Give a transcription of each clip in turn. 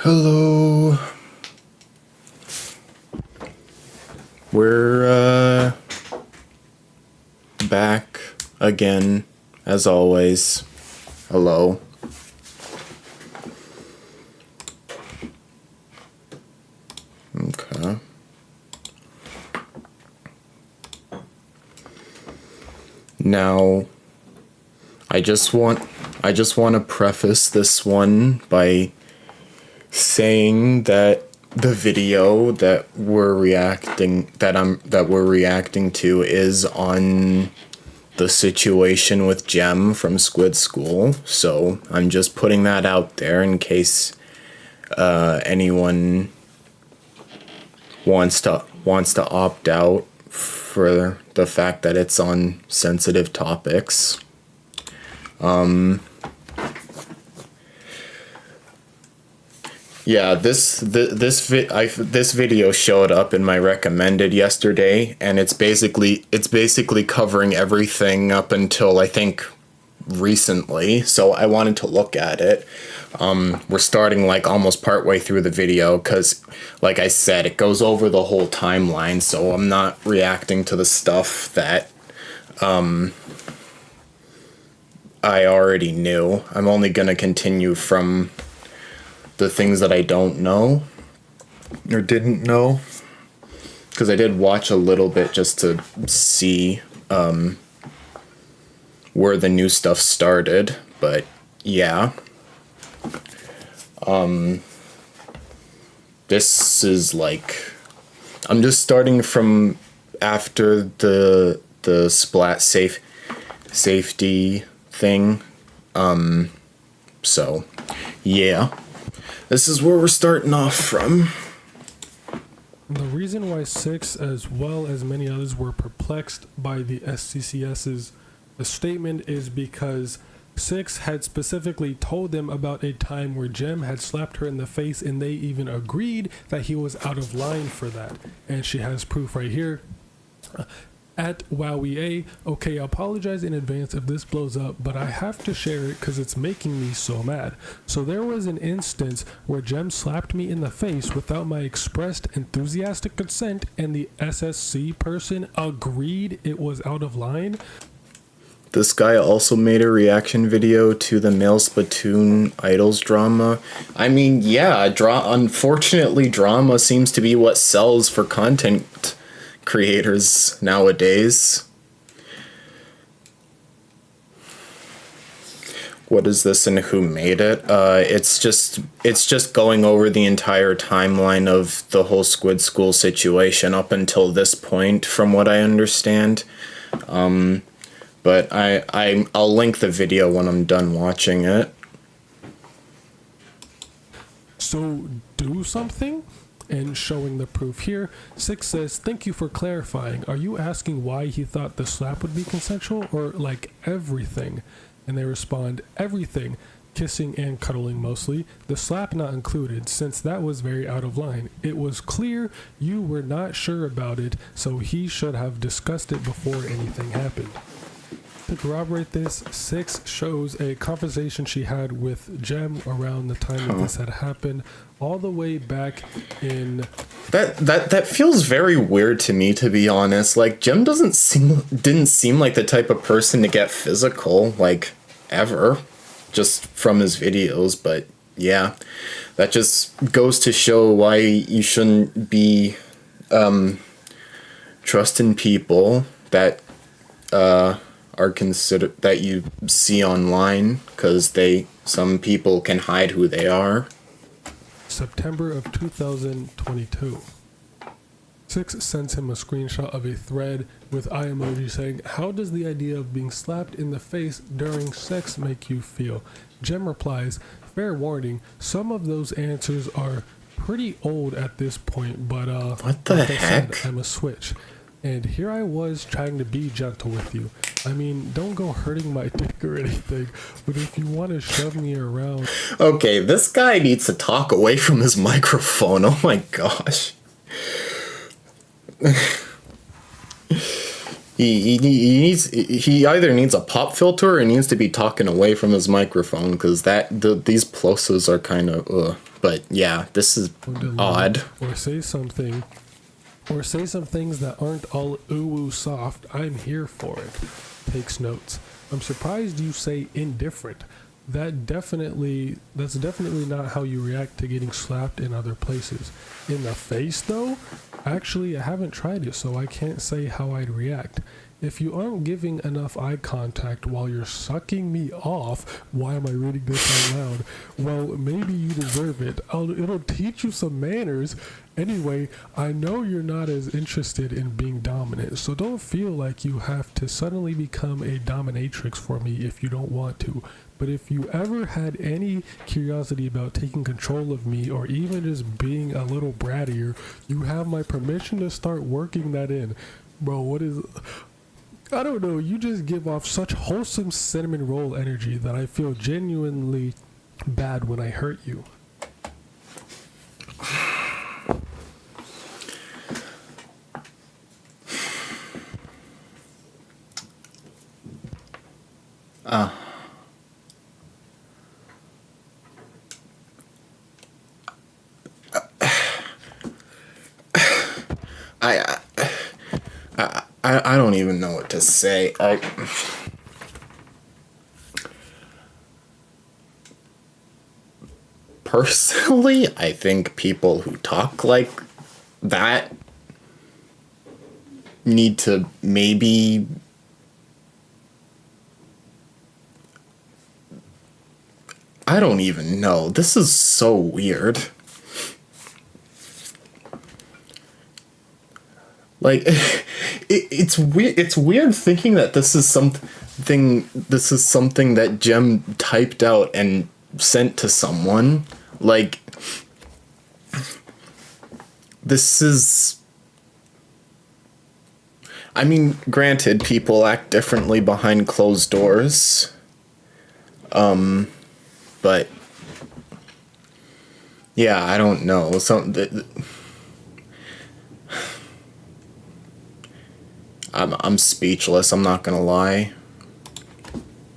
Hello. We're back again, as always. Hello. Okay. Now, I just want to preface this one by saying that the video that we're reacting to is on the situation with Jem from Squid School. So I'm just putting that out there in case anyone wants to opt out for the fact that it's on sensitive topics. Yeah, this video showed up in my recommended yesterday, and it's basically covering everything up until I think recently. So I wanted to look at it. We're starting like almost partway through the video because, like I said, it goes over the whole timeline. So I'm not reacting to the stuff that I already knew. I'm only gonna continue from the things that I don't know or didn't know, because I did watch a little bit just to see where the new stuff started. But yeah, this is like, I'm just starting from after the splat safety thing. So yeah. This is where we're starting off from. The reason why 6, as well as many others, were perplexed by the SCCS's statement is because 6 had specifically told them about a time where Jem had slapped her in the face, and they even agreed that he was out of line for that. And she has proof right here. At WowieA, okay, I apologize in advance if this blows up, but I have to share it because it's making me so mad. So there was an instance where Jem slapped me in the face without my expressed enthusiastic consent, and the SSC person agreed it was out of line. This guy also made a reaction video to the male Splatoon Idols drama. I mean, yeah, unfortunately, drama seems to be what sells for content creators nowadays. What is this and who made it? It's just going over the entire timeline of the whole Squid School situation up until this point, from what I understand. But I'll link the video when I'm done watching it. So do something? And showing the proof here, 6 says, "Thank you for clarifying. Are you asking why he thought the slap would be consensual or like everything?" And they respond, "Everything. Kissing and cuddling mostly. The slap not included, since that was very out of line. It was clear you were not sure about it, so he should have discussed it before anything happened." To corroborate this, 6 shows a conversation she had with Jem around the time that this had happened, all the way back in... That feels very weird to me, to be honest. Like, Jem didn't seem like the type of person to get physical, like, ever. Just from his videos, but yeah, that just goes to show why you shouldn't be trusting people that are considered that you see online, because some people can hide who they are. September of 2022. 6 sends him a screenshot of a thread with eye emoji saying, "How does the idea of being slapped in the face during sex make you feel?" Jem replies, "Fair warning, some of those answers are pretty old at this point, but what the like heck? I said, I'm a switch. And here I was trying to be gentle with you. I mean, don't go hurting my dick or anything, but if you want to shove me around..." Okay, this guy needs to talk away from his microphone. Oh my gosh. He either needs a pop filter or he needs to be talking away from his microphone, because these plosives are kind of but yeah, this is odd. Or say something, or say some things that aren't all ooh soft. I'm here for it. Takes notes. "I'm surprised you say indifferent. That's definitely not how you react to getting slapped in other places. In the face, though? Actually, I haven't tried it, so I can't say how I'd react. If you aren't giving enough eye contact while you're sucking me off," why am I reading this out loud? "Well, maybe you deserve it. It'll teach you some manners. Anyway, I know you're not as interested in being dominant, so don't feel like you have to suddenly become a dominatrix for me if you don't want to. But if you ever had any curiosity about taking control of me, or even just being a little brattier, you have my permission to start working that in." Bro, what is... I don't know, you just give off such wholesome cinnamon roll energy that I feel genuinely bad when I hurt you. I don't even know what to say. Personally, I think people who talk like that need to maybe I don't even know. This is so weird. Like, it's weird. It's weird thinking that this is something that Jem typed out and sent to someone. Like, this is... I mean, granted, people act differently behind closed doors. But... yeah, I don't know. I'm speechless, I'm not gonna lie.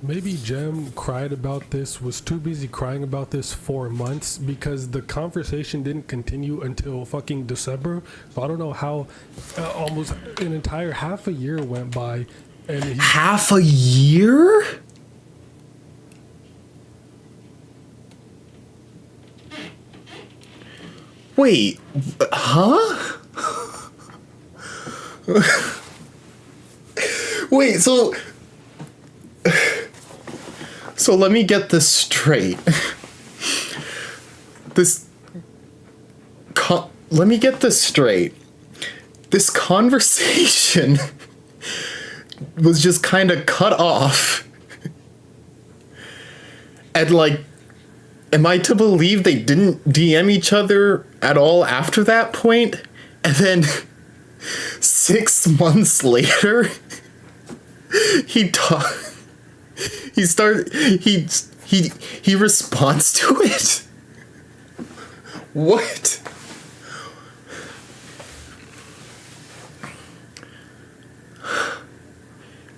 Maybe Jem cried about this, was too busy crying about this for months, because the conversation didn't continue until fucking December. So I don't know how almost an entire half a year went by. And half a year? Wait, huh? Wait, so let me get this straight. Let me get this straight. This conversation was just kind of cut off at like am I to believe they didn't DM each other at all after that point? And then 6 months later, he responds to it? What?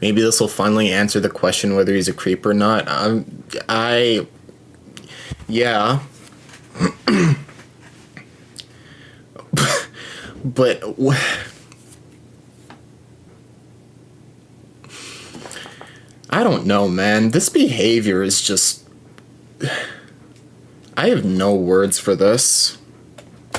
Maybe this will finally answer the question whether he's a creep or not. Yeah. But I don't know, man. This behavior is just... I have no words for this.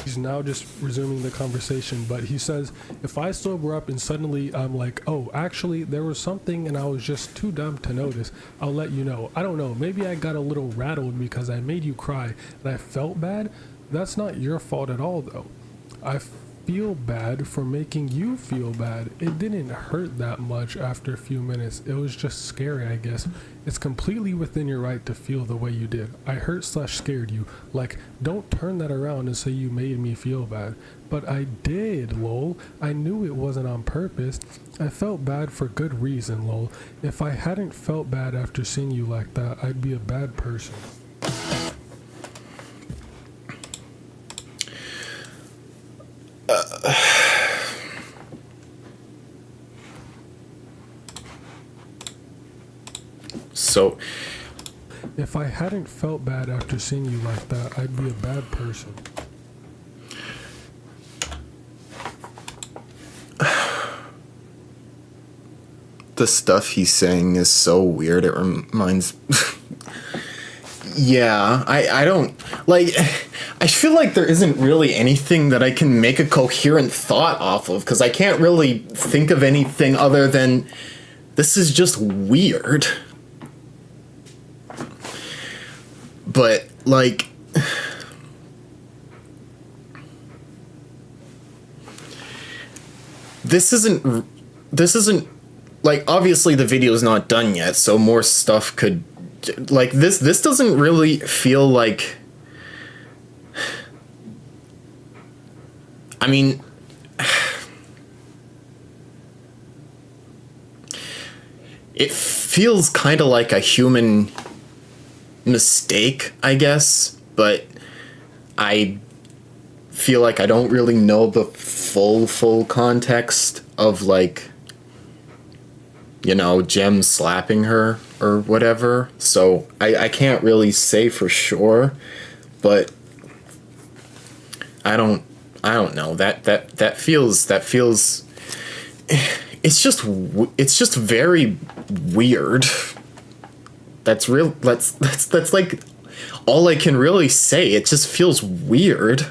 He's now just resuming the conversation, but he says, if I sober up and suddenly I'm like, oh, actually, there was something and I was just too dumb to notice, I'll let you know. I don't know, maybe I got a little rattled because I made you cry and I felt bad. That's not your fault at all, though. I feel bad for making you feel bad. It didn't hurt that much after a few minutes. It was just scary, I guess. It's completely within your right to feel the way you did. I hurt/scared you. Like, don't turn that around and say you made me feel bad. But I did, lol. I knew it wasn't on purpose. I felt bad for good reason, lol. If I hadn't felt bad after seeing you like that, I'd be a bad person. So, if I hadn't felt bad after seeing you like that, I'd be a bad person. the stuff he's saying is so weird. It reminds... Yeah, I don't... Like, I feel like there isn't really anything that I can make a coherent thought off of, because I can't really think of anything other than... This is just weird. But, like... This isn't... Like, obviously the video's not done yet, so more stuff could... Like, this doesn't really feel like... I mean... It feels kind of like a human mistake, I guess, but I feel like I don't really know the full context of, like, you know, Jem slapping her or whatever, so I can't really say for sure, but I don't know, that feels it's just very weird. That's like all I can really say. It just feels weird.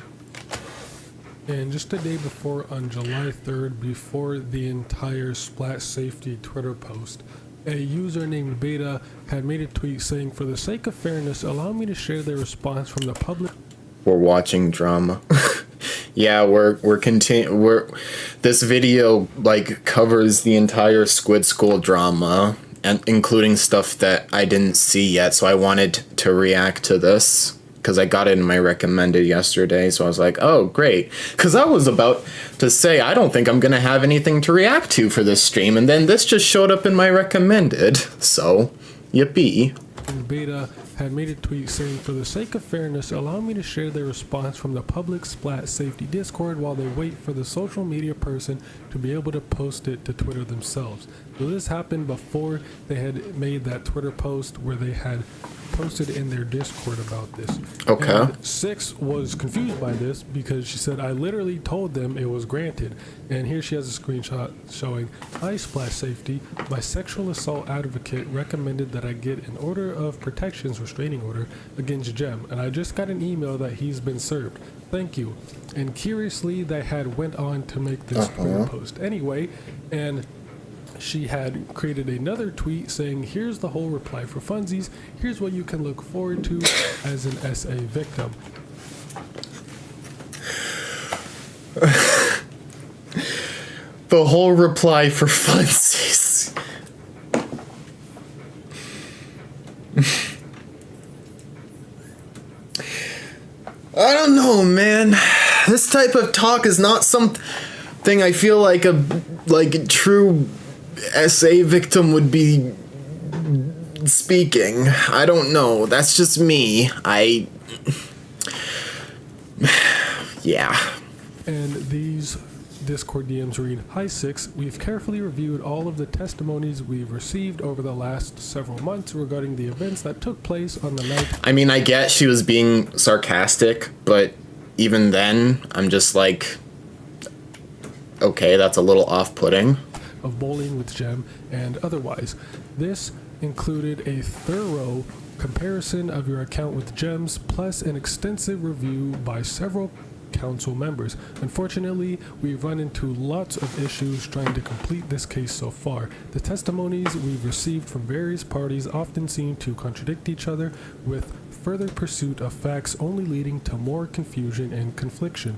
And just a day before, on July 3rd, before the entire Splat Safety Twitter post, a user named Beta had made a tweet saying, "For the sake of fairness, allow me to share the response from the public." We're watching drama. Yeah, this video, like, covers the entire Squid School drama, and including stuff that I didn't see yet, so I wanted to react to this because I got it in my recommended yesterday, so I was like, oh, great. Because I was about to say, I don't think I'm going to have anything to react to for this stream, and then this just showed up in my recommended, so yippee. Beta had made a tweet saying, "For the sake of fairness, allow me to share their response from the public Splat Safety Discord while they wait for the social media person to be able to post it to Twitter themselves." So this happened before they had made that Twitter post where they had posted in their Discord about this. Okay. And Six was confused by this because she said, "I literally told them it was granted." And here she has a screenshot showing, "Hi Splash Safety, my sexual assault advocate recommended that I get an order of protections restraining order against Jem, and I just got an email that he's been served. Thank you." And curiously, they had went on to make this Twitter post anyway, and she had created another tweet saying, "Here's the whole reply for funsies. Here's what you can look forward to as an SA victim." The whole reply for funsies. I don't know, man. This type of talk is not something I feel like a true SA victim would be speaking. I don't know. That's just me. Yeah. And these Discord DMs read, "Hi Six, we've carefully reviewed all of the testimonies we've received over the last several months regarding the events that took place on the night." I mean, I get she was being sarcastic, but even then, I'm just like, okay, that's a little off-putting. Of bowling with Gem and otherwise. This included a thorough comparison of your account with Gems, plus an extensive review by several council members. Unfortunately, we've run into lots of issues trying to complete this case so far. The testimonies we've received from various parties often seem to contradict each other, with further pursuit of facts only leading to more confusion and confliction.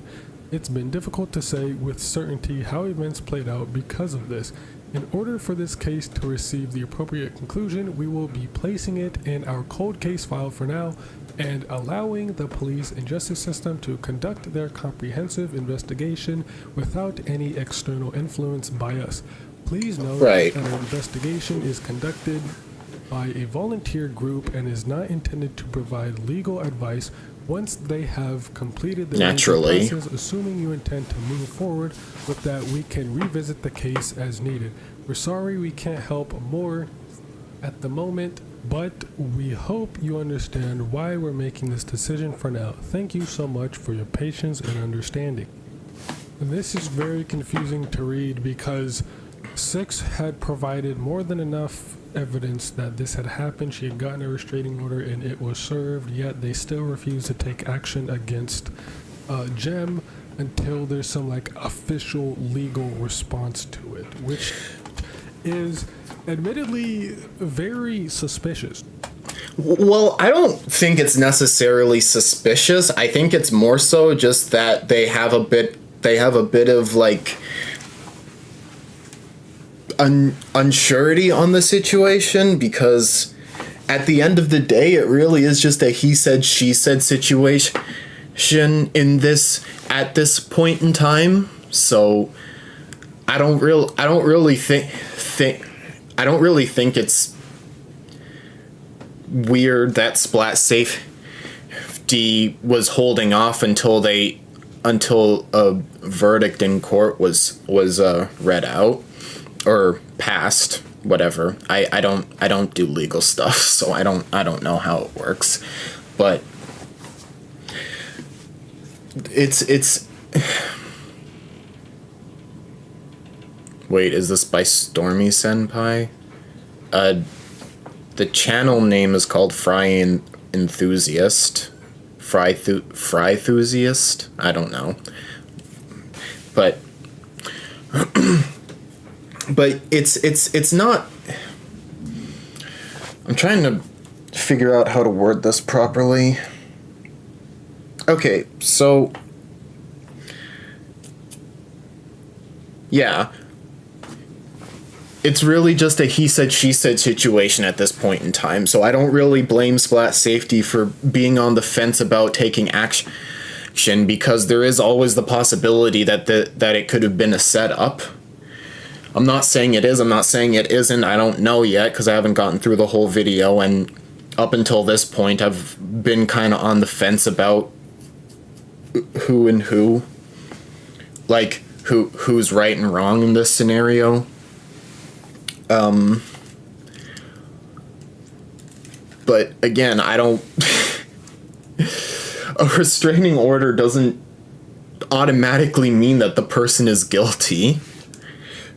It's been difficult to say with certainty how events played out because of this. In order for this case to receive the appropriate conclusion, we will be placing it in our cold case file for now and allowing the police and justice system to conduct their comprehensive investigation without any external influence by us. Please note that our investigation is conducted by a volunteer group and is not intended to provide legal advice. Once they have completed the Naturally process, assuming you intend to move forward with that, we can revisit the case as needed. We're sorry we can't help more at the moment, but we hope you understand why we're making this decision for now. Thank you so much for your patience and understanding. And this is very confusing to read because Six had provided more than enough evidence that this had happened. She had gotten a restraining order and it was served, yet they still refused to take action against Gem until there's some like official legal response to it, which is admittedly very suspicious. Well, I don't think it's necessarily suspicious. I think it's more so just that they have a bit of like unsurety on the situation, because at the end of the day it really is just a he said she said situation at this point in time. So I don't really think it's weird that Splat Safety was holding off until a verdict in court was read out or passed, whatever. I don't do legal stuff, so I don't know how it works. But it's wait, is this by Stormy Senpai? The channel name is called Fry Enthusiast. Fry Enthusiast? I don't know. But but it's not. I'm trying to figure out how to word this properly. Okay, so yeah, it's really just a he said she said situation at this point in time. So I don't really blame Splat Safety for being on the fence about taking action, because there is always the possibility that it could have been a setup. I'm not saying it is, I'm not saying it isn't, I don't know yet because I haven't gotten through the whole video, and up until this point I've been kind of on the fence about who's right and wrong in this scenario. But again, I don't a restraining order doesn't automatically mean that the person is guilty.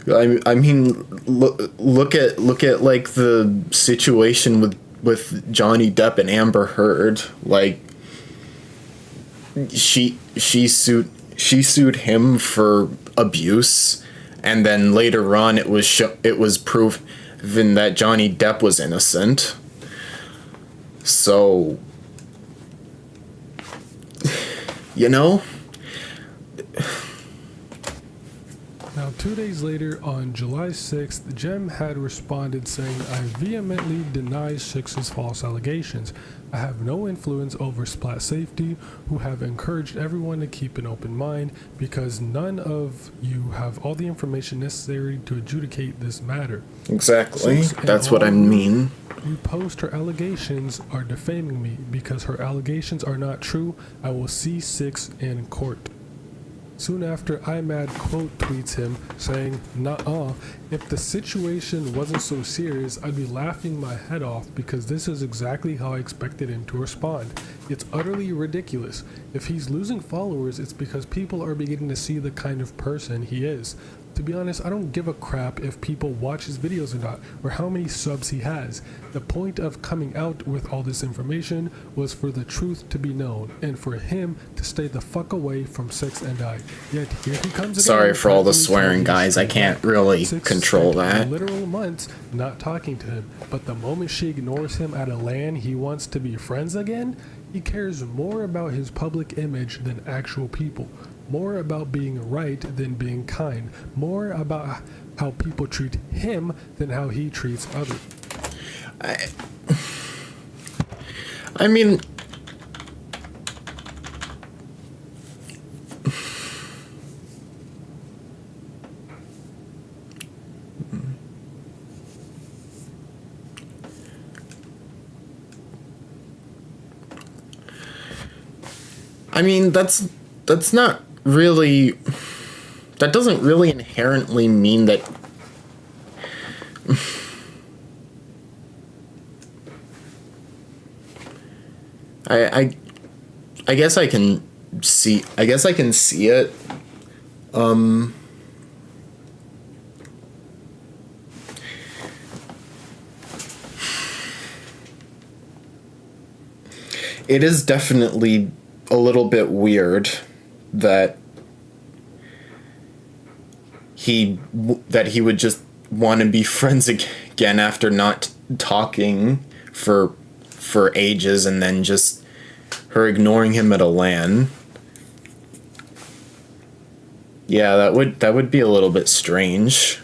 I mean, look at like the situation with Johnny Depp and Amber Heard. Like, she sued him for abuse, and then later on it was proven that Johnny Depp was innocent. So, you know. Now, 2 days later, on July 6th, Jem had responded saying, I vehemently deny Six's false allegations. I have no influence over Splat Safety, who have encouraged everyone to keep an open mind because none of you have all the information necessary to adjudicate this matter. Exactly. Six and That's what I all mean. You post her allegations are defaming me because her allegations are not true. I will see Six in court. Soon after, IMAD quote tweets him saying, "Nuh-uh, if the situation wasn't so serious, I'd be laughing my head off because this is exactly how I expected him to respond. It's utterly ridiculous. If he's losing followers, it's because people are beginning to see the kind of person he is. To be honest, I don't give a crap if people watch his videos or not, or how many subs he has. The point of coming out with all this information was for the truth to be known, and for him to stay the fuck away from Six and I. Yet here he comes again. Sorry for all the swearing, guys. I can't really control that. Literal months not talking to him, but the moment she ignores him at a LAN, he wants to be friends again. He cares more about his public image than actual people. More about being right than being kind. More about how people treat him than how he treats others." I mean, that's not really, that doesn't really inherently mean that I guess I can see it. It is definitely a little bit weird that he would just want to be friends again after not talking for ages, and then just her ignoring him at a LAN. Yeah, that would be a little bit strange.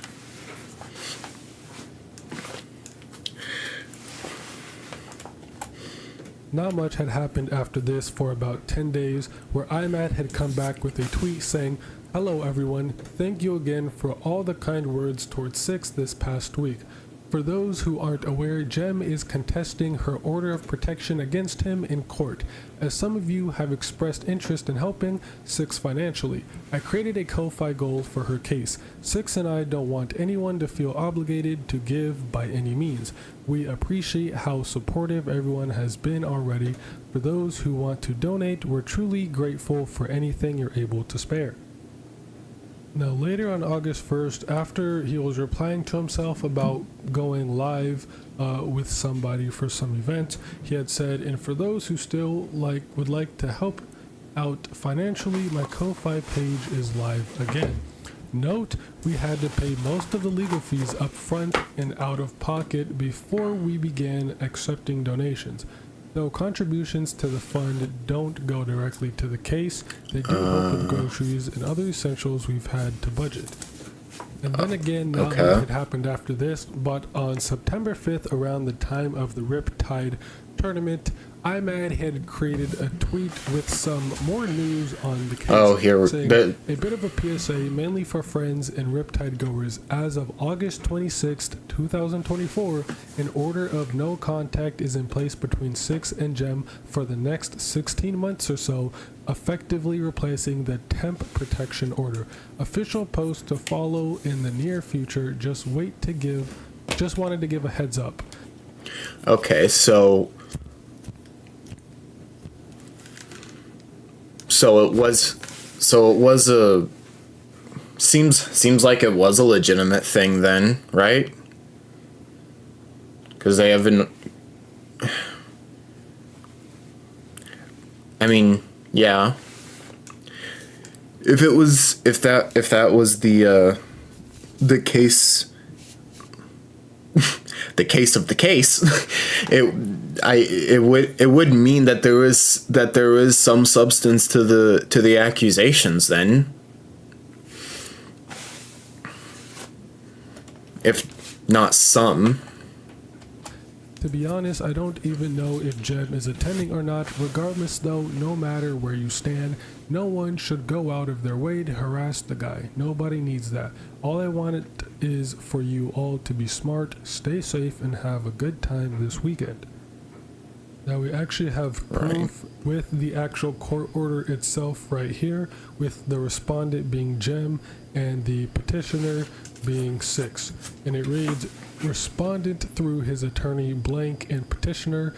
Not much had happened after this for about 10 days, where IMAD had come back with a tweet saying, "Hello everyone, thank you again for all the kind words towards Six this past week. For those who aren't aware, Jem is contesting her order of protection against him in court, as some of you have expressed interest in helping Six financially. I created a Ko-Fi goal for her case. Six and I don't want anyone to feel obligated to give by any means. We appreciate how supportive everyone has been already. For those who want to donate, we're truly grateful for anything you're able to spare." Now, later on August 1st, after he was replying to himself about going live with somebody for some event, he had said, "And for those who still would like to help out financially, my Ko-Fi page is live again. Note, we had to pay most of the legal fees up front and out of pocket before we began accepting donations. Though contributions to the fund don't go directly to the case, they do help with groceries and other essentials we've had to budget." And then again, not much had happened after this, but on September 5th, around the time of the Riptide tournament, IMAD had created a tweet with some more news on the case, saying, "A bit of a PSA, mainly for friends and Riptide goers. As of August 26th, 2024, an order of no contact is in place between Six and Jem for the next 16 months or so, effectively replacing the temp protection order. Official post to follow in the near future. Just wanted to give a heads up." Okay, so it was a seems like it was a legitimate thing then, right? Because they haven't. I mean, yeah. If that was the case. The case of the case, it would mean that there is some substance to the accusations then. if not some. To be honest, I don't even know if Jem is attending or not. Regardless though, no matter where you stand, no one should go out of their way to harass the guy. Nobody needs that. All I wanted is for you all to be smart, stay safe, and have a good time this weekend. Now we actually have proof with the actual court order itself right here, with the respondent being Jem and the petitioner being 6. And it reads, respondent through his attorney blank and petitioner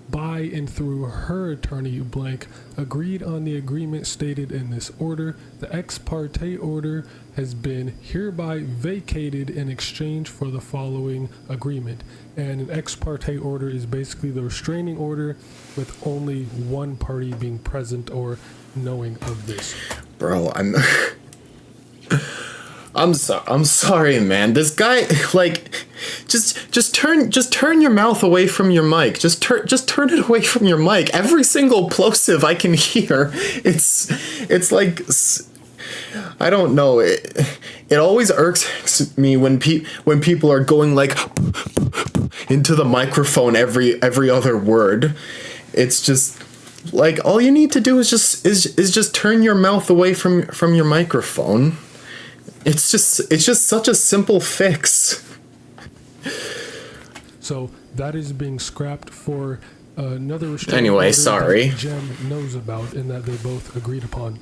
by and through her attorney blank agreed on the agreement stated in this order. The ex parte order has been hereby vacated in exchange for the following agreement. And an ex parte order is basically the restraining order with only one party being present or knowing of this. Bro, I'm sorry, man. This guy, like, just turn your mouth away from your mic. Just turn it away from your mic. Every single plosive I can hear, it's like, I don't know. It always irks me when people are going like into the microphone every other word. It's just like all you need to do is just turn your mouth away from your microphone. It's just such a simple fix. So that is being scrapped for another restraining Anyway, order sorry. that Jem knows about and that they both agreed upon.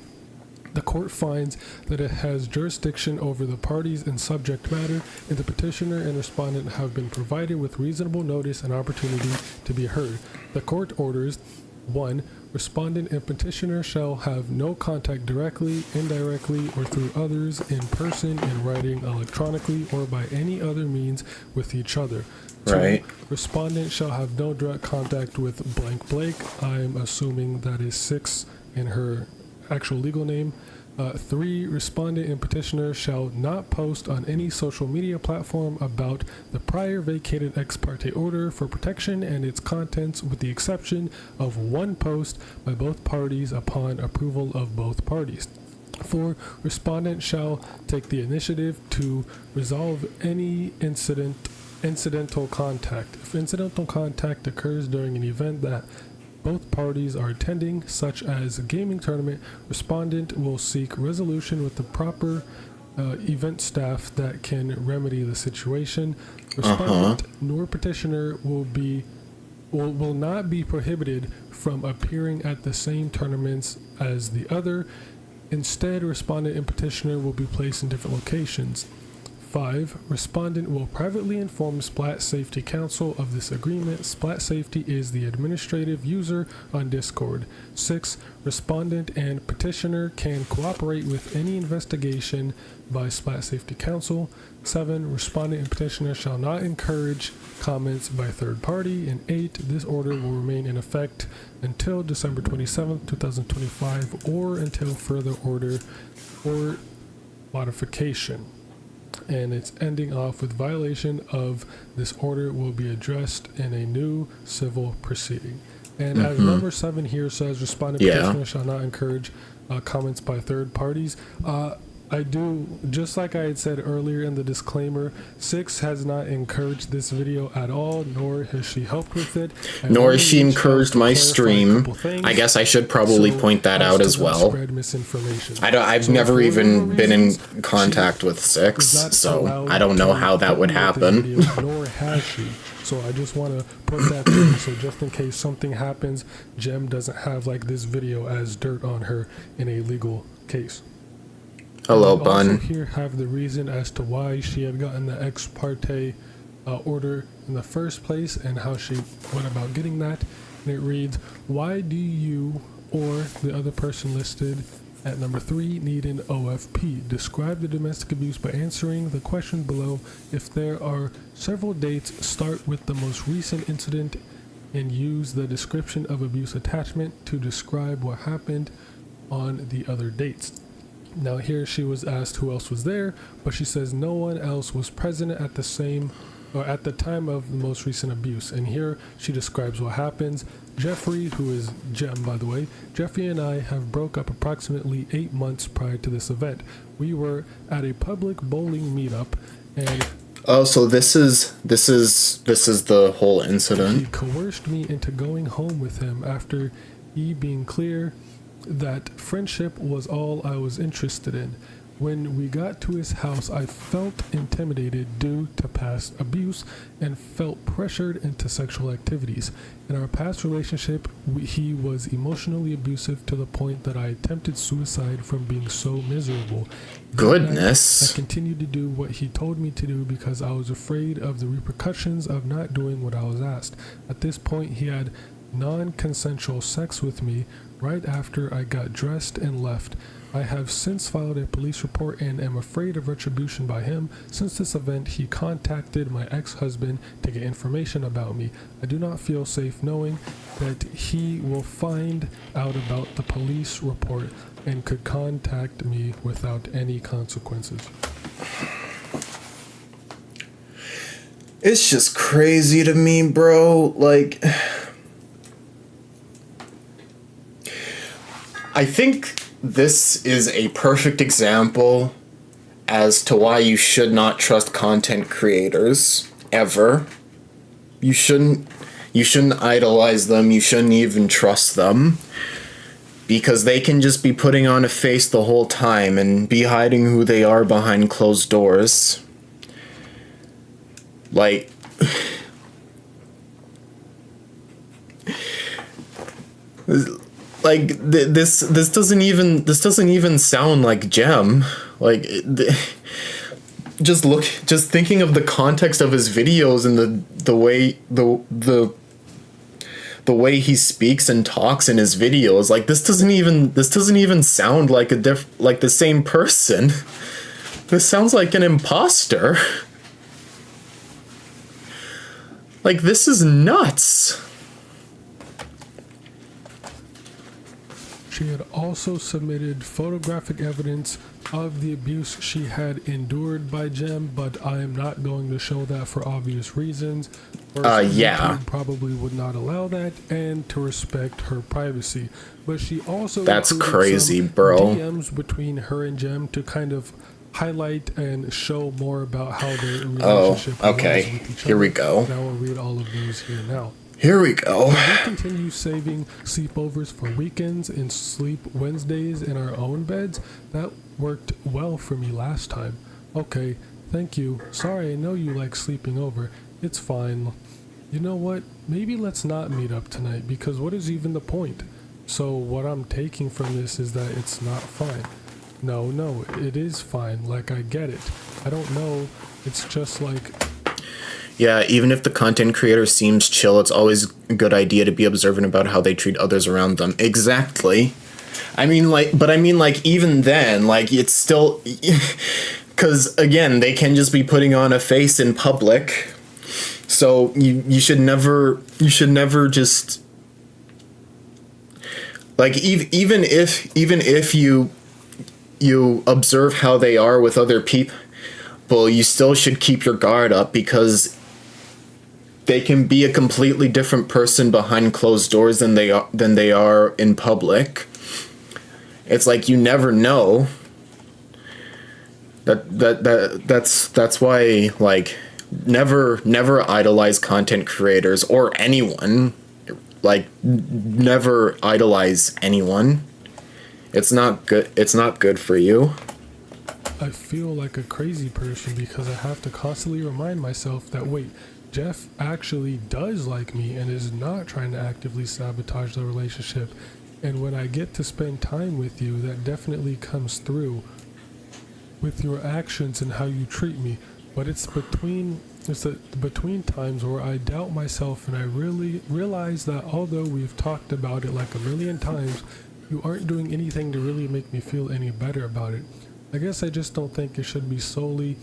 The court finds that it has jurisdiction over the parties and subject matter, and the petitioner and respondent have been provided with reasonable notice and opportunity to be heard. The court orders 1. Respondent and petitioner shall have no contact directly, indirectly, or through others in person, in writing, electronically, or by any other means with each other. 2. Right. Respondent shall have no direct contact with blank Blake. I'm assuming that is 6 in her actual legal name. 3. Respondent and petitioner shall not post on any social media platform about the prior vacated ex parte order for protection and its contents, with the exception of one post by both parties upon approval of both parties. 4. Respondent shall take the initiative to resolve any incidental contact. If incidental contact occurs during an event that both parties are attending, such as a gaming tournament, respondent will seek resolution with the proper event staff that can remedy the situation. Respondent nor petitioner will not be prohibited from appearing at the same tournaments as the other. Instead, respondent and petitioner will be placed in different locations. 5. Respondent will privately inform Splat Safety Council of this agreement. Splat Safety is the administrative user on Discord. 6. Respondent and petitioner can cooperate with any investigation by Splat Safety Council. 7. Respondent and petitioner shall not encourage comments by third party. And 8. This order will remain in effect until December 27th, 2025, or until further order or modification. And it's ending off with violation of this order will be addressed in a new civil proceeding. And as number 7 here says, respondent petitioner shall not encourage comments by third parties. I do, just like I had said earlier in the disclaimer, 6 has not encouraged this video at all, nor has she helped with it. Nor has she encouraged my stream. I guess I should probably point that out as well. Spread misinformation. I've never even been in contact with 6, so I don't know how that would happen. Video, nor has she. So I just want to put that there, so just in case something happens, Jem doesn't have like this video as dirt on her in a legal case. Hello, we Bun. also here have the reason as to why she had gotten the ex parte order in the first place and how she went about getting that. And it reads, why do you or the other person listed at number 3 need an OFP? Describe the domestic abuse by answering the question below. If there are several dates, start with the most recent incident and use the description of abuse attachment to describe what happened on the other dates. Now here she was asked who else was there, but she says no one else was present at the time of the most recent abuse. And here she describes what happens. Jeffrey, who is Jem by the way, Jeffrey and I have broke up approximately 8 months prior to this event. We were at a public bowling meetup and Oh, so this is the whole He incident. coerced me into going home with him after he being clear that friendship was all I was interested in. When we got to his house, I felt intimidated due to past abuse and felt pressured into sexual activities. In our past relationship, he was emotionally abusive to the point that I attempted suicide from being so miserable. That night, Goodness. I continued to do what he told me to do because I was afraid of the repercussions of not doing what I was asked. At this point, he had non-consensual sex with me right after I got dressed and left. I have since filed a police report and am afraid of retribution by him. Since this event, he contacted my ex-husband to get information about me. I do not feel safe knowing that he will find out about the police report and could contact me without any consequences. It's just crazy to me, bro. Like, I think this is a perfect example as to why you should not trust content creators ever. You shouldn't idolize them. You shouldn't even trust them, because they can just be putting on a face the whole time and be hiding who they are behind closed doors. Like, this doesn't even sound like Jem. Like, just thinking of the context of his videos and the way he speaks and talks in his videos, like, this doesn't even sound like like the same person. This sounds like an imposter. Like, this is nuts. She had also submitted photographic evidence of the abuse she had endured by Jem, but I am not going to show that for obvious reasons. First, Yeah. YouTube probably would not allow that, and to respect her privacy. But she also That's included crazy, some bro. DMs between her and Jem to kind of highlight and show more about how their relationship okay. was with each Here we other. go. And I will read all of those here now. Here we go. We continue saving sleepovers for weekends and sleep Wednesdays in our own beds. That worked well for me last time. Okay, thank you. Sorry, I know you like sleeping over. It's fine. You know what? Maybe let's not meet up tonight, because what is even the point? So what I'm taking from this is that it's not fine. No, it is fine. Like, I get it. I don't know. It's just like... Yeah, even if the content creator seems chill, it's always a good idea to be observant about how they treat others around them. Exactly. Even then, like, it's still... Because, again, they can just be putting on a face in public. So you should never just... Like, even if you observe how they are with other people, you still should keep your guard up, because they can be a completely different person behind closed doors than they are in public. It's like, you never know. That's why, like, never idolize content creators or anyone. Like, never idolize anyone. It's not good. It's not good for you. I feel like a crazy person because I have to constantly remind myself that, wait, Jeff actually does like me and is not trying to actively sabotage the relationship. And when I get to spend time with you, that definitely comes through with your actions and how you treat me. But it's between times where I doubt myself, and I really realize that although we've talked about it like a million times, you aren't doing anything to really make me feel any better about it. I guess I just don't think it should be solely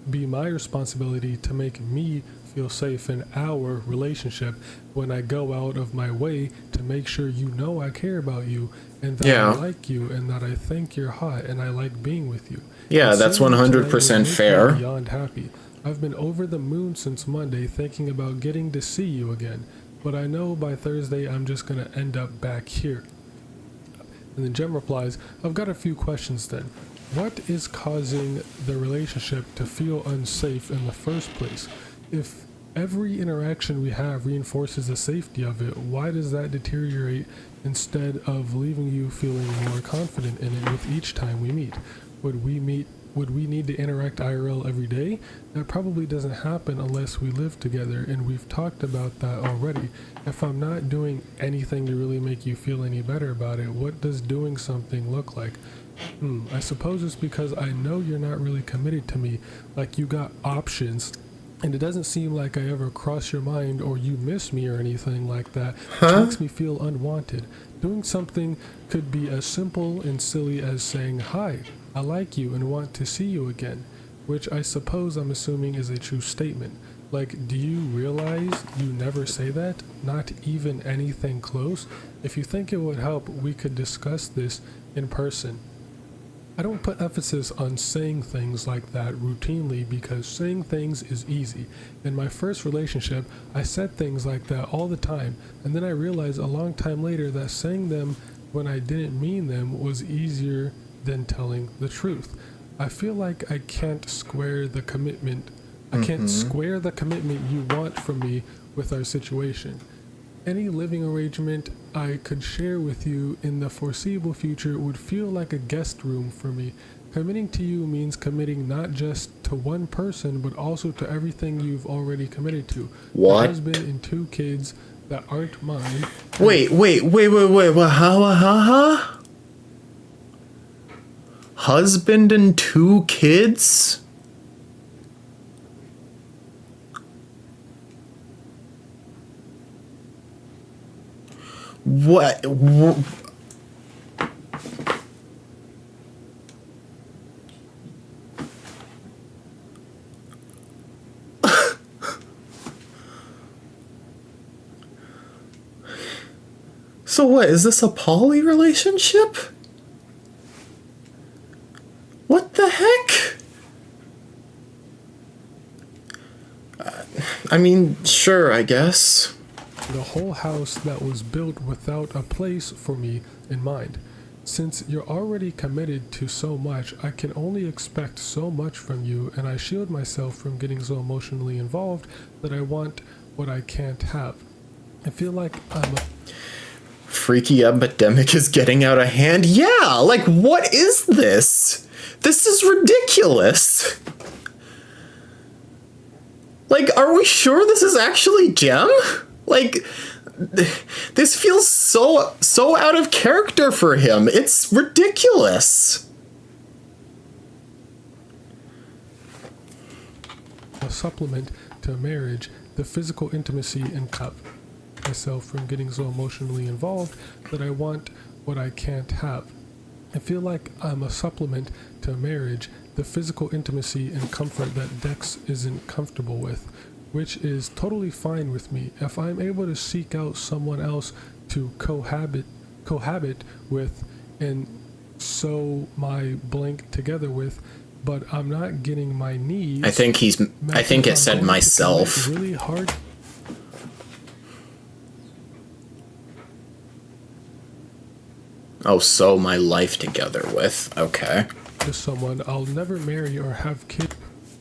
be my responsibility to make me feel safe in our relationship when I go out of my way to make sure you know I care about you and that I like you and that I think you're hot and I like being with you. Yeah, that's 100% fair. Beyond happy. I've been over the moon since Monday thinking about getting to see you again, but I know by Thursday I'm just gonna end up back here. And then Jem replies, I've got a few questions then. What is causing the relationship to feel unsafe in the first place? If every interaction we have reinforces the safety of it, why does that deteriorate instead of leaving you feeling more confident in it with each time we meet? Would we need to interact IRL every day? That probably doesn't happen unless we live together, and we've talked about that already. If I'm not doing anything to really make you feel any better about it, what does doing something look like? I suppose it's because I know you're not really committed to me, like you got options, and it doesn't seem like I ever cross your mind or you miss me or anything like that, which makes me feel unwanted. Doing something could be as simple and silly as saying, "Hi, I like you and want to see you again," which I suppose I'm assuming is a true statement. Like, do you realize you never say that? Not even anything close? If you think it would help, we could discuss this in person. I don't put emphasis on saying things like that routinely because saying things is easy. In my first relationship, I said things like that all the time, and then I realized a long time later that saying them when I didn't mean them was easier than telling the truth. I feel like I can't square the commitment. I can't square the commitment you want from me with our situation. Any living arrangement I could share with you in the foreseeable future would feel like a guest room for me. Committing to you means committing not just to one person, but also to everything you've already committed to. What? A husband and 2 kids that aren't mine. Wait. Huh? Husband and 2 kids? What? So what, is this a poly relationship? What the heck? I mean, sure, I guess. The whole house that was built without a place for me in mind. Since you're already committed to so much, I can only expect so much from you, and I shield myself from getting so emotionally involved that I want what I can't have. I feel like I'm a Freaky epidemic is getting out of hand. Yeah, like, what is this? This is ridiculous. Like, are we sure this is actually Jem? Like, this feels so out of character for him. It's ridiculous. supplement to marriage, the physical intimacy and myself from getting so emotionally involved that I want what I can't have. I feel like I'm a supplement to marriage, the physical intimacy and comfort that Dex isn't comfortable with, which is totally fine with me. If I'm able to seek out someone else to cohabit with and sew my blank together with, but I'm not getting my needs. I think it said myself. Really hard. Oh, sew my life together with. Okay. To someone I'll never marry or have kids.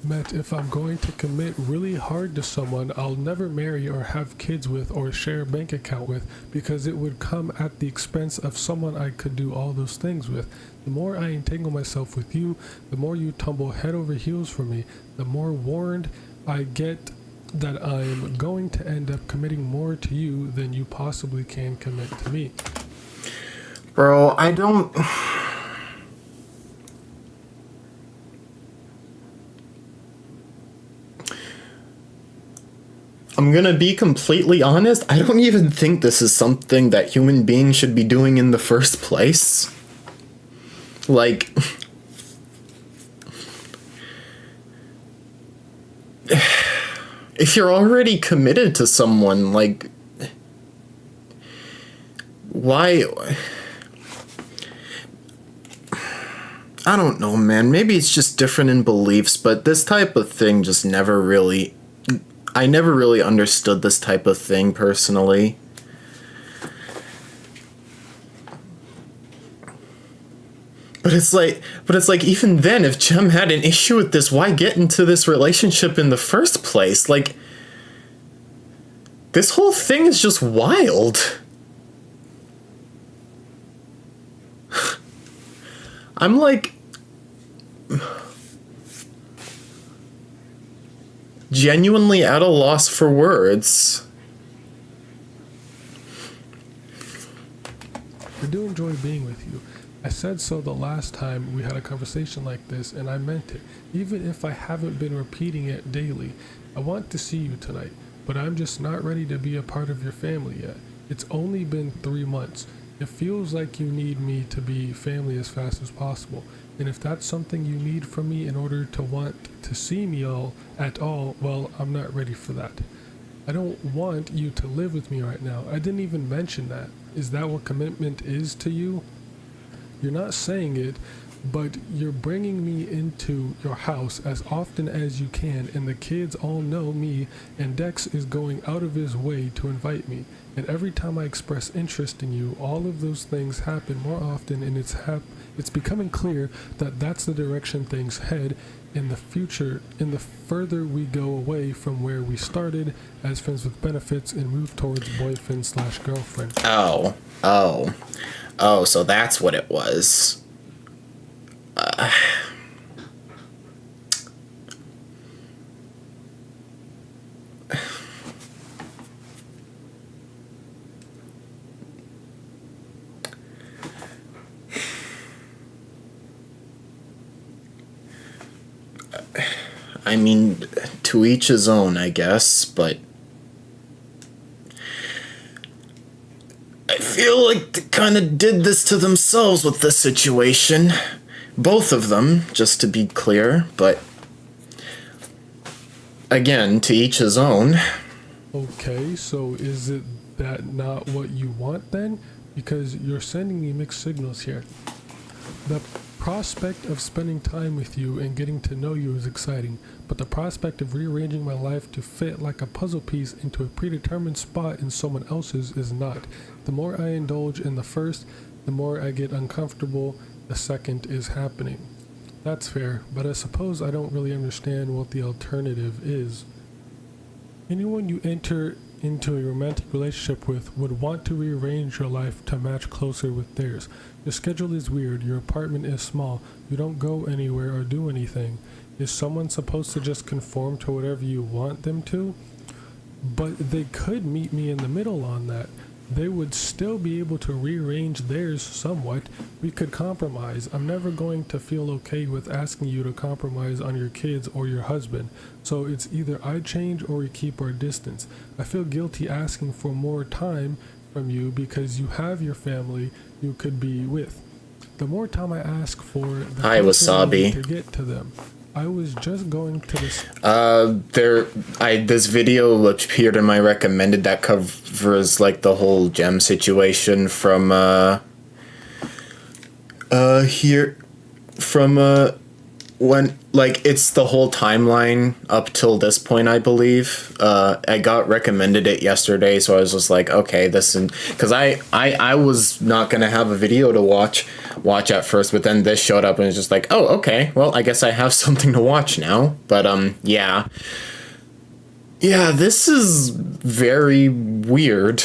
If I'm going to commit really hard to someone I'll never marry or have kids with or share a bank account with, because it would come at the expense of someone I could do all those things with. The more I entangle myself with you, the more you tumble head over heels for me, the more warned I get that I'm going to end up committing more to you than you possibly can commit to me. Bro, I don't... I'm gonna be completely honest, I don't even think this is something that human beings should be doing in the first place. Like... if you're already committed to someone, like... why... I don't know, man. Maybe it's just different in beliefs, but this type of thing just never really... I never really understood this type of thing, personally. But it's like even then, if Jem had an issue with this, why get into this relationship in the first place? Like, this whole thing is just wild. I'm like genuinely at a loss for words. I do enjoy being with you. I said so the last time we had a conversation like this, and I meant it, even if I haven't been repeating it daily. I want to see you tonight, but I'm just not ready to be a part of your family yet. It's only been 3 months. It feels like you need me to be family as fast as possible, and if that's something you need from me in order to want to see me at all, well, I'm not ready for that. I don't want you to live with me right now. I didn't even mention that. Is that what commitment is to you? You're not saying it, but you're bringing me into your house as often as you can, and the kids all know me, and Dex is going out of his way to invite me. And every time I express interest in you, all of those things happen more often, and it's becoming clear that that's the direction things head in the future, in the further we go away from where we started as friends with benefits and move towards boyfriend/girlfriend. Oh, so that's what it was. I mean, to each his own, I guess, but I feel like they kind of did this to themselves with this situation. Both of them, just to be clear, but again, to each his own. Okay, so is it that not what you want then? Because you're sending me mixed signals here. The prospect of spending time with you and getting to know you is exciting, but the prospect of rearranging my life to fit like a puzzle piece into a predetermined spot in someone else's is not. The more I indulge in the first, the more I get uncomfortable the second is happening. That's fair, but I suppose I don't really understand what the alternative is. Anyone you enter into a romantic relationship with would want to rearrange your life to match closer with theirs. Your schedule is weird, your apartment is small, you don't go anywhere or do anything. Is someone supposed to just conform to whatever you want them to? But they could meet me in the middle on that. They would still be able to rearrange theirs somewhat. We could compromise. I'm never going to feel okay with asking you to compromise on your kids or your husband. So it's either I change or we keep our distance. I feel guilty asking for more time from you because you have your family you could be with. The more time I ask for, the Hi, closer I need Wasabi. to get to them. I was just going to this. This video appeared in my recommended that covers like the whole gem situation from when, like, it's the whole timeline up till this point, I believe. I got recommended it yesterday, so I was just like, okay, this, and because I was not gonna have a video to watch at first, but then this showed up and it's just like, oh, okay, well, I guess I have something to watch now. But yeah, this is very weird.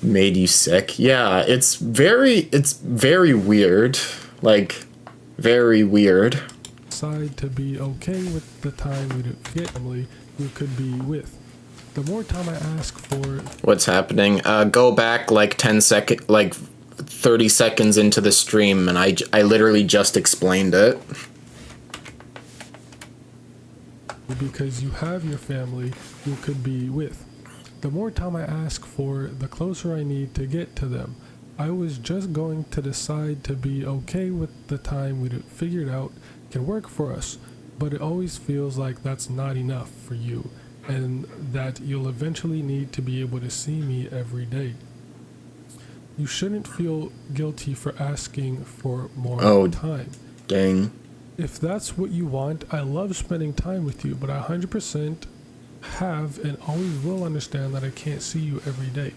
Made you sick? Yeah, it's very weird. Like, very weird. Decide to be okay with the time we get family you could be with. The more time I ask for. What's happening? Go back like 30 seconds into the stream, and I literally just explained it. Because you have your family you could be with. The more time I ask for, the closer I need to get to them. I was just going to decide to be okay with the time we'd figured out can work for us, but it always feels like that's not enough for you, and that you'll eventually need to be able to see me every day. You shouldn't feel guilty for asking for more time. Dang. If that's what you want, I love spending time with you, but I 100% have and always will understand that I can't see you every day.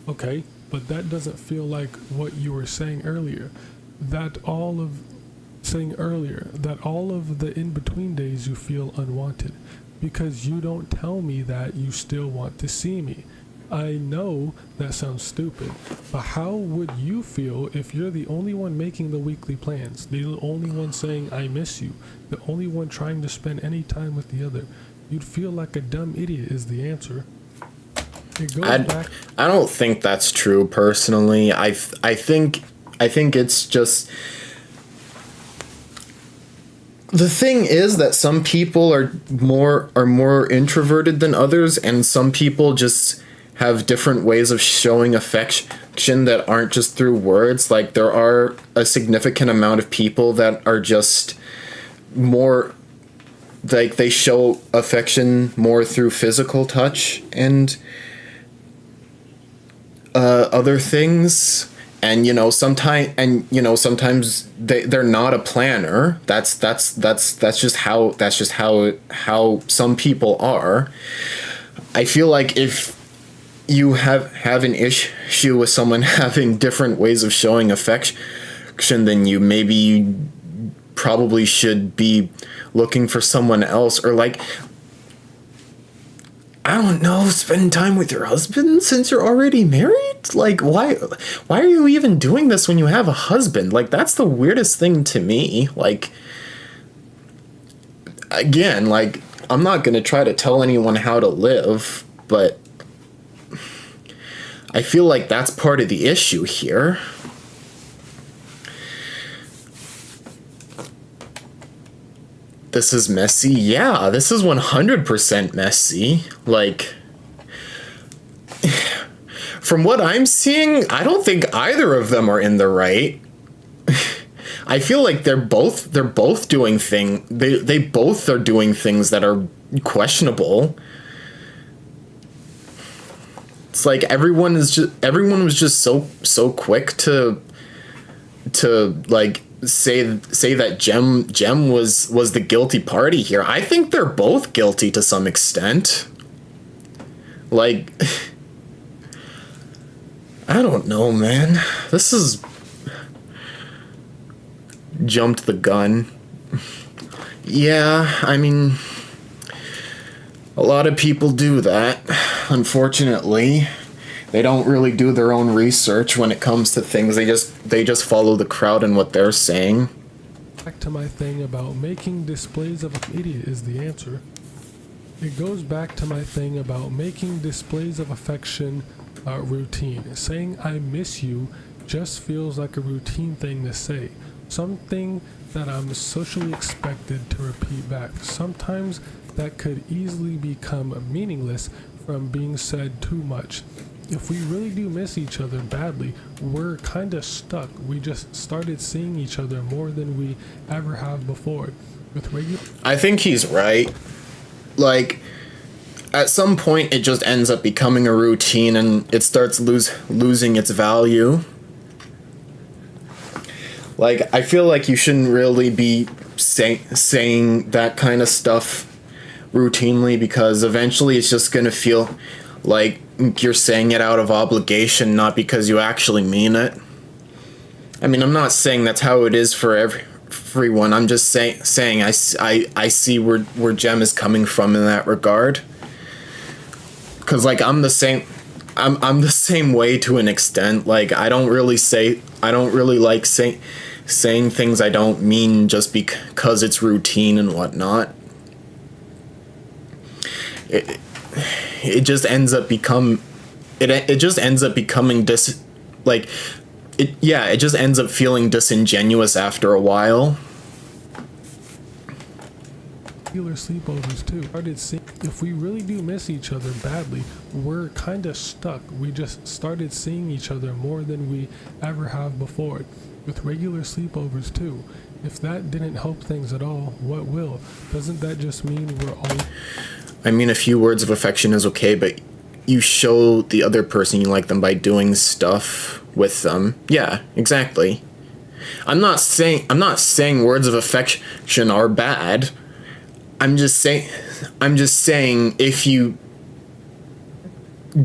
Okay, but that doesn't feel like what you were saying earlier. That all of the in-between days you feel unwanted because you don't tell me that you still want to see me. I know that sounds stupid, but how would you feel if you're the only one making the weekly plans, the only one saying I miss you, the only one trying to spend any time with the other? You'd feel like a dumb idiot is the answer. It goes back. I don't think that's true personally. I think it's just, the thing is that some people are more introverted than others, and some people just have different ways of showing affection that aren't just through words. Like, there are a significant amount of people that are just more, like, they show affection more through physical touch and other things. And sometimes they're not a planner. That's just how some people are. I feel like if you have an issue with someone having different ways of showing affection than you, maybe you probably should be looking for someone else, or, like, I don't know, spend time with your husband since you're already married? Like, why are you even doing this when you have a husband? Like, that's the weirdest thing to me. Like, again, like, I'm not going to try to tell anyone how to live, but I feel like that's part of the issue here. This is messy. Yeah, this is 100% messy. Like, from what I'm seeing, I don't think either of them are in the right. I feel like they're both doing they both are doing things that are questionable. It's like everyone was just so quick to like say that Jem was the guilty party here. I think they're both guilty to some extent. Like, I don't know, man. This is jumped the gun. Yeah, I mean, a lot of people do that, unfortunately. They don't really do their own research when it comes to things. They just follow the crowd and what they're saying. Back to my thing about making displays of an idiot is the answer. It goes back to my thing about making displays of affection routine. Saying I miss you just feels like a routine thing to say. Something that I'm socially expected to repeat back. Sometimes that could easily become meaningless from being said too much. If we really do miss each other badly, we're kind of stuck. We just started seeing each other more than we ever have before. I think he's right. Like, at some point, it just ends up becoming a routine and it starts losing its value. Like, I feel like you shouldn't really be saying that kind of stuff routinely, because eventually it's just gonna feel like you're saying it out of obligation, not because you actually mean it. I mean, I'm not saying that's how it is for everyone. I'm just saying I see where Jem is coming from in that regard. Cause, like, I'm the same way to an extent. Like, I don't really like saying things I don't mean just because it's routine and whatnot. It just ends up becoming it just ends up feeling disingenuous after a while. Sleepovers too. If we really do miss each other badly, we're kind of stuck. We just started seeing each other more than we ever have before. With regular sleepovers too. If that didn't help things at all, what will? Doesn't that just mean we're all... I mean, a few words of affection is okay, but you show the other person you like them by doing stuff with them. Yeah, exactly. I'm not saying words of affection are bad. I'm just saying if you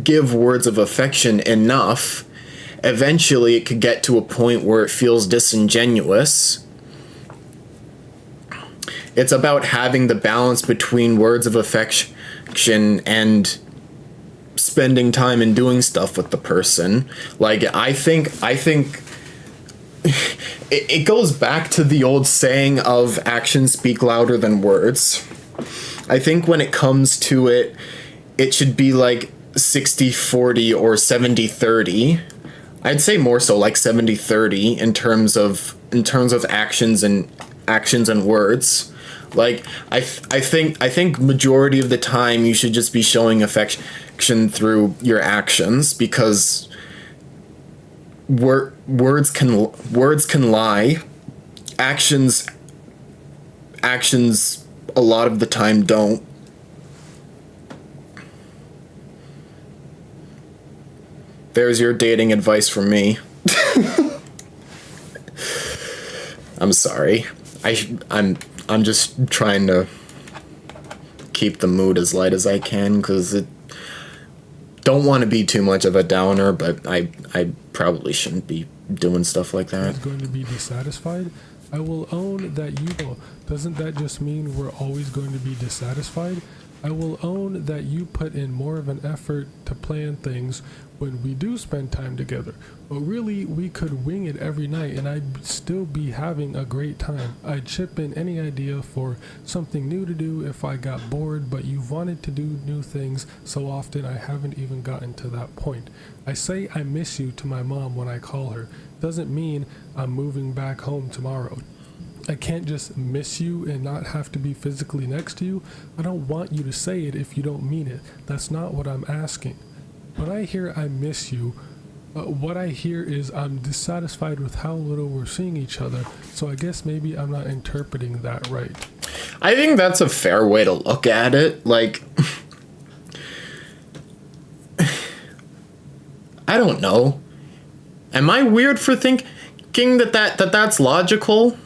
give words of affection enough, eventually it could get to a point where it feels disingenuous. It's about having the balance between words of affection and spending time and doing stuff with the person. Like, I think it goes back to the old saying of actions speak louder than words. I think when it comes to it, it should be like 60-40 or 70-30. I'd say more so like 70-30 in terms of actions and words. Like, I think majority of the time you should just be showing affection through your actions, because words can lie. Actions a lot of the time don't. There's your dating advice from me. I'm sorry. I'm just trying to keep the mood as light as I can, because it don't want to be too much of a downer, but I probably shouldn't be doing stuff like that. Is going to be dissatisfied. I will own that you. Doesn't that just mean we're always going to be dissatisfied? I will own that you put in more of an effort to plan things when we do spend time together. But really, we could wing it every night and I'd still be having a great time. I'd chip in any idea for something new to do if I got bored, but you've wanted to do new things so often I haven't even gotten to that point. I say I miss you to my mom when I call her. Doesn't mean I'm moving back home tomorrow. I can't just miss you and not have to be physically next to you. I don't want you to say it if you don't mean it. That's not what I'm asking. When I hear I miss you, what I hear is I'm dissatisfied with how little we're seeing each other, so I guess maybe I'm not interpreting that right. I think that's a fair way to look at it. Like, I don't know. Am I weird for thinking that's logical?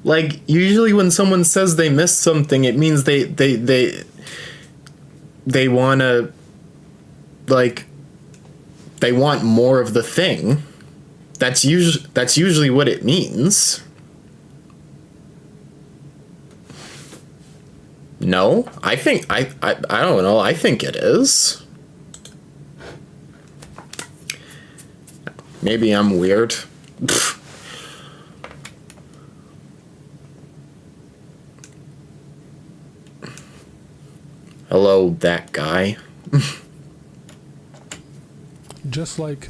Like, usually when someone says they miss something, it means they want to, like, they want more of the thing. That's usually what it means. No, I don't know. I think it is. Maybe I'm weird. Hello, that guy. Just like,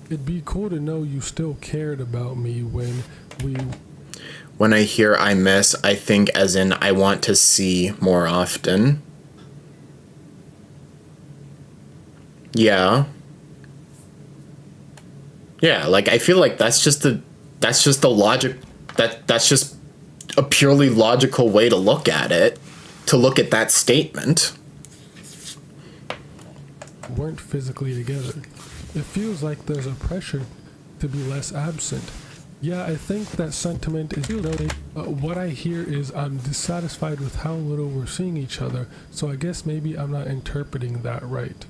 it'd be cool to know you still cared about me When I hear I miss, I think as in I want to see more often. Yeah. Yeah, like, I feel like that's just a logic, that's just a purely logical way to look at it, to look at that statement. weren't physically together. It feels like there's a pressure to be less absent. Yeah, I think that sentiment is what I hear is I'm dissatisfied with how little we're seeing each other, so I guess maybe I'm not interpreting that right.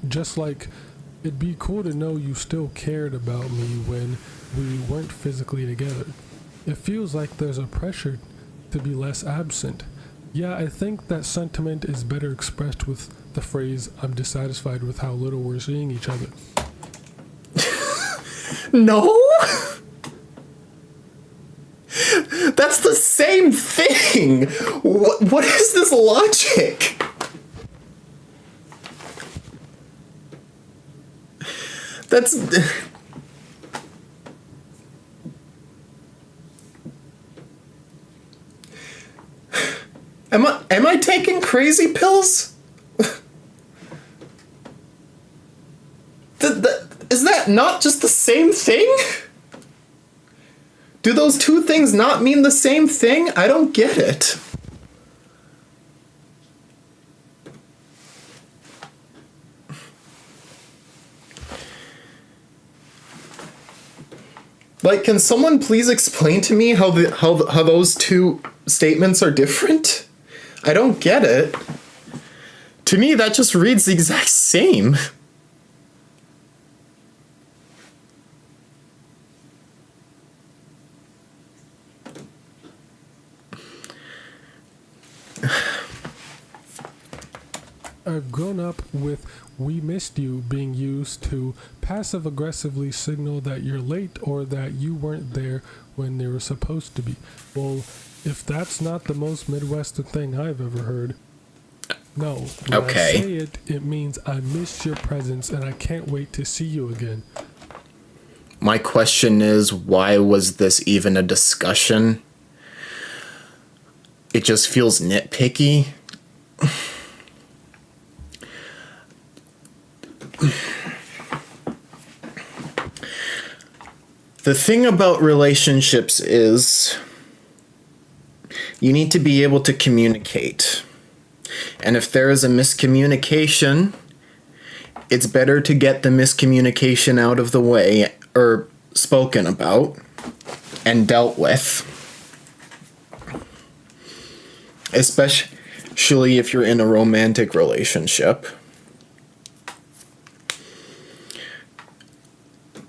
Just like, it'd be cool to know you still cared about me when we weren't physically together. It feels like there's a pressure to be less absent. Yeah, I think that sentiment is better expressed with the phrase, I'm dissatisfied with how little we're seeing each other. No? That's the same thing! What is this logic? That's... Am I taking crazy pills? Is that not just the same thing? Do those two things not mean the same thing? I don't get it. Like, can someone please explain to me how those two statements are different? I don't get it. To me, that just reads the exact same. I've grown up with "we missed you" being used to passive aggressively signal that you're late or that you weren't there when they were supposed to be. Well, if that's not the most Midwestern thing I've ever heard, no. When I say it, it means I missed your presence and I can't wait to see you again. My question is, why was this even a discussion? It just feels nitpicky. The thing about relationships is you need to be able to communicate. And if there is a miscommunication, it's better to get the miscommunication out of the way or spoken about and dealt with. Especially if you're in a romantic relationship.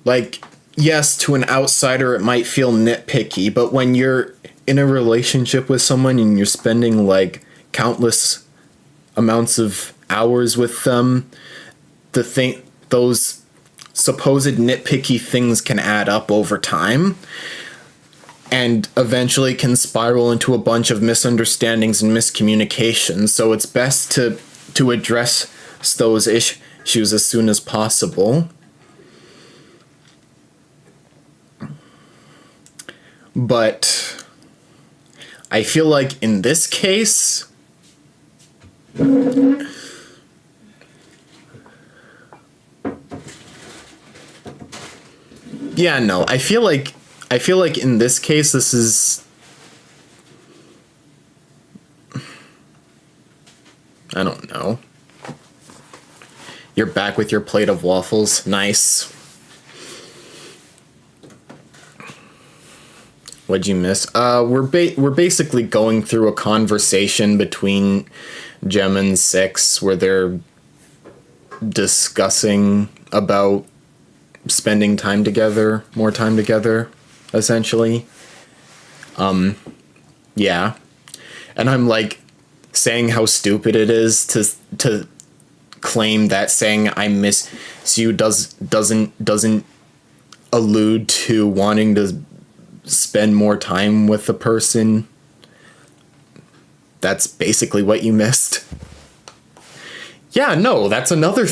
Like, yes, to an outsider it might feel nitpicky, but when you're in a relationship with someone and you're spending like countless amounts of hours with them, those supposed nitpicky things can add up over time and eventually can spiral into a bunch of misunderstandings and miscommunications. So it's best to address those issues as soon as possible. But I feel like in this case, yeah, no, I feel like in this case, this is, I don't know. You're back with your plate of waffles. Nice. What'd you miss? We're basically going through a conversation between Gem and Six where they're discussing about spending time together, more time together, essentially. Yeah. And I'm like saying how stupid it is to claim that saying I miss you doesn't allude to wanting to spend more time with the person. That's basically what you missed. Yeah, no, that's another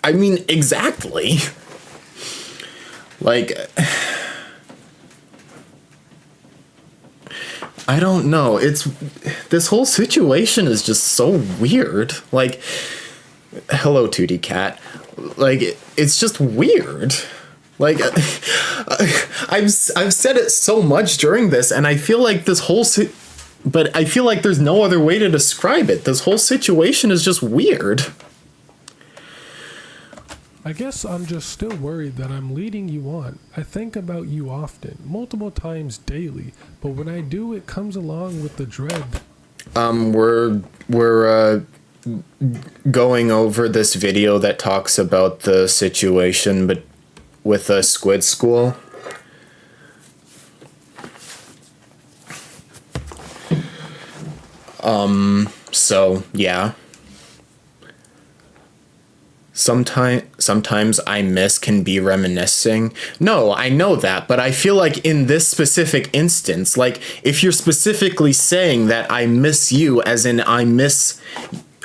I mean, exactly. Like, I don't know. This whole situation is just so weird. Like, hello, 2D Cat. Like, it's just weird. Like, I've said it so much during this, and I feel like this whole but I feel like there's no other way to describe it. This whole situation is just weird. I guess I'm just still worried that I'm leading you on. I think about you often, multiple times daily, but when I do, it comes along with the dread. We're going over this video that talks about the situation, but with a squid school. So yeah. Sometimes I miss can be reminiscing. No, I know that, but I feel like in this specific instance, like if you're specifically saying that I miss you as in I miss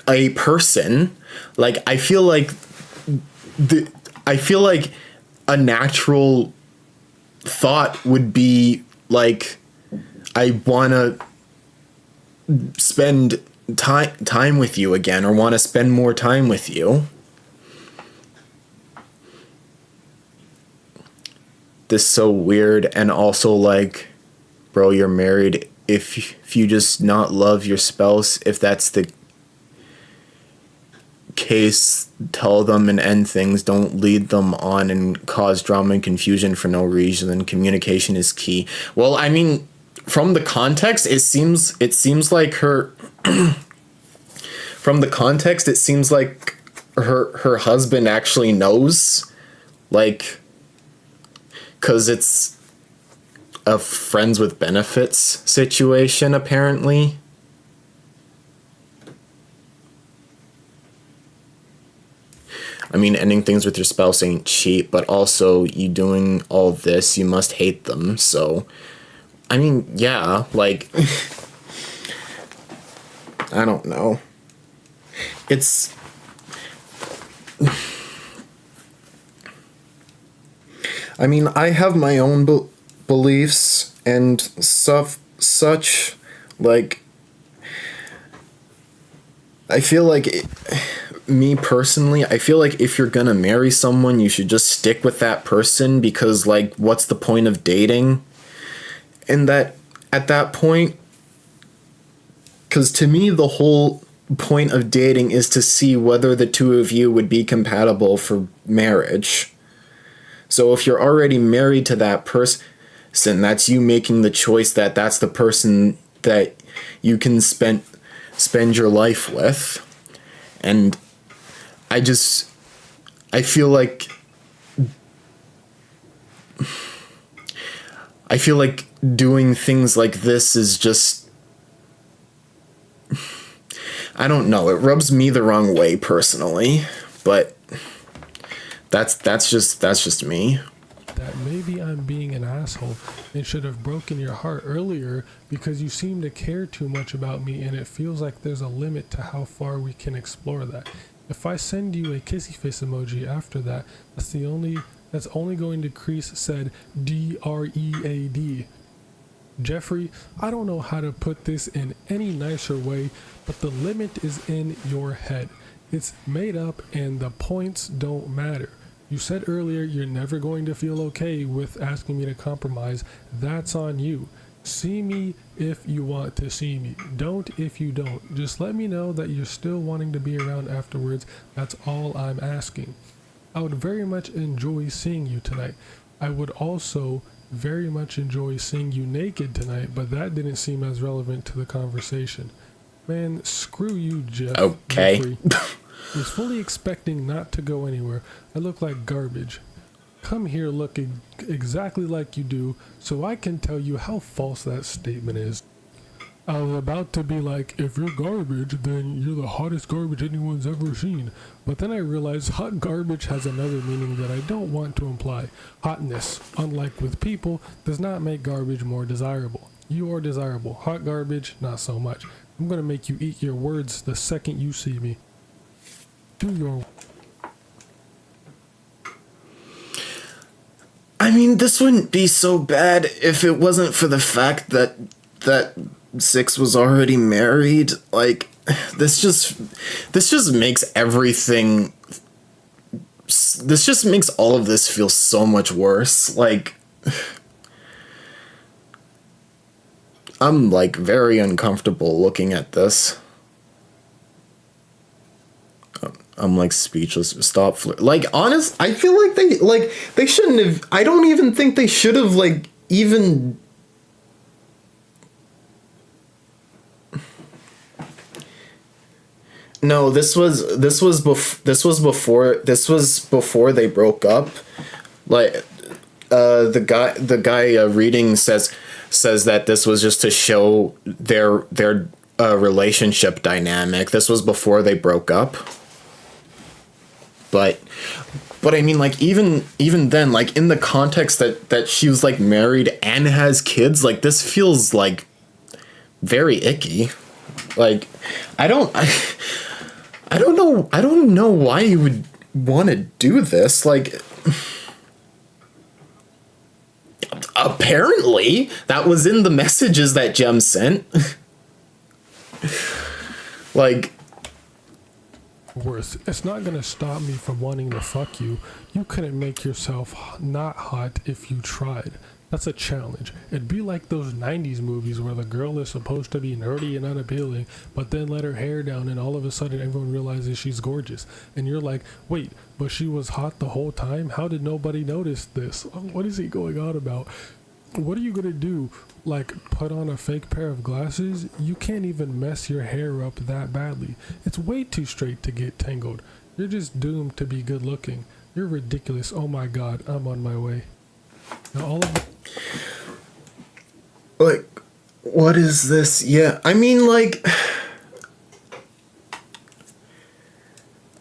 a person, like I feel like a natural thought would be like I want to spend time with you again or want to spend more time with you. This is so weird, and also like, bro, you're married. If you just not love your spouse, if that's the case, tell them and end things. Don't lead them on and cause drama and confusion for no reason. Communication is key. Well, I mean, from the context, it seems like her. From the context, it seems like her husband actually knows, like. Because it's a friends with benefits situation, apparently. I mean, ending things with your spouse ain't cheap, but also you doing all this, you must hate them. So, I mean, yeah, like, I don't know. It's, I mean, I have my own beliefs and stuff, such, like, I feel like me personally, I feel like if you're gonna marry someone, you should just stick with that person, because, like, what's the point of dating? And that, at that point, because to me, the whole point of dating is to see whether the two of you would be compatible for marriage. So if you're already married to that person, that's you making the choice that that's the person that you can spend your life with. And I feel like doing things like this is just, I don't know, it rubs me the wrong way personally, but that's just me. That maybe I'm being an asshole and should have broken your heart earlier because you seem to care too much about me, and it feels like there's a limit to how far we can explore that. If I send you a kissy face emoji after that, that's only going to decrease said DREAD. Jeffrey, I don't know how to put this in any nicer way, but the limit is in your head. It's made up and the points don't matter. You said earlier you're never going to feel okay with asking me to compromise. That's on you. See me if you want to see me. Don't if you don't. Just let me know that you're still wanting to be around afterwards. That's all I'm asking. I would very much enjoy seeing you tonight. I would also very much enjoy seeing you naked tonight, but that didn't seem as relevant to the conversation. Man, screw you, Jeff. Okay. Jeffrey. Was fully expecting not to go anywhere. I look like garbage. Come here looking exactly like you do, so I can tell you how false that statement is. I was about to be like, if you're garbage, then you're the hottest garbage anyone's ever seen. But then I realized hot garbage has another meaning that I don't want to imply. Hotness, unlike with people, does not make garbage more desirable. You are desirable. Hot garbage, not so much. I'm gonna make you eat your words the second you see me. Do your... I mean, this wouldn't be so bad if it wasn't for the fact that Six was already married. Like, this just makes everything, this just makes all of this feel so much worse. Like, I'm, like, very uncomfortable looking at this. I'm, like, speechless. Stop. Like, honest, I feel like they shouldn't have, I don't even think they should have, like, even... No, this was before they broke up. Like, the guy reading says that this was just to show their relationship dynamic. This was before they broke up. But I mean, like, even then, like, in the context that she was, like, married and has kids, like, this feels, like, very icky. Like, I don't know why you would want to do this. Like, apparently that was in the messages that Jem sent. Like, worse. It's not gonna stop me from wanting to fuck you. You couldn't make yourself not hot if you tried. That's a challenge. It'd be like those 90s movies where the girl is supposed to be nerdy and unappealing, but then let her hair down and all of a sudden everyone realizes she's gorgeous. And you're like, wait, but she was hot the whole time? How did nobody notice this? What is he going on about? What are you gonna do? Like, put on a fake pair of glasses? You can't even mess your hair up that badly. It's way too straight to get tangled. You're just doomed to be good looking. You're ridiculous. Oh my god, I'm on my way. Now all of like, what is this? Yeah, I mean, like,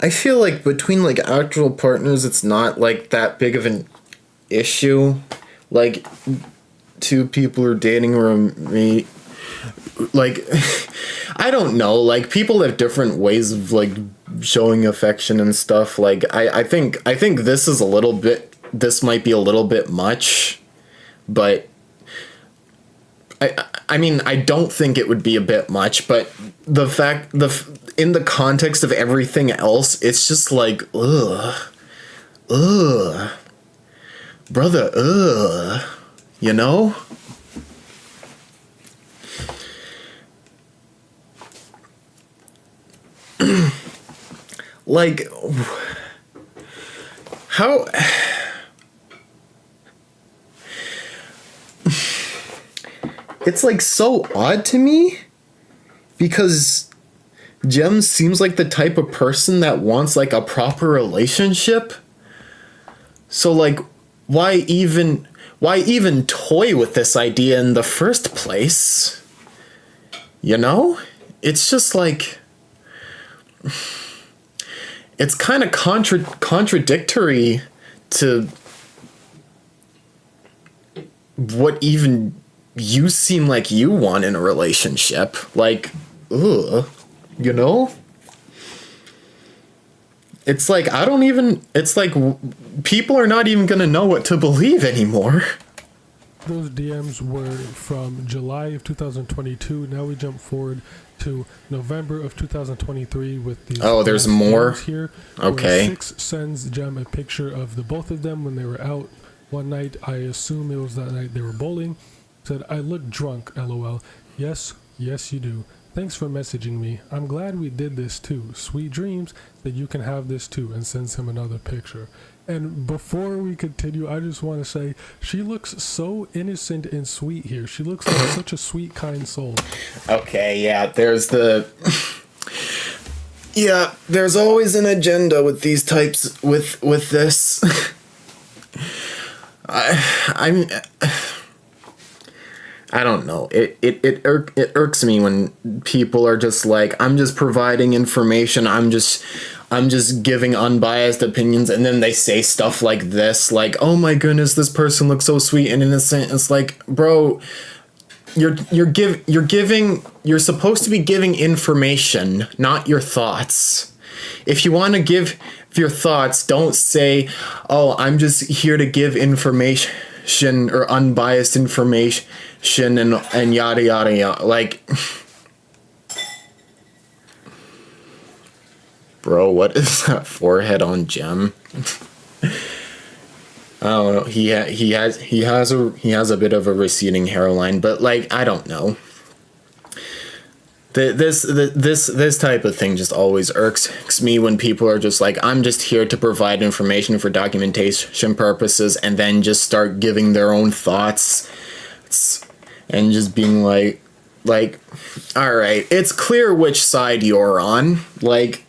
I feel like between like actual partners, it's not like that big of an issue. Like, two people are dating or me, like, I don't know. Like, people have different ways of like showing affection and stuff. Like, I think this is a little bit. This might be a little bit much, but I mean, I don't think it would be a bit much, but in the context of everything else, it's just like, brother, you know? Like, how... It's like so odd to me because Jem seems like the type of person that wants like a proper relationship. So like why even toy with this idea in the first place? You know? It's just like it's kind of contradictory to what even you seem like you want in a relationship. Like, you know? It's like, it's like people are not even gonna know what to believe anymore. Those DMs were from July of 2022. Now we jump forward to November of 2023 with these. Oh, there's more? Here. Okay. Six sends Jem a picture of the both of them when they were out one night. I assume it was that night they were bowling. Said, I look drunk, LOL. Yes, you do. Thanks for messaging me. I'm glad we did this too. Sweet dreams that you can have this too, and sends him another picture. And before we continue, I just want to say she looks so innocent and sweet here. She looks like such a sweet, kind soul. Okay, yeah, there's always an agenda with these types with this. I don't know. It irks me when people are just like, I'm just providing information. I'm just giving unbiased opinions, and then they say stuff like this, like, oh my goodness, this person looks so sweet and innocent. It's like, bro, you're supposed to be giving information, not your thoughts. If you want to give your thoughts, don't say, oh, I'm just here to give information or unbiased information and yada yada yada. Like, bro, what is that forehead on Jem? I don't know. He has a bit of a receding hairline, but like, I don't know. This type of thing just always irks me when people are just like, I'm just here to provide information for documentation purposes, and then just start giving their own thoughts. And just being like, all right, it's clear which side you're on. Like,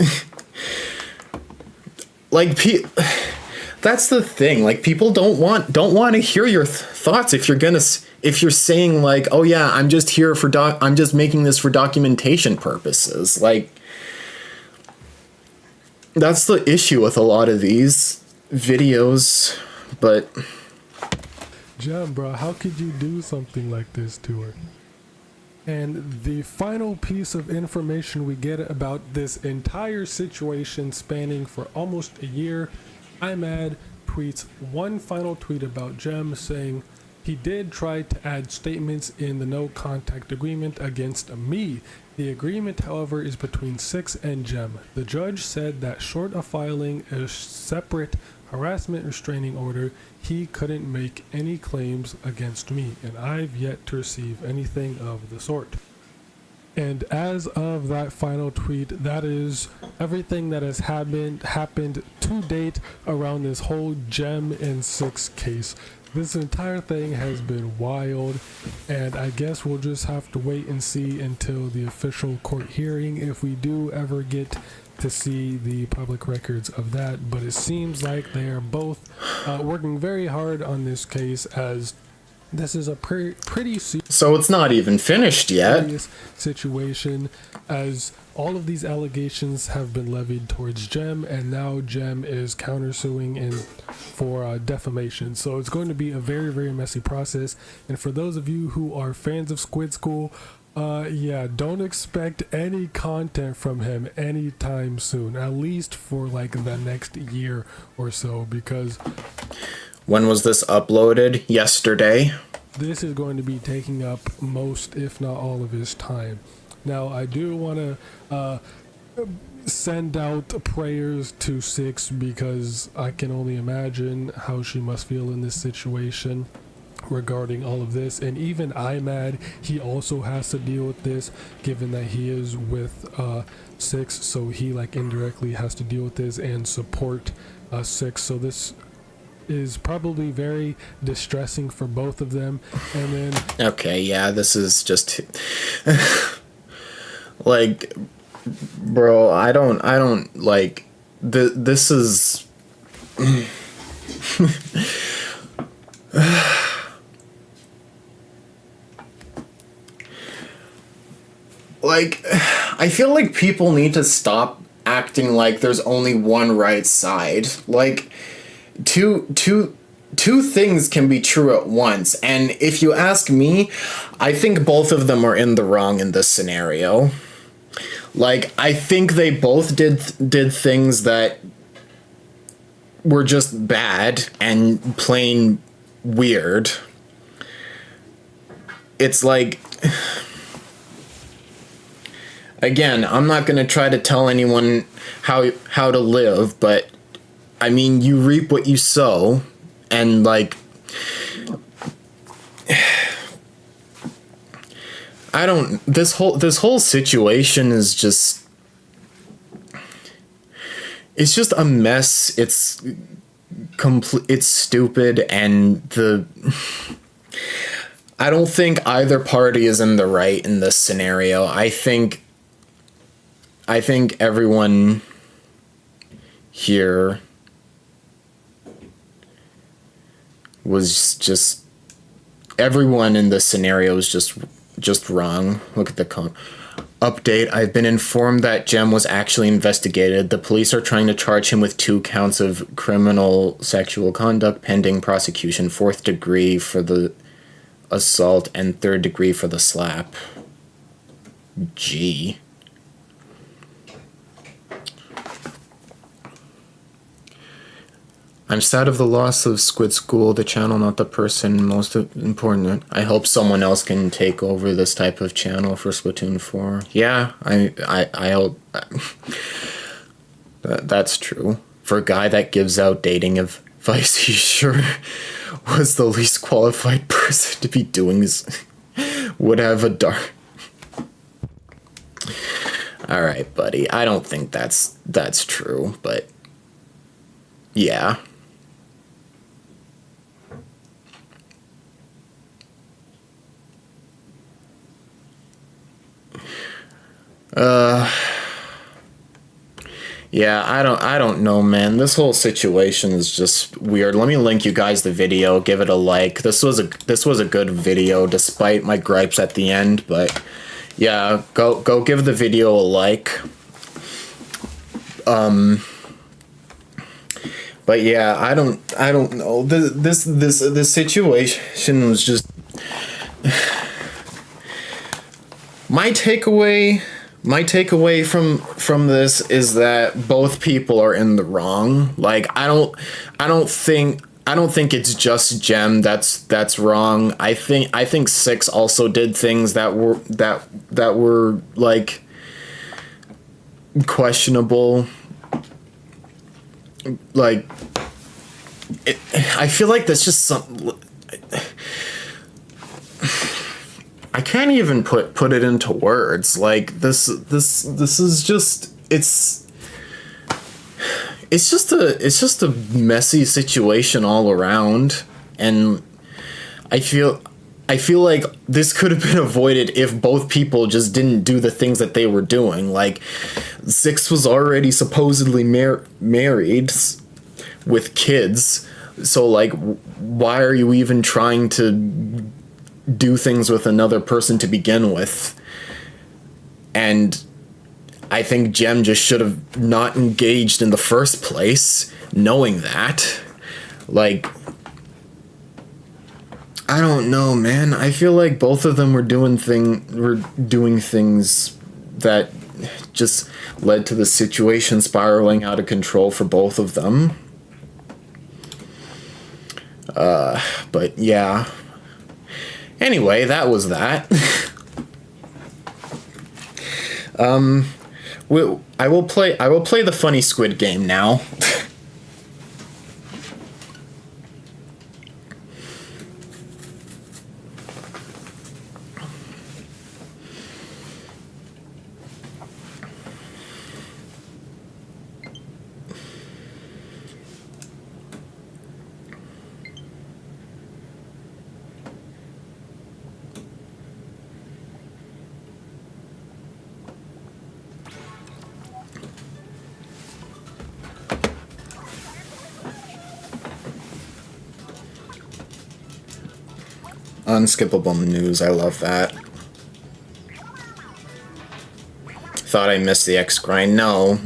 that's the thing. Like, people don't want to hear your thoughts if you're saying like, oh yeah, I'm just here for I'm just making this for documentation purposes. Like, that's the issue with a lot of these videos, but. Jem, bro, how could you do something like this to her? And the final piece of information we get about this entire situation spanning for almost a year, IMAD tweets one final tweet about Jem saying he did try to add statements in the no contact agreement against me. The agreement, however, is between Six and Jem. The judge said that short of filing a separate harassment restraining order, he couldn't make any claims against me, and I've yet to receive anything of the sort. And as of that final tweet, that is everything that has happened to date around this whole Jem and Six case. This entire thing has been wild, and I guess we'll just have to wait and see until the official court hearing if we do ever get to see the public records of that. But it seems like they are both working very hard on this case, as This is a pretty So it's not even finished yet. serious situation, as all of these allegations have been levied towards Jem, and now Jem is countersuing in for defamation. So it's going to be a very, very messy process. And for those of you who are fans of Squid School, yeah, don't expect any content from him anytime soon, at least for like the next year or so, because When was this uploaded? Yesterday? this is going to be taking up most, if not all, of his time. Now, I do want to send out prayers to Six, because I can only imagine how she must feel in this situation regarding all of this. And even Imad, he also has to deal with this, given that he is with Six, so he like indirectly has to deal with this and support Six. So this is probably very distressing for both of them. And then Okay, yeah, this is just like, bro, I don't like this is like, I feel like people need to stop acting like there's only one right side. Like, two things can be true at once, and if you ask me, I think both of them are in the wrong in this scenario. Like, I think they both did things that were just bad and plain weird. It's like, again, I'm not gonna try to tell anyone how to live, but I mean, you reap what you sow, and like, I don't. This whole situation is just. It's just a mess. It's complete. It's stupid, and I don't think either party is in the right in this scenario. I think everyone here was just, everyone in this scenario is just wrong. Look at the update. I've been informed that Jem was actually investigated. The police are trying to charge him with 2 counts of criminal sexual conduct pending prosecution, 4th degree for the assault and 3rd degree for the slap. Gee. I'm sad of the loss of Squid School, the channel, not the person. Most important, I hope someone else can take over this type of channel for Splatoon 4. Yeah, I hope that's true. For a guy that gives out dating advice, he sure was the least qualified person to be doing this. Would have a dark. All right, buddy. I don't think that's true, but yeah. Yeah, I don't know, man. This whole situation is just weird. Let me link you guys the video, give it a like. This was a good video despite my gripes at the end, but yeah, go give the video a like. But yeah, I don't know. This situation was just my takeaway from this is that both people are in the wrong. Like, I don't think it's just Jem that's wrong. I think Six also did things that were like questionable. Like, I feel like that's just some. I can't even put it into words. Like, this is just, it's just a messy situation all around, and I feel like this could have been avoided if both people just didn't do the things that they were doing. Like, Six was already supposedly married with kids. So, like, why are you even trying to do things with another person to begin with? And I think Jem just should have not engaged in the first place, knowing that. Like, I don't know, man. I feel like both of them were doing things that just led to the situation spiraling out of control for both of them. But yeah. Anyway, that was that. I will play the funny squid game now. Unskippable news, I love that. Thought I missed the X grind. No.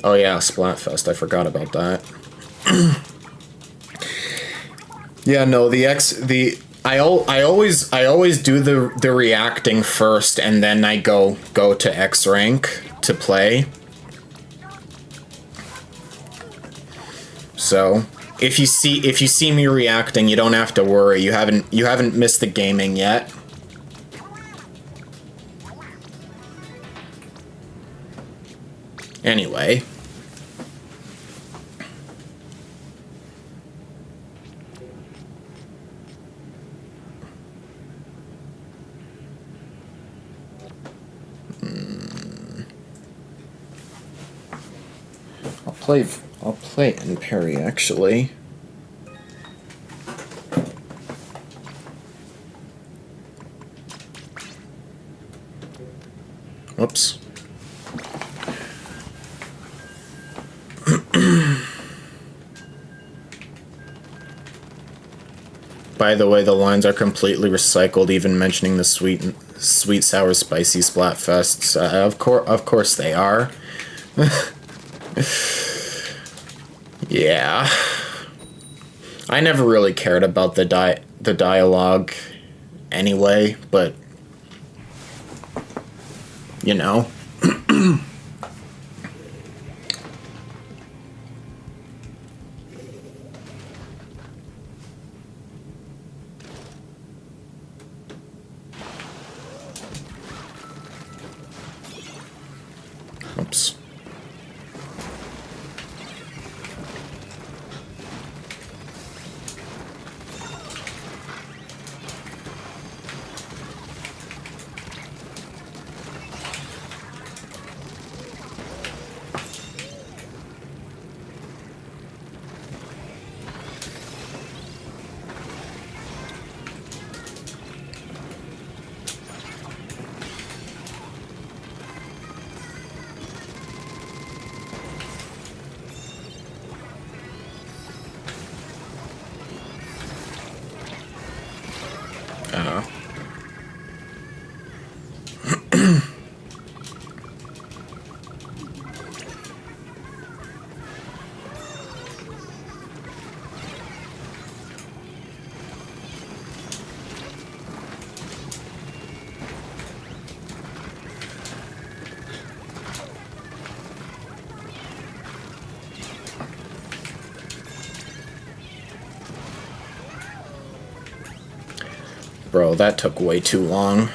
Oh yeah, Splatfest, I forgot about that. Yeah, no, I always do the reacting first, and then I go to X rank to play. So if you see me reacting, you don't have to worry. You haven't missed the gaming yet. Anyway. I'll play in Perry, actually. Whoops. By the way, the lines are completely recycled, even mentioning the sweet, sour, spicy Splatfests. Of course they are. Yeah. I never really cared about the dialogue anyway, but you know. Oops. Bro, that took way too long.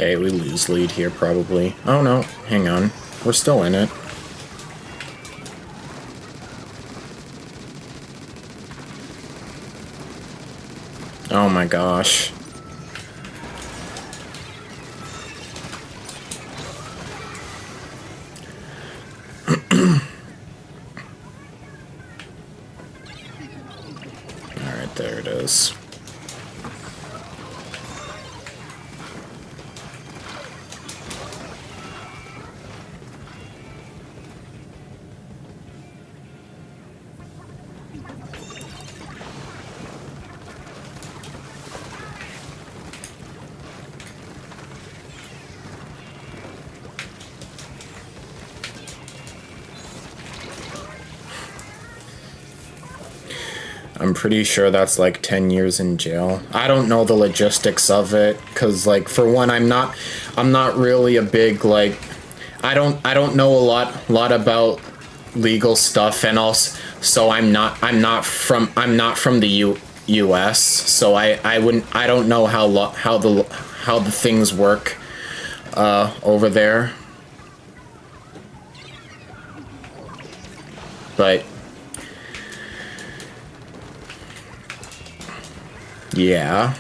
Okay, we lose lead here probably. Oh no, hang on. We're still in it. Oh my gosh. Alright, there it is. I'm pretty sure that's like 10 years in jail. I don't know the logistics of it, cause like for one, I'm not really a big like, I don't know a lot about legal stuff, and also so I'm not from the U.S. So I don't know how the things work over there, but. Yeah.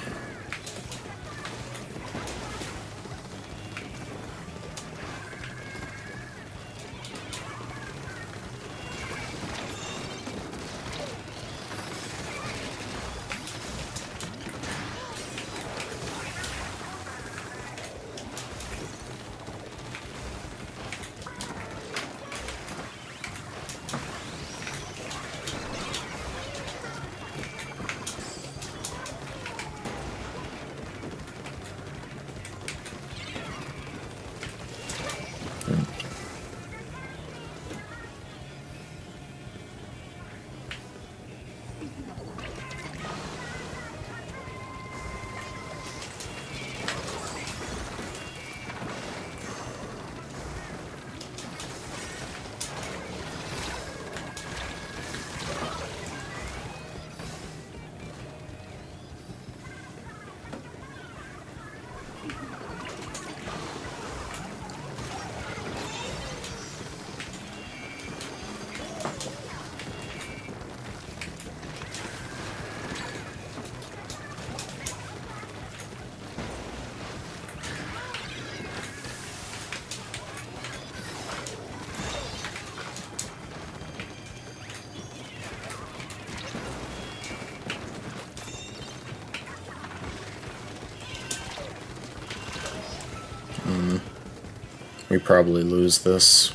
We probably lose this.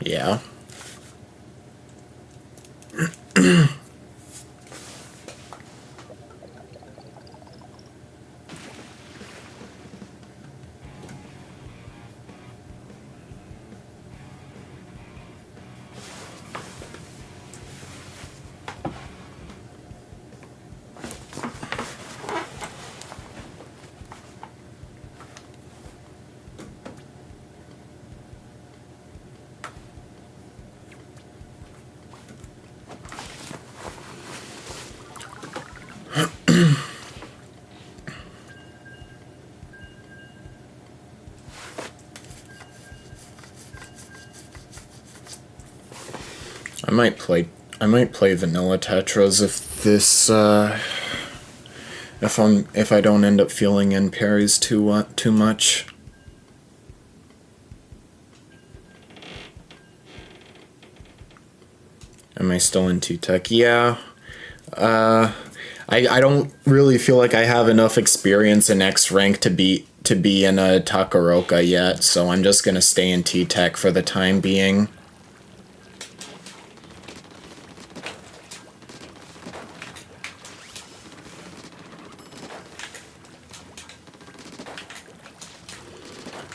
Yeah. I might play vanilla Tetras if this if I don't end up feeling in parries too much. Am I still in 2-tech? Yeah. I don't really feel like I have enough experience in X rank to be in a Takaroka yet, so I'm just gonna stay in T-Tech for the time being.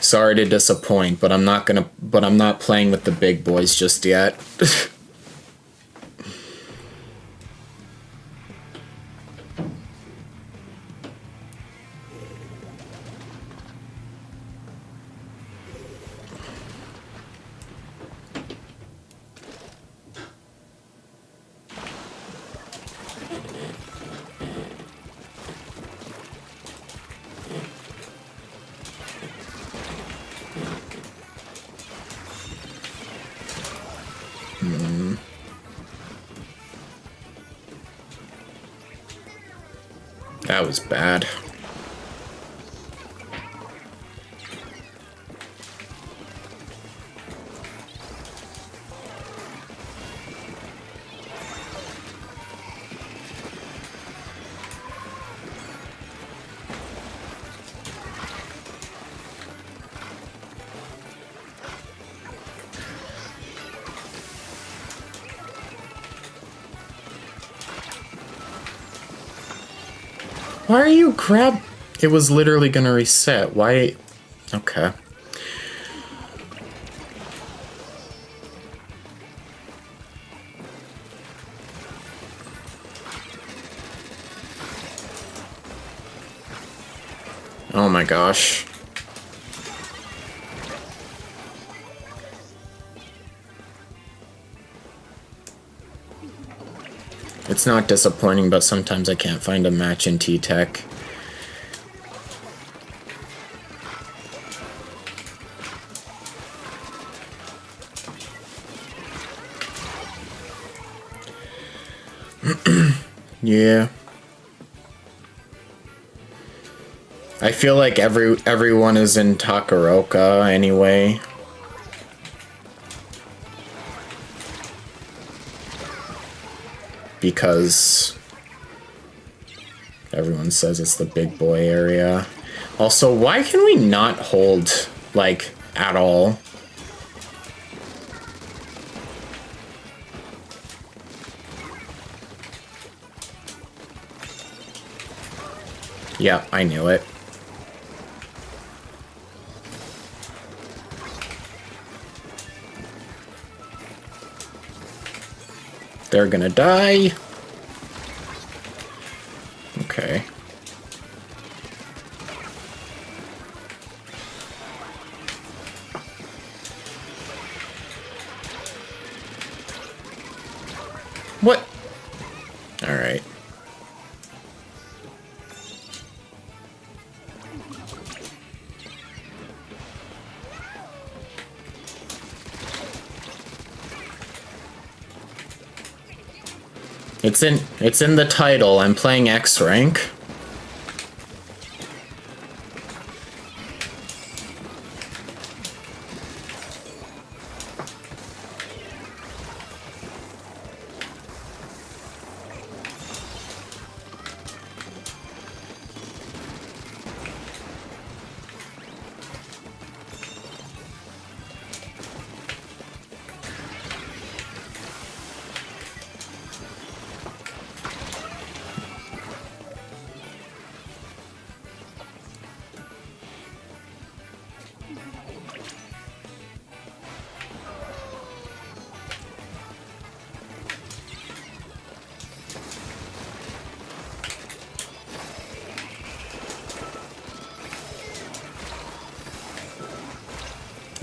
Sorry to disappoint, but I'm not playing with the big boys just yet. That was bad. Why are you grab? It was literally gonna reset. Why? Okay. Oh my gosh. It's not disappointing, but sometimes I can't find a match in T-Tech. Yeah. I feel like everyone is in Takaroka anyway. Because everyone says it's the big boy area. Also, why can we not hold, like, at all? Yeah, I knew it. They're gonna die. Okay. What? All right. It's in the title. I'm playing X rank.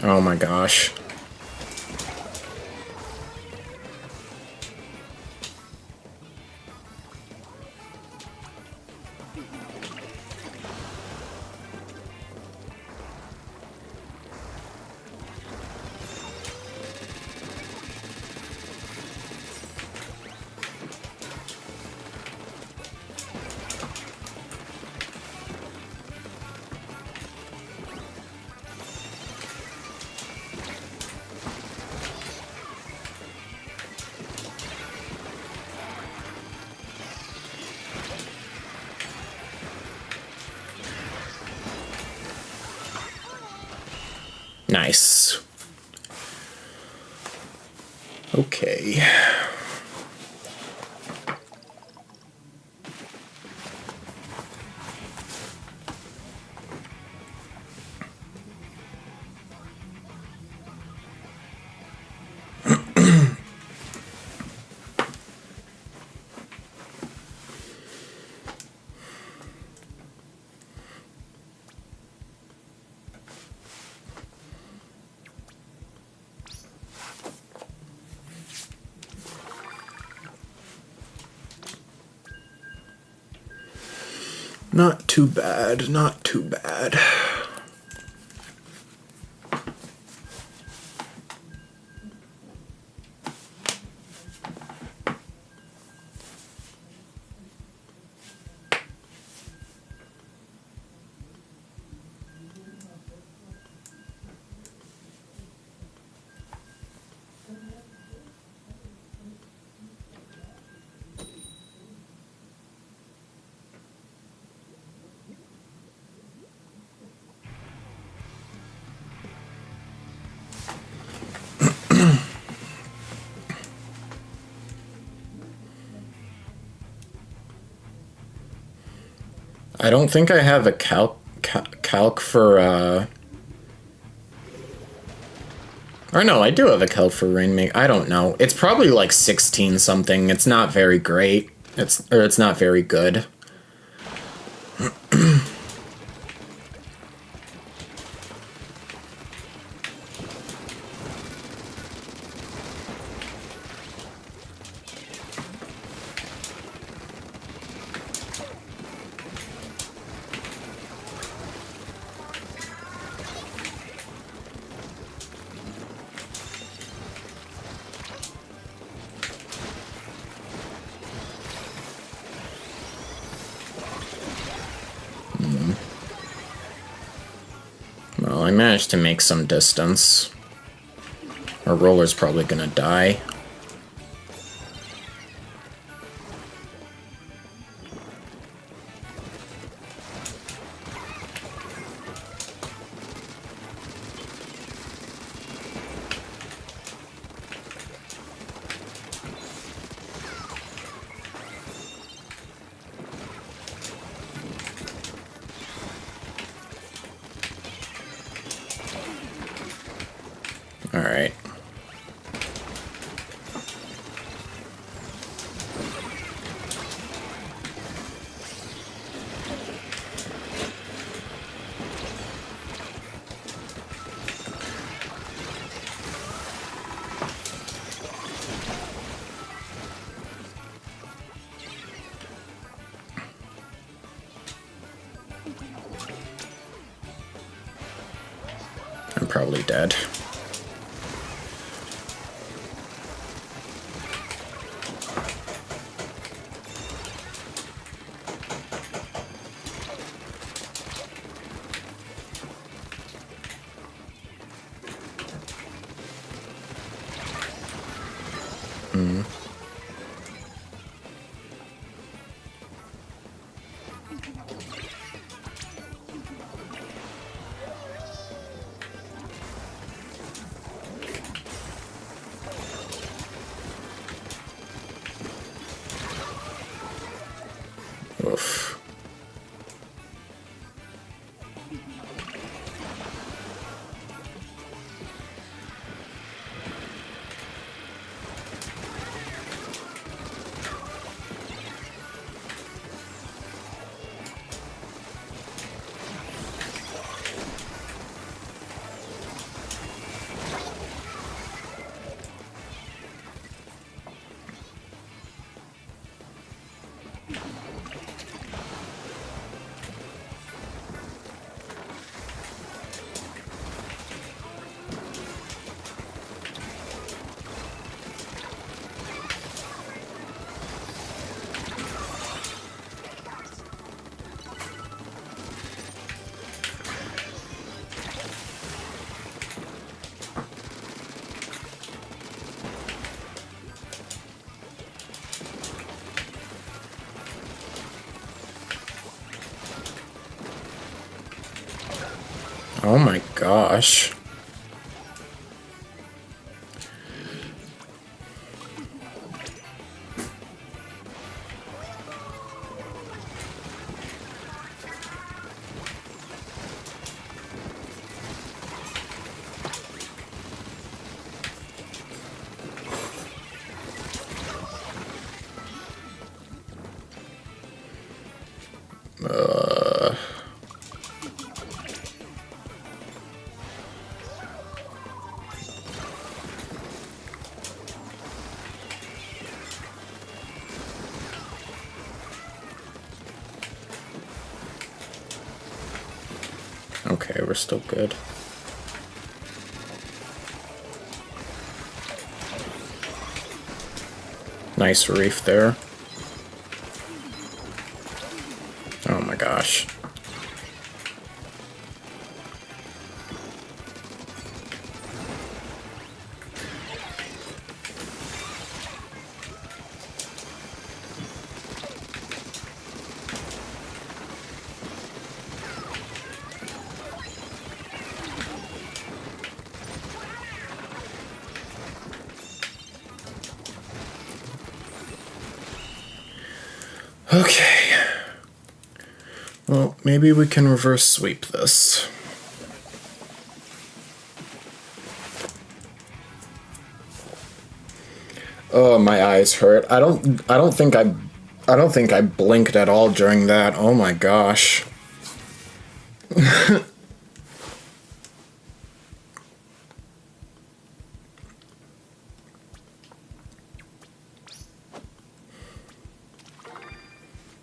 Oh my gosh. Nice. Okay. Not too bad, not too bad. I don't think I have a calc for, or no, I do have a calc for Rainmaker. I don't know. It's probably like 16 something. It's not very great. It's not very good. Well, I managed to make some distance. Our roller's probably gonna die. Alright. I'm probably dead. Oof. Oh my gosh. Okay, we're still good. Nice reef there. Oh my gosh. Okay. Well, maybe we can reverse sweep this. Oh, my eyes hurt. I don't think I blinked at all during that. Oh my gosh.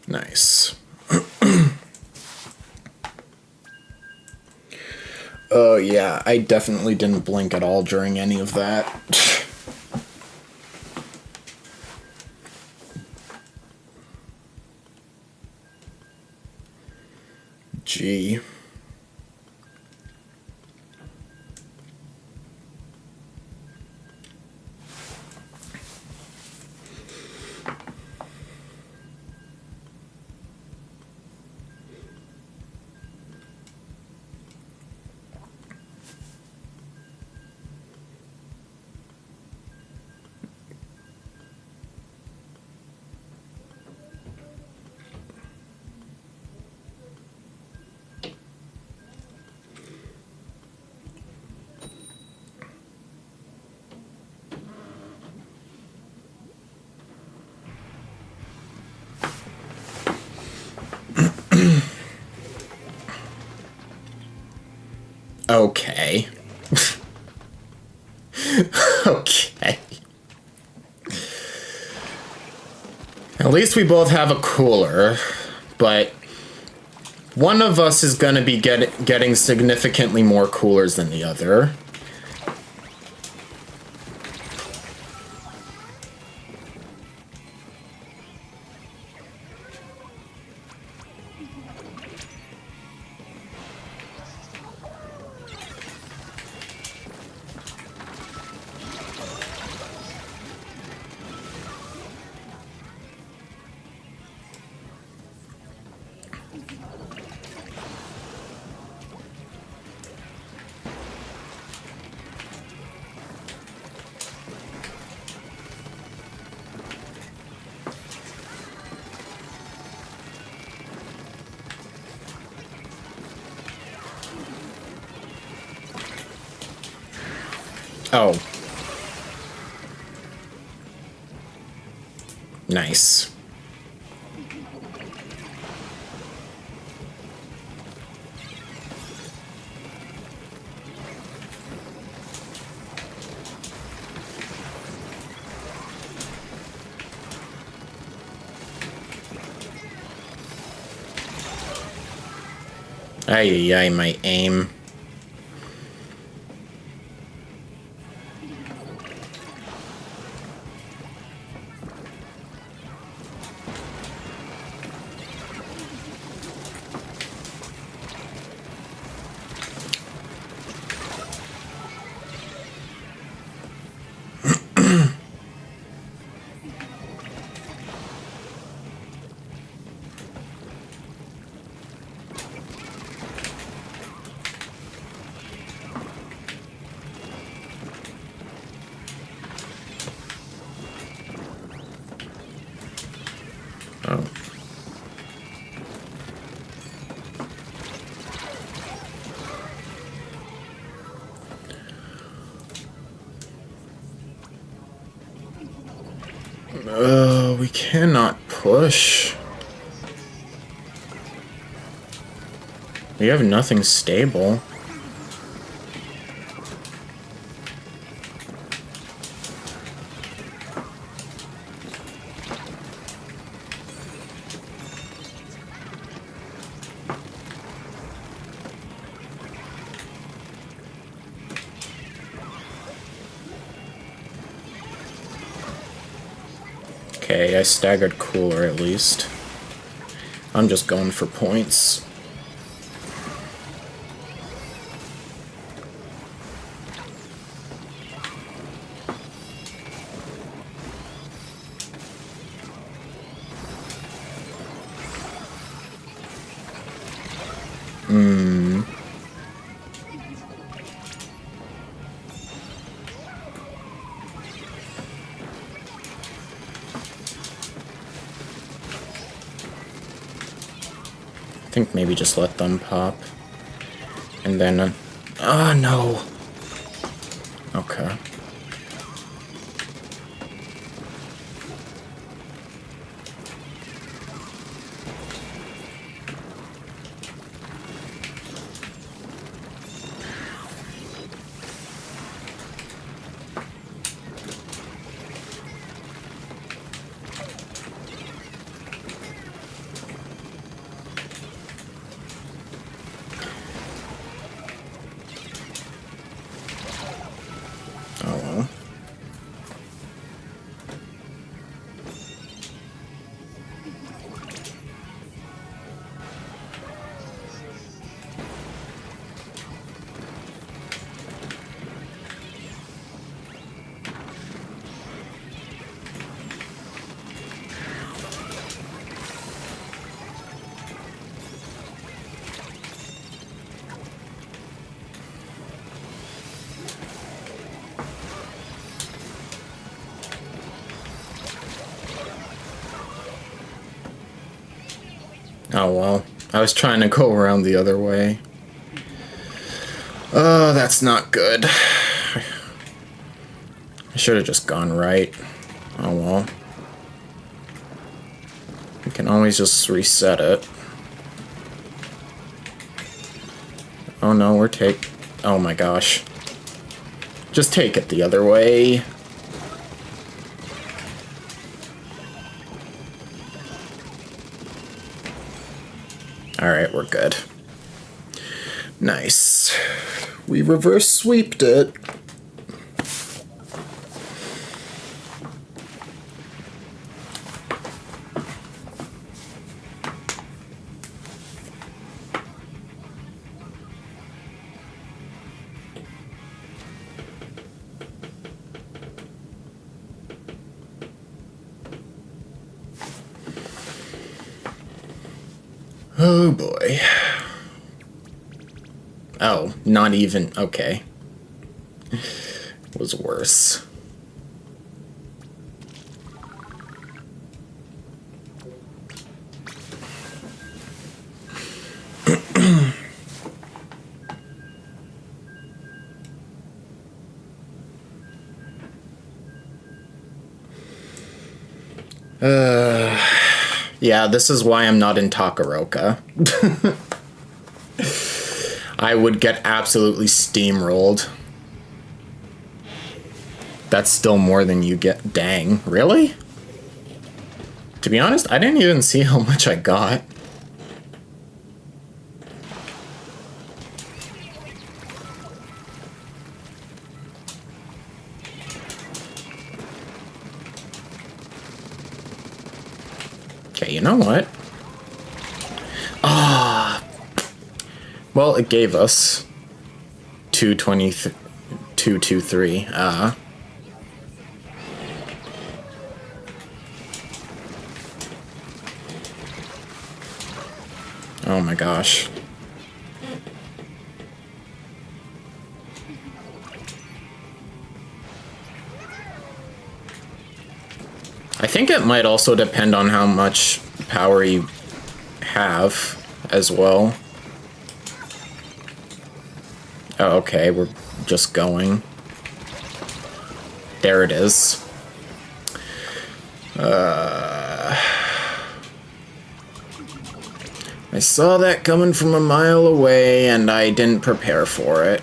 Nice. Oh yeah, I definitely didn't blink at all during any of that. Gee. Okay. Okay. At least we both have a cooler, but one of us is going to be getting significantly more coolers than the other. Oh. Nice. Ay, my aim. Oh. We cannot push. We have nothing stable. Okay, I staggered cooler at least. I'm just going for points. I think maybe just let them pop. And then... oh, no. Okay. Oh well. Oh well, I was trying to go around the other way. Oh, that's not good. I should have just gone right. Oh well. We can always just reset it. Oh no, oh my gosh. Just take it the other way. Alright, we're good. Nice. We reverse sweeped it. Oh boy. Oh, not even. Okay. It was worse. Yeah, this is why I'm not in Takaroka. I would get absolutely steamrolled. That's still more than you get. Dang, really? To be honest, I didn't even see how much I got. Okay, you know what? Ah. Well, it gave us 223. Oh my gosh. I think it might also depend on how much power you have as well. Oh, okay, we're just going. There it is. I saw that coming from a mile away, and I didn't prepare for it.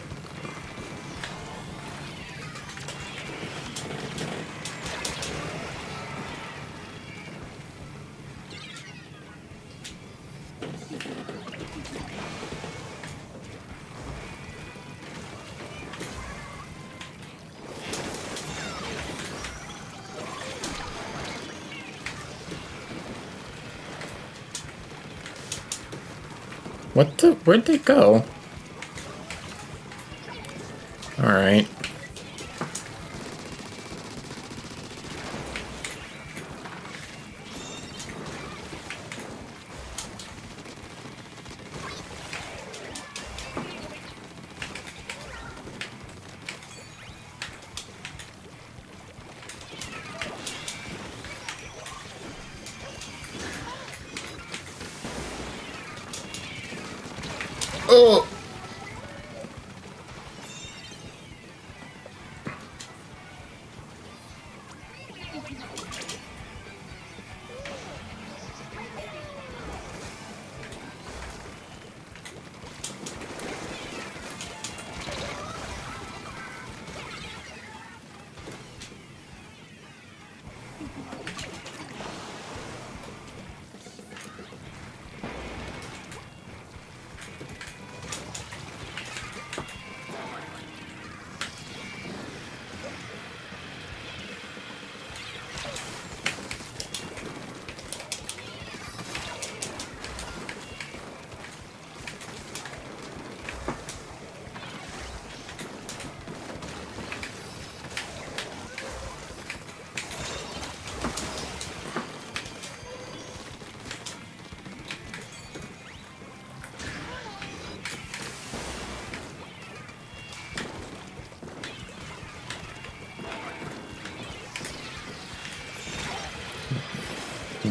Where'd they go? Alright.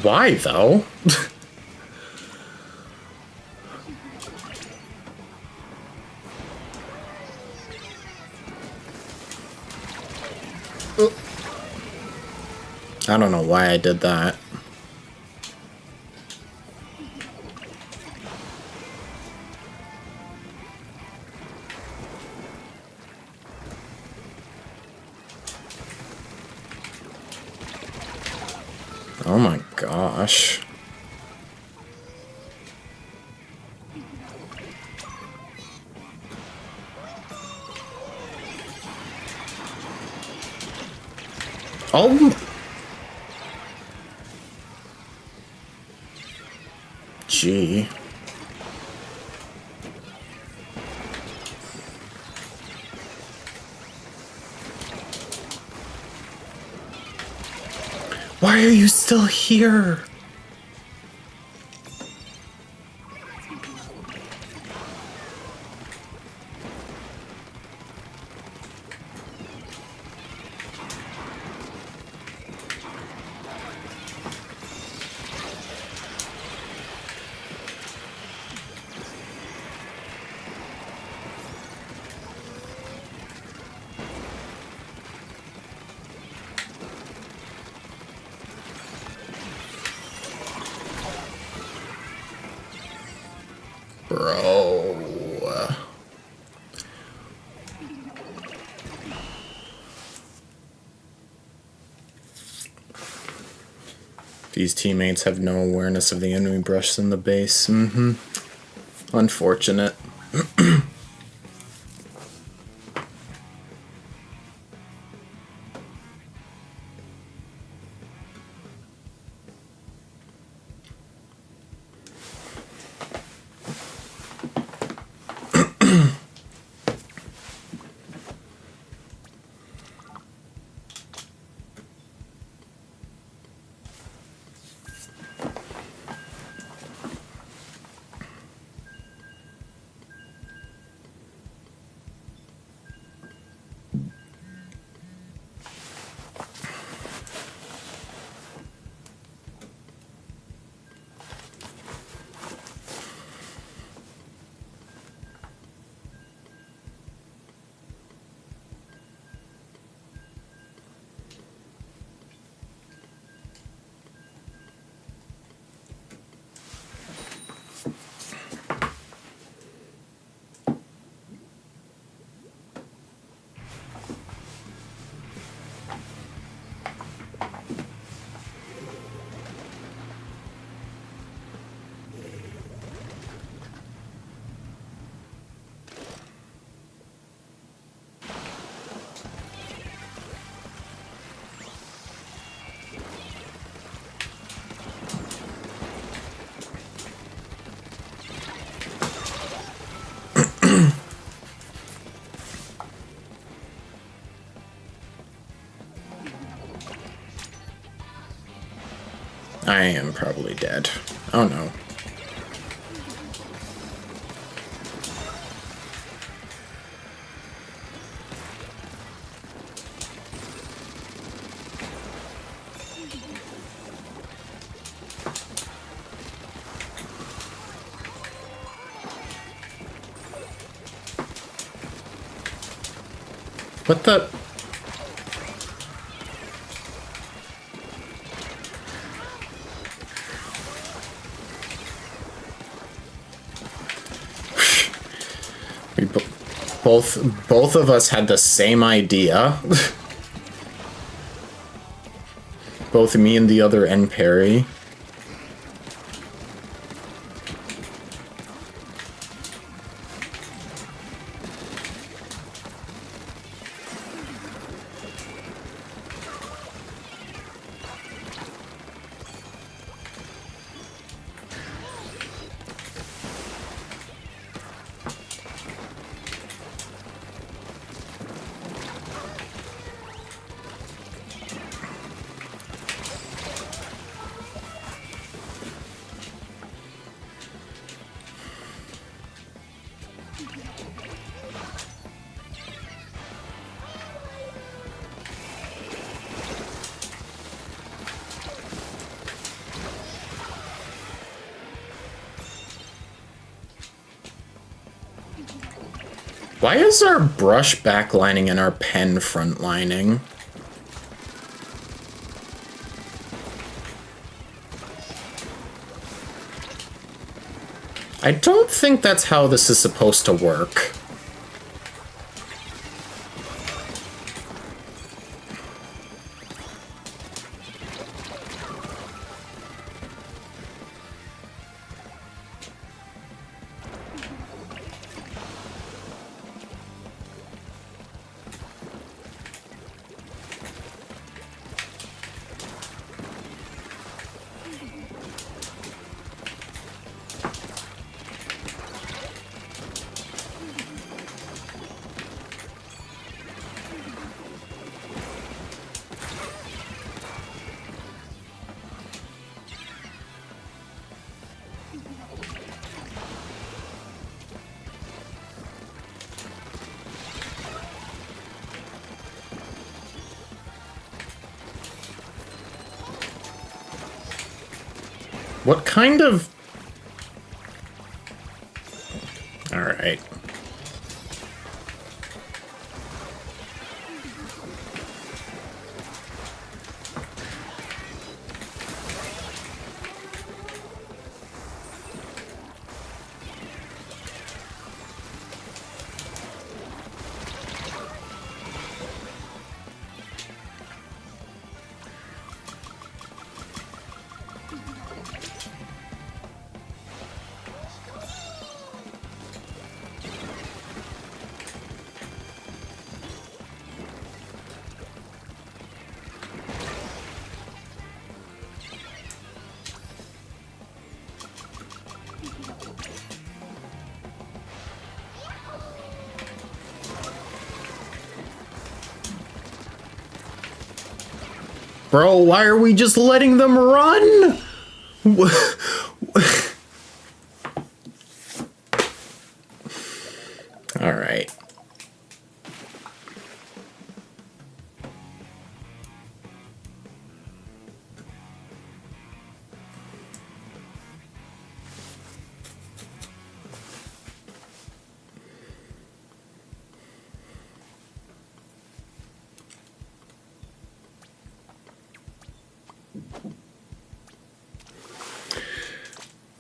Why, though? I don't know why I did that. Oh my gosh. Oh! Gee. Why are you still here? Bro. These teammates have no awareness of the enemy brush in the base. Unfortunate. I am probably dead. Oh no. What the? We both of us had the same idea. Both me and the other N parry. Why is our brush backlining and our pen frontlining? I don't think that's how this is supposed to work. What kind of... Alright. Bro, why are we just letting them run? All right.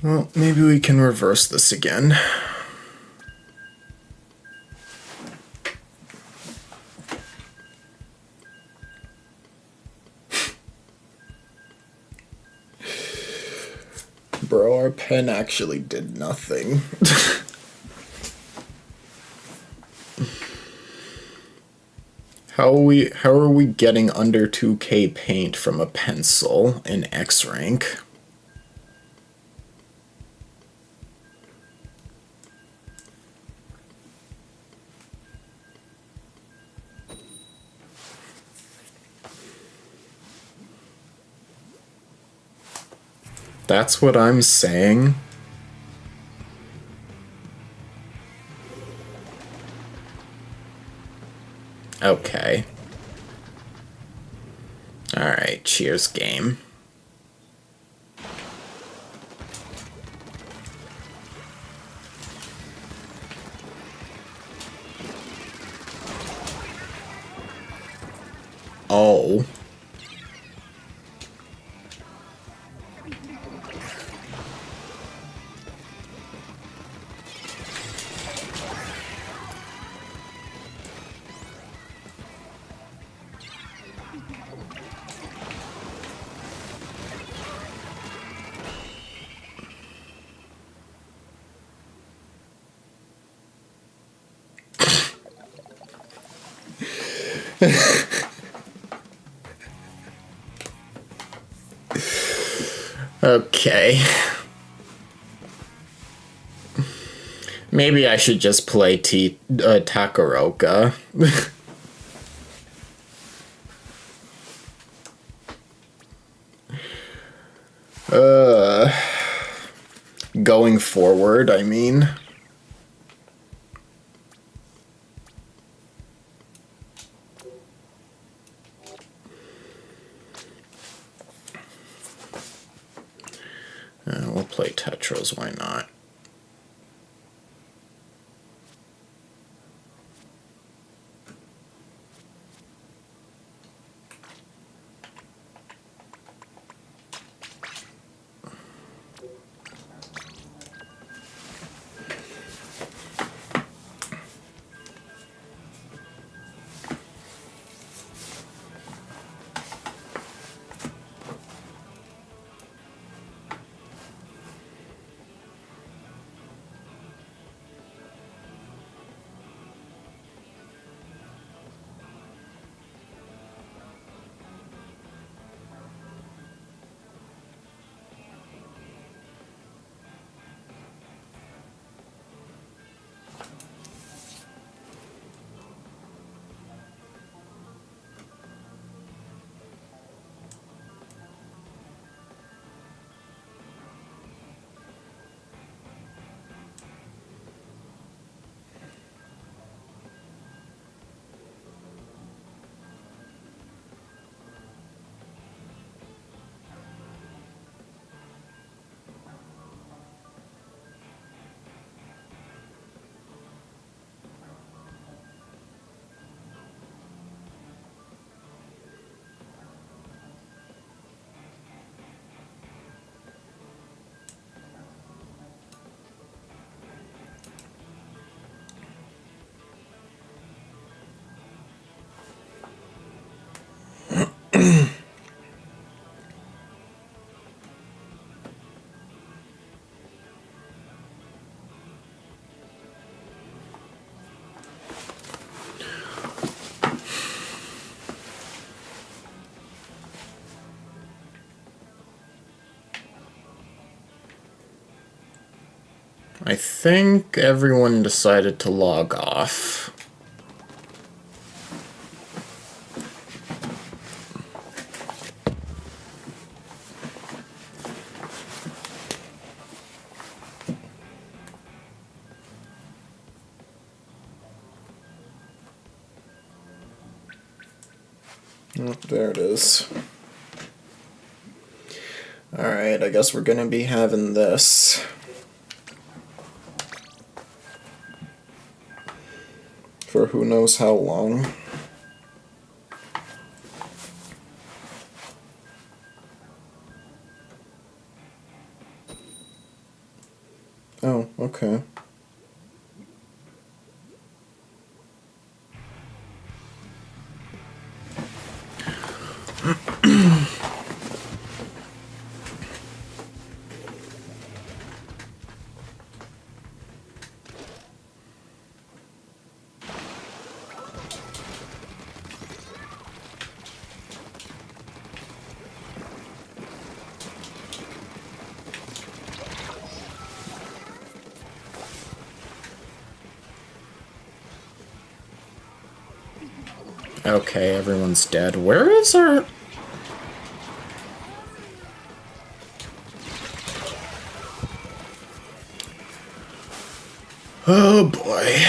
Well, maybe we can reverse this again. Bro, our pen actually did nothing. How are we getting under 2K paint from a pencil in X rank? That's what I'm saying. Okay. Alright, cheers, game. Oh. Okay. Maybe I should just play Takaroka. Going forward, I mean. We'll play Tetros, why not? I think everyone decided to log off. Oh, there it is. Alright, I guess we're gonna be having this. For who knows how long. Oh, okay. Okay, everyone's dead. Where is our... Oh boy.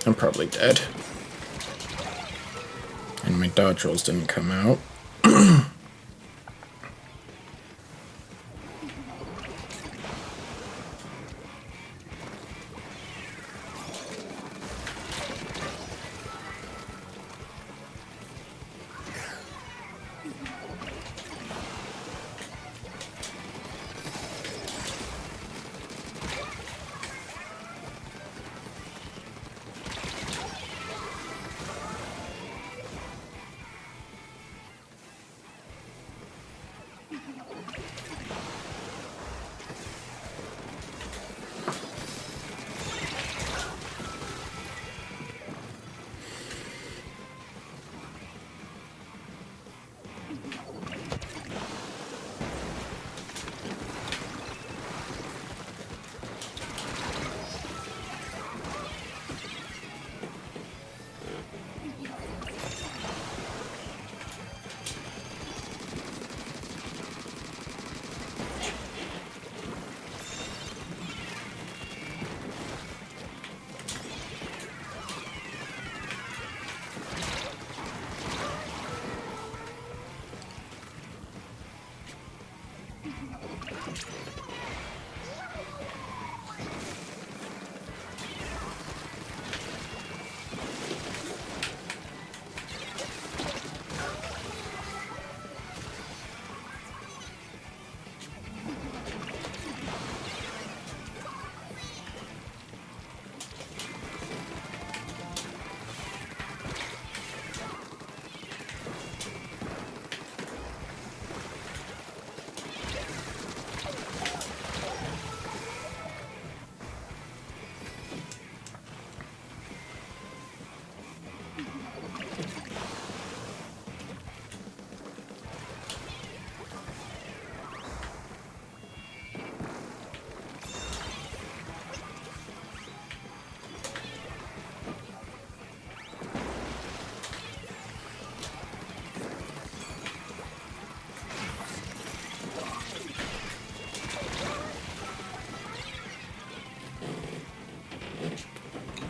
I'm probably dead. And my dodge rolls didn't come out.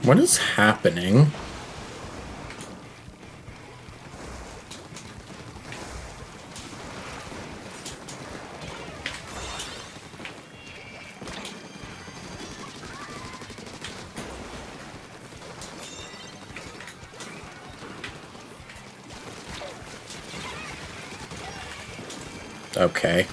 What is happening? Okay.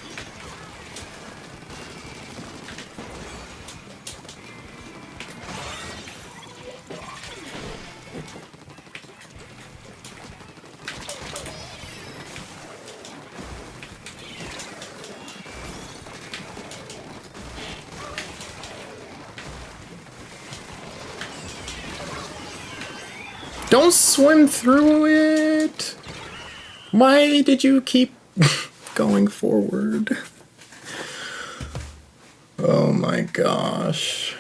Don't swim through it! Why did you keep going forward? Oh my gosh.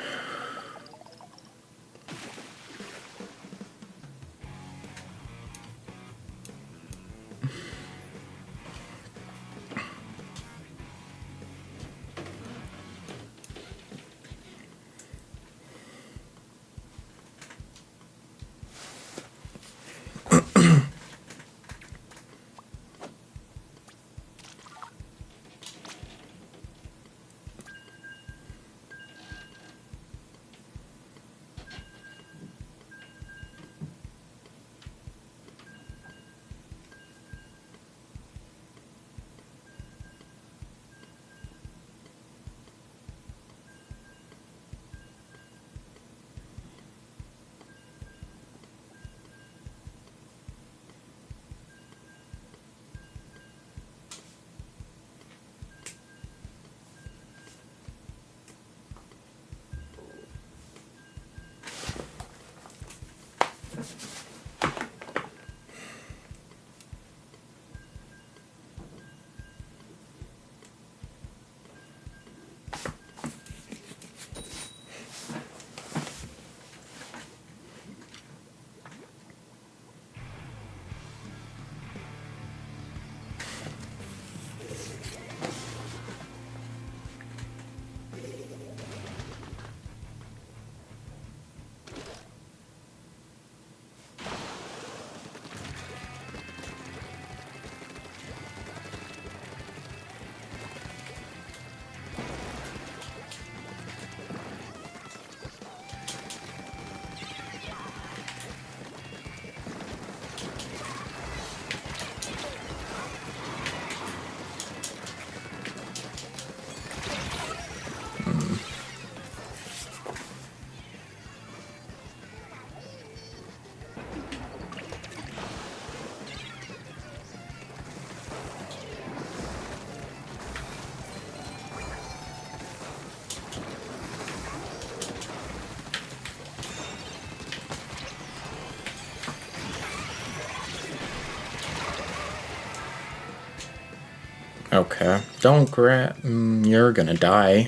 Okay. Don't grab. You're gonna die.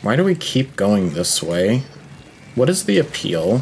Why do we keep going this way? What is the appeal?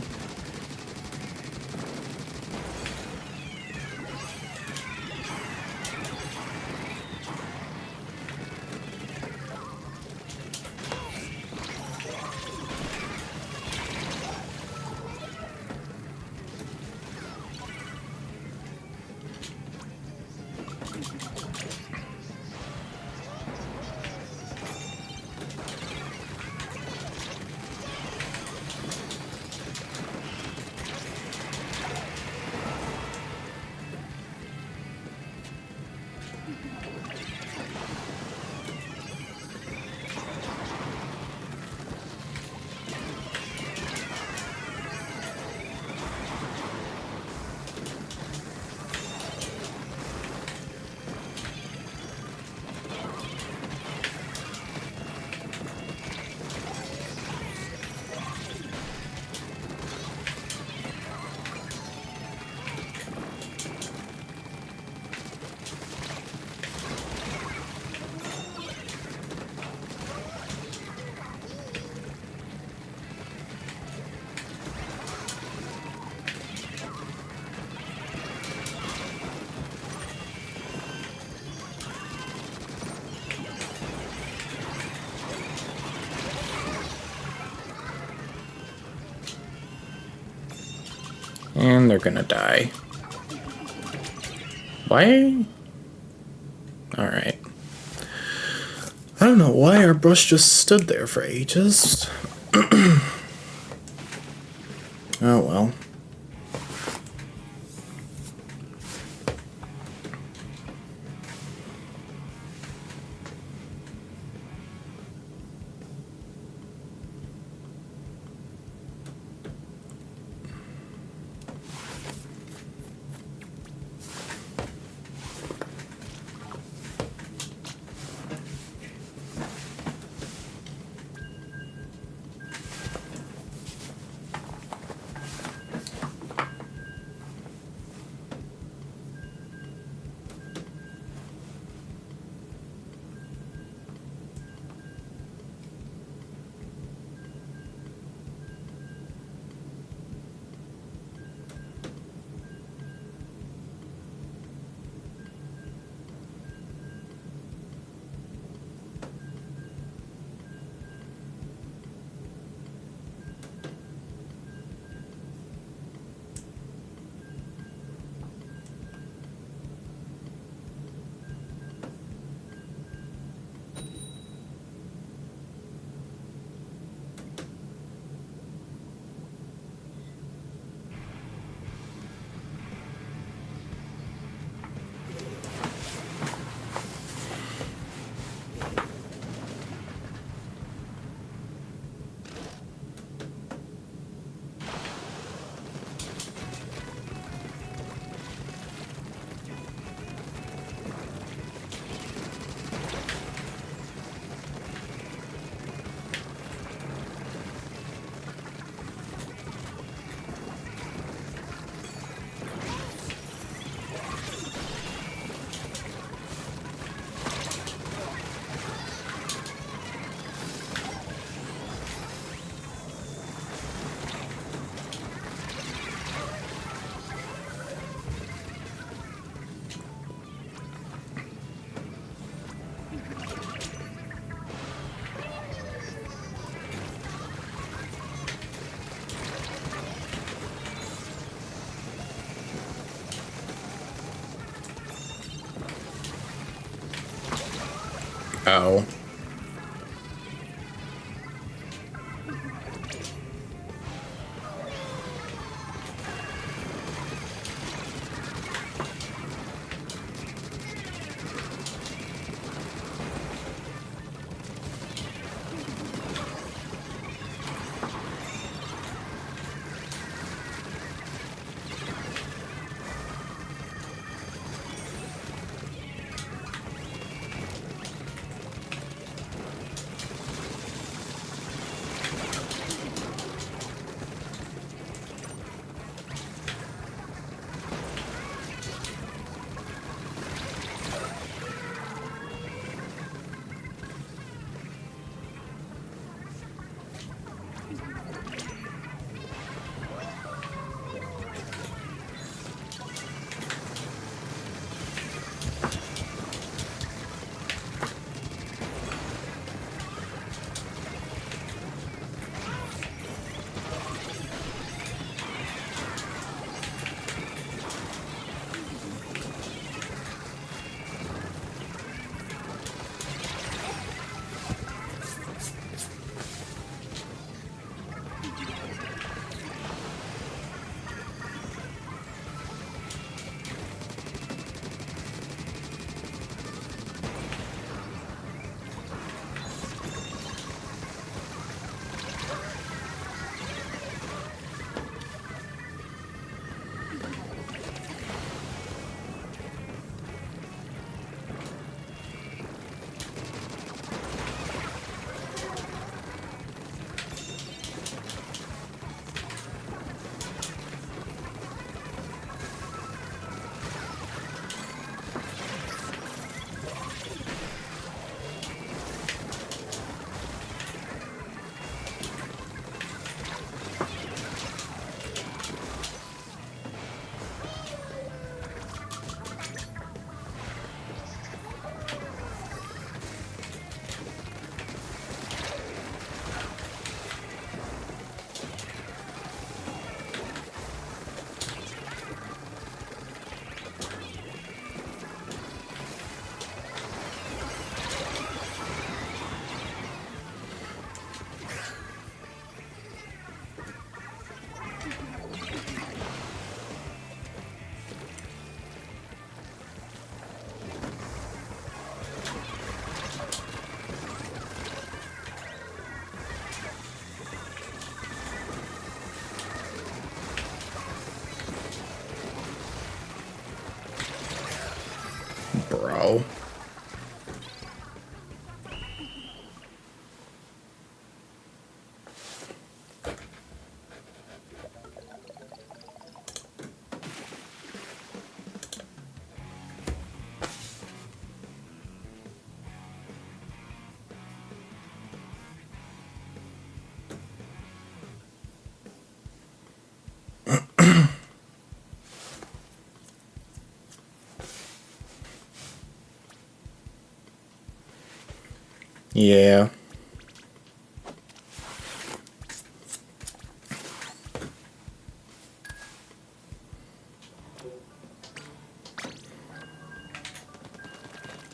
And they're gonna die. Why? Alright. I don't know why our brush just stood there for ages. Oh well. Oh. bro. Yeah.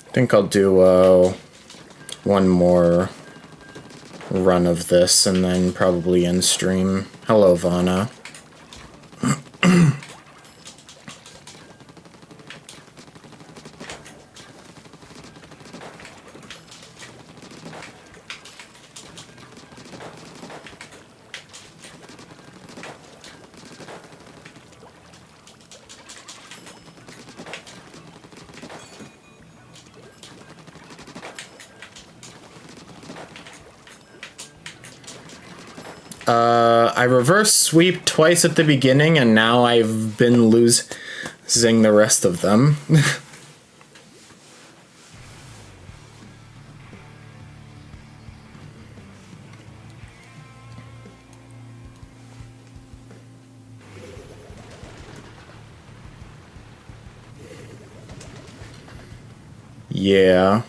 I think I'll do one more run of this and then probably end stream. Hello, Vana. I reverse sweep twice at the beginning, and now I've been losing the rest of them. Yeah.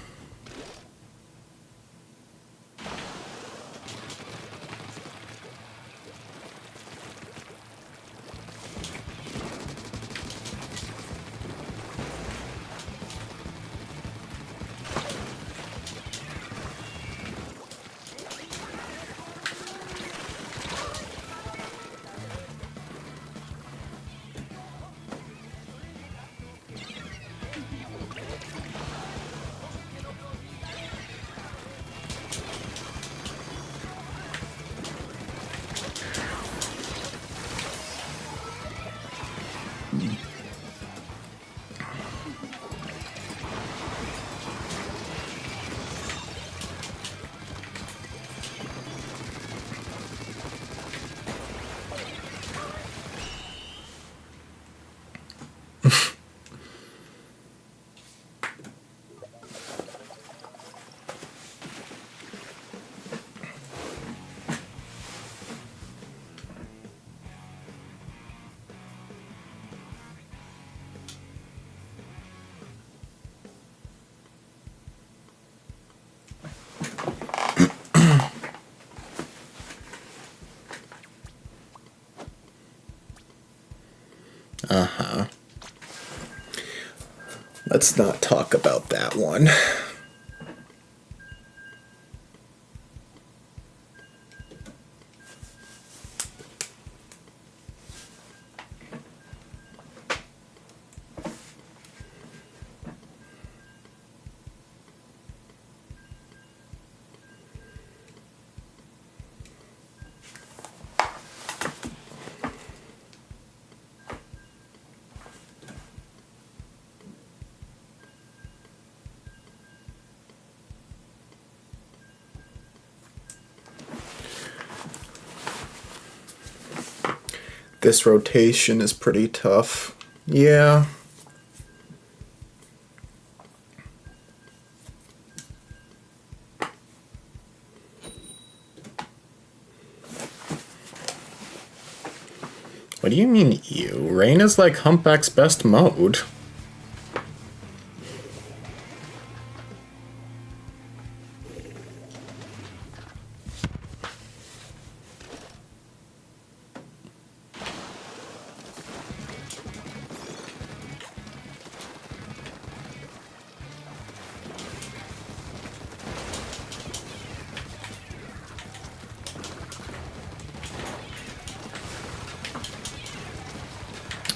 Uh-huh. Let's not talk about that one. This rotation is pretty tough. Yeah. What do you mean, ew? Rain is like Humpback's best mode.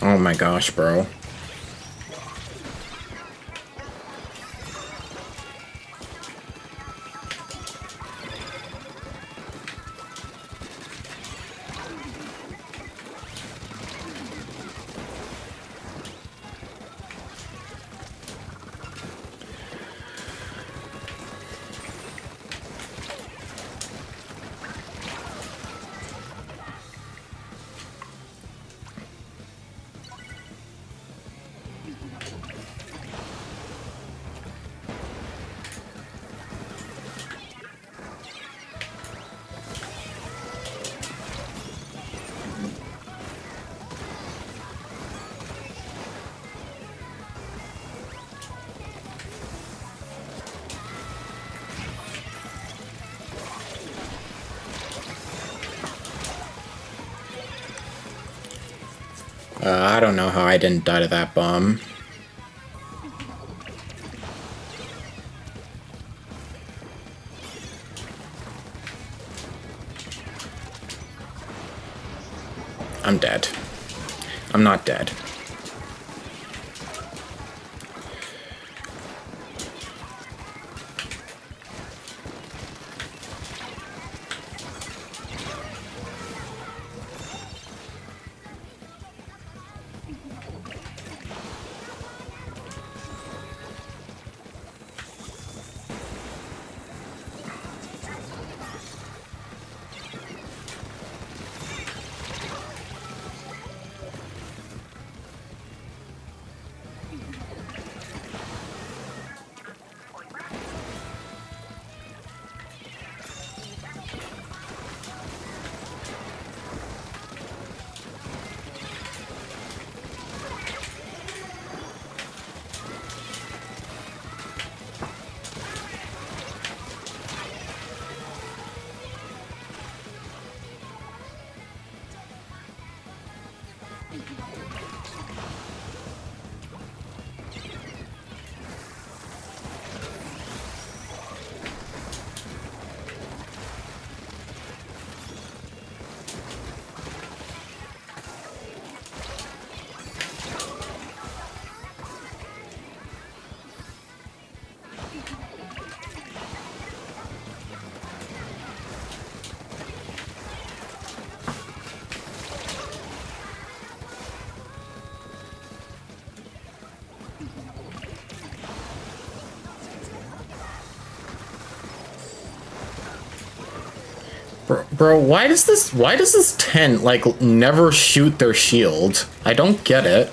Oh my gosh, bro. I don't know how I didn't die to that bomb. I'm dead. I'm not dead. Bro, why does this tent, like, never shoot their shield? I don't get it.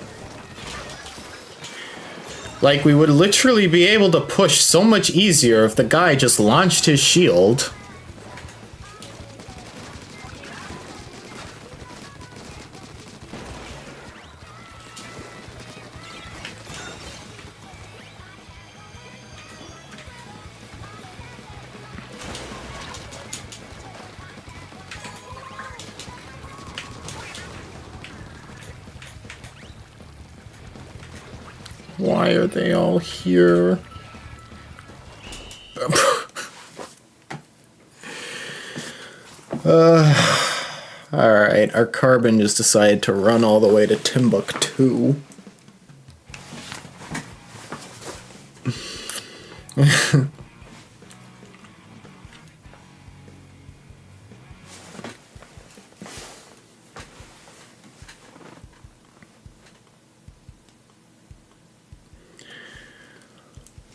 Like, we would literally be able to push so much easier if the guy just launched his shield. Why are they all here? Alright, our carbon just decided to run all the way to Timbuktu.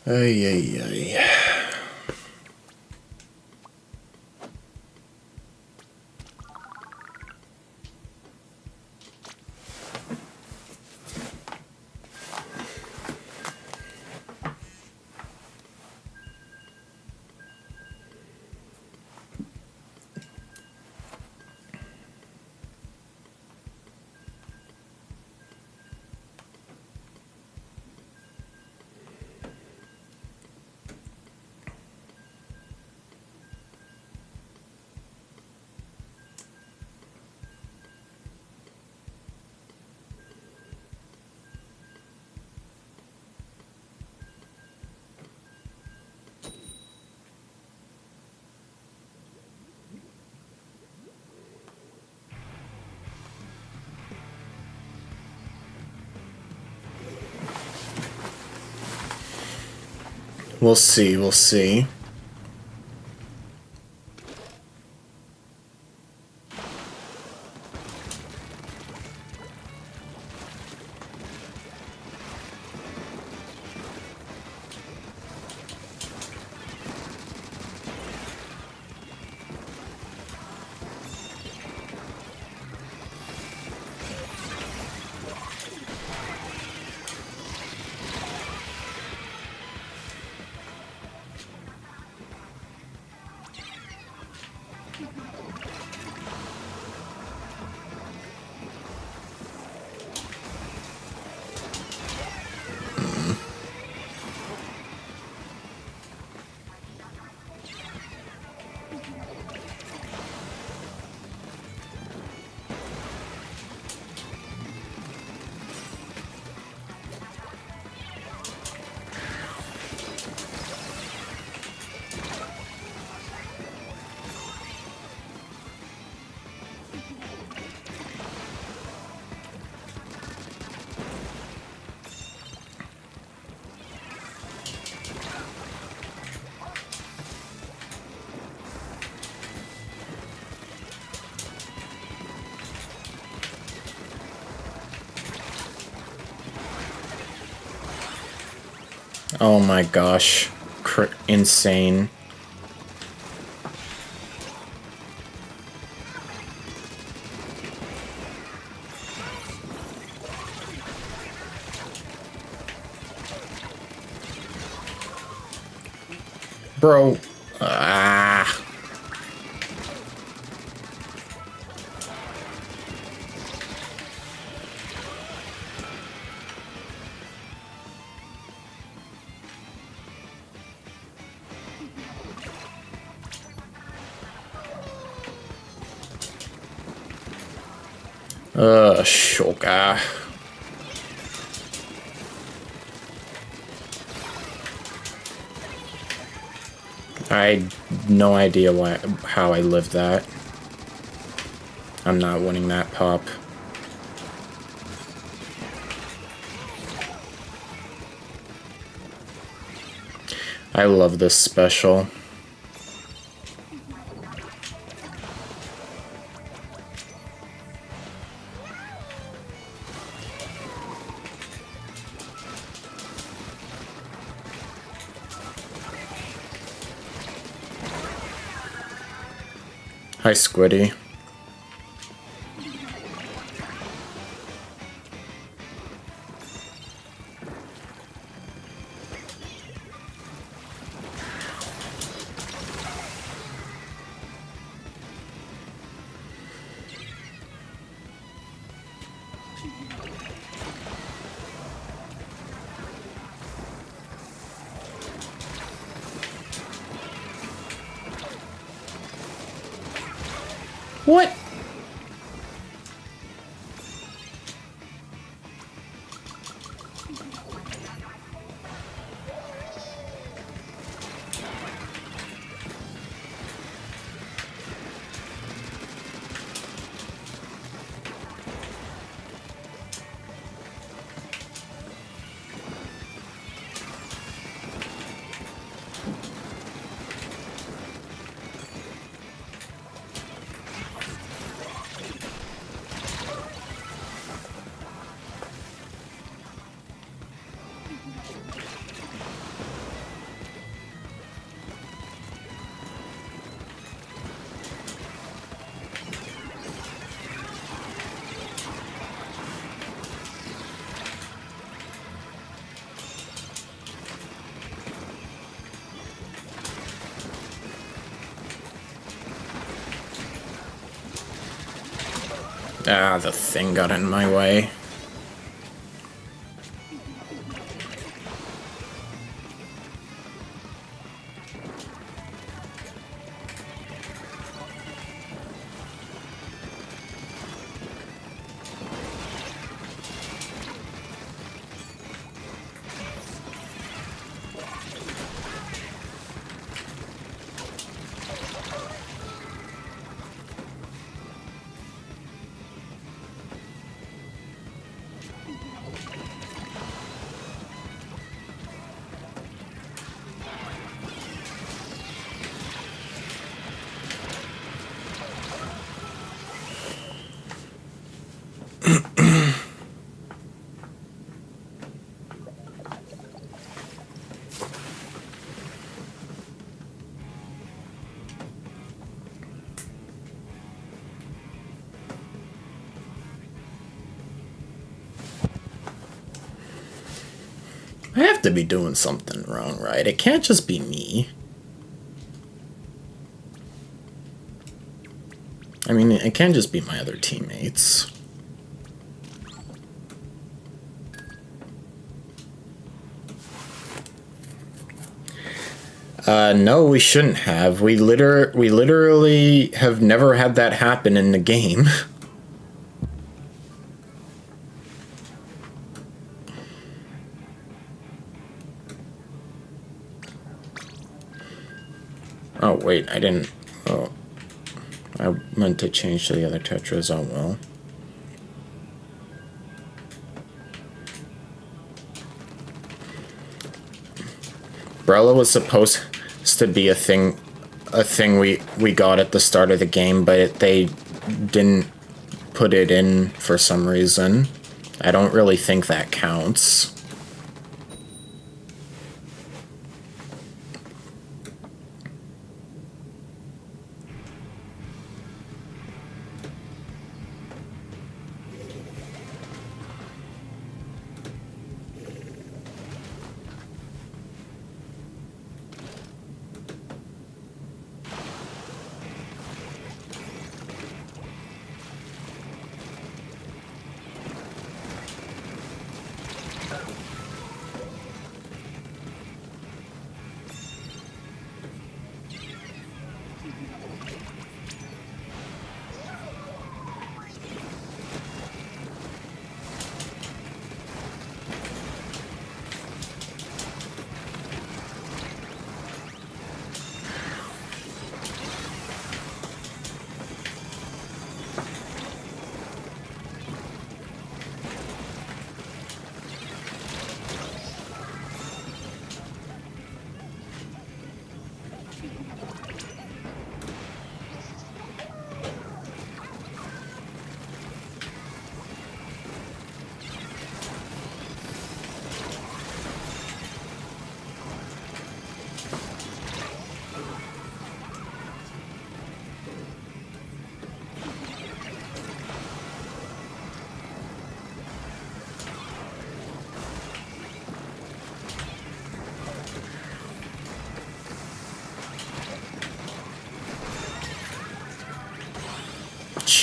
Ay, ay, ay. We'll see, we'll see. Oh my gosh. Insane. Bro. Ah. Shoka. I had no idea how I lived that. I'm not winning that pop. I love this special. Hi, Squiddy. What? Ah, the thing got in my way. I have to be doing something wrong, right? It can't just be me. I mean, it can't just be my other teammates. No, we shouldn't have. We literally have never had that happen in the game. Oh, wait, I didn't... Oh. I meant to change to the other Tetras. Oh, well. Brella was supposed to be a thing we got at the start of the game, but they didn't put it in for some reason. I don't really think that counts.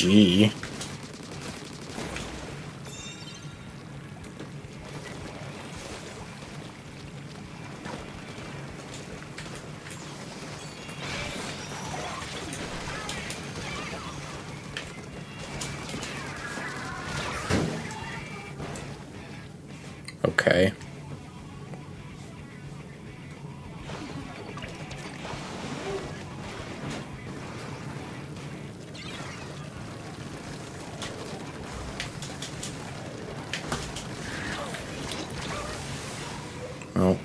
G. Okay. Oh.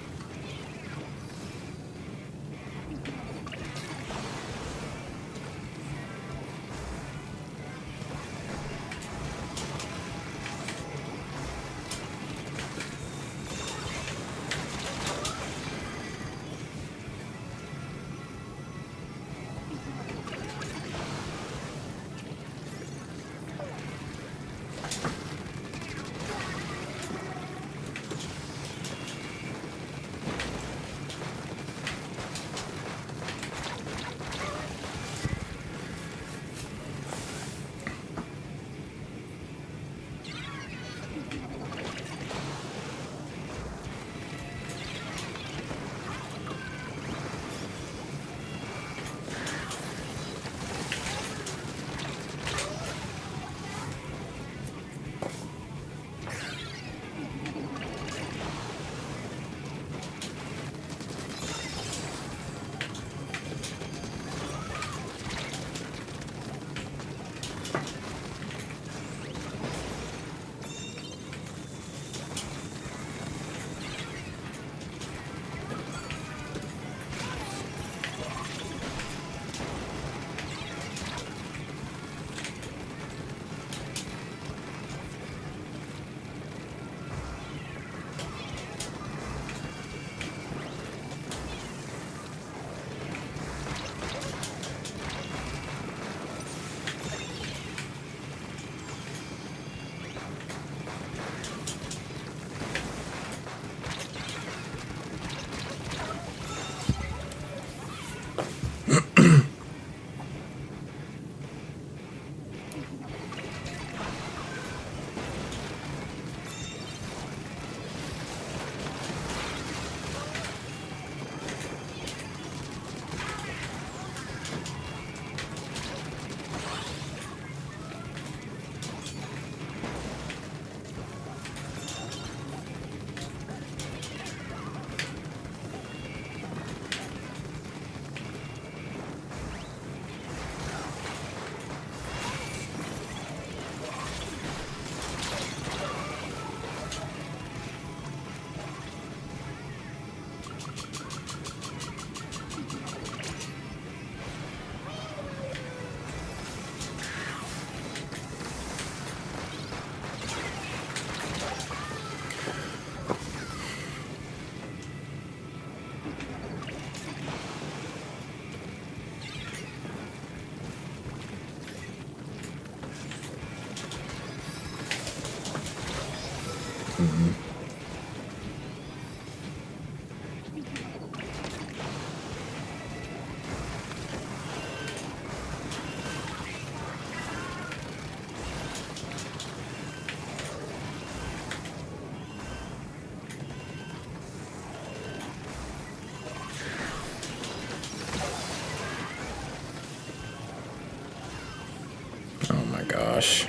Oh my gosh.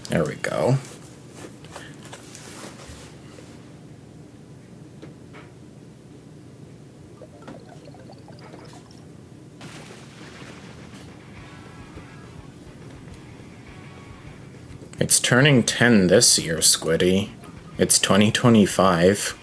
There we go. It's turning 10 this year, Squiddy. It's 2025.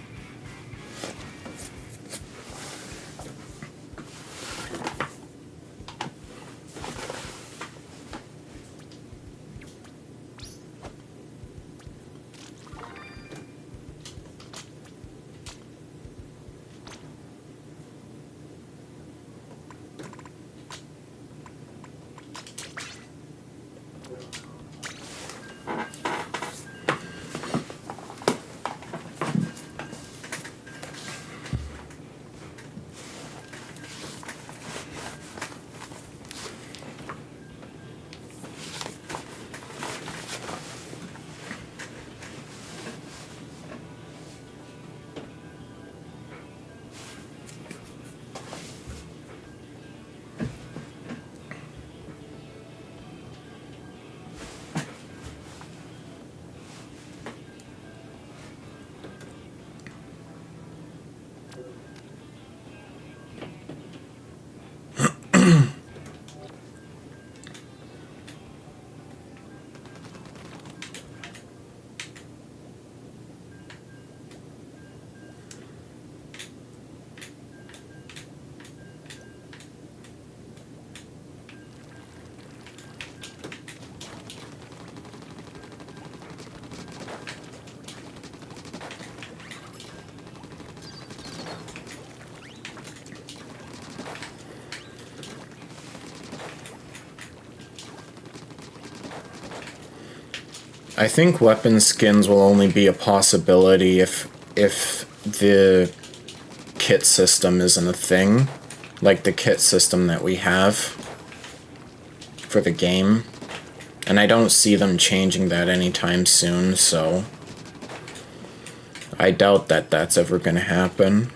I think weapon skins will only be a possibility if the kit system isn't a thing, like the kit system that we have for the game. And I don't see them changing that anytime soon, so I doubt that that's ever gonna happen.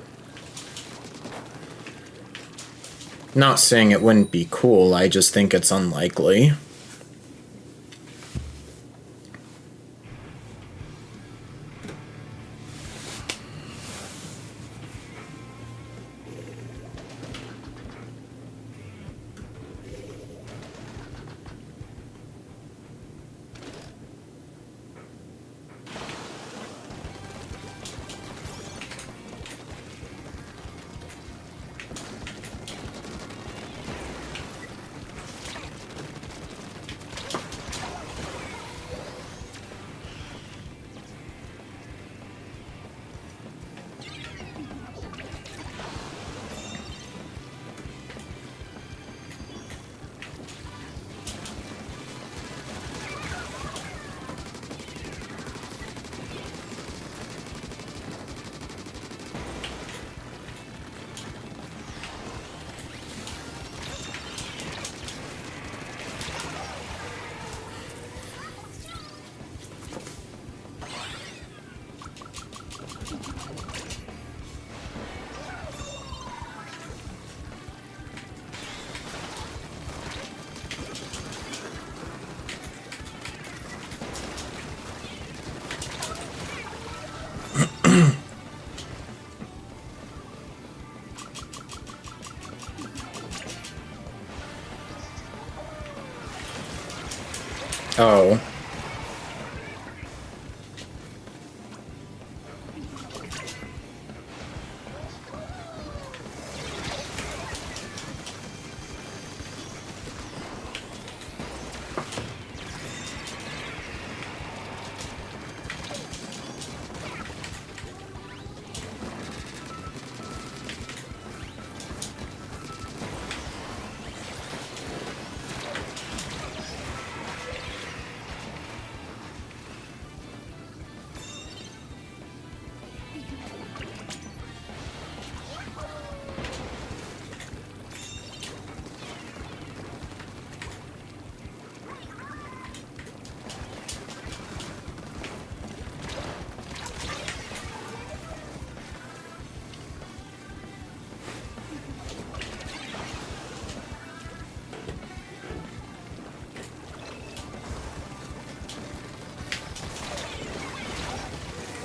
Not saying it wouldn't be cool, I just think it's unlikely. Oh.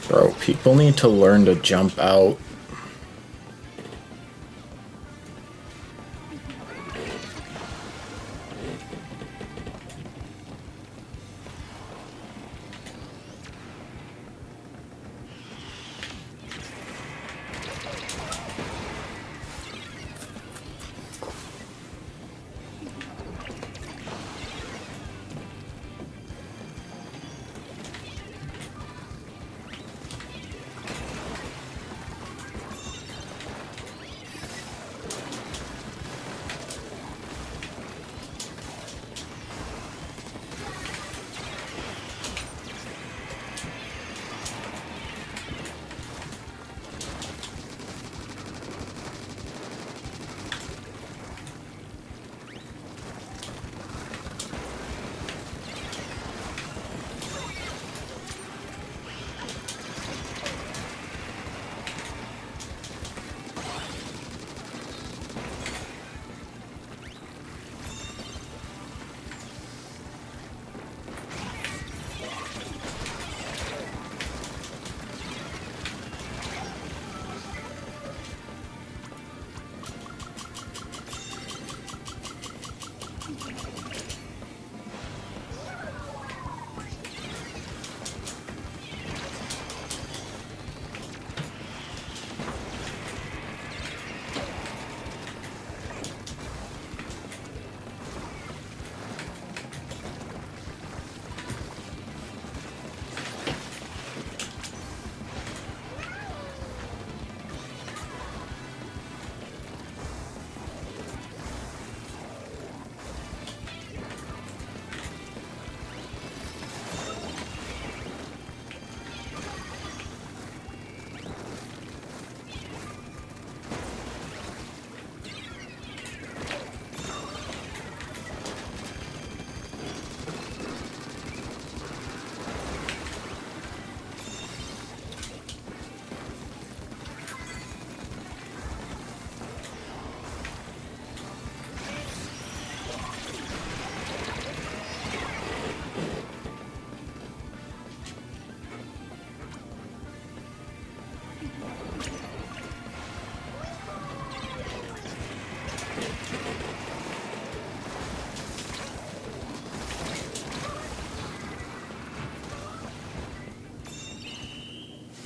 Bro, people need to learn to jump out.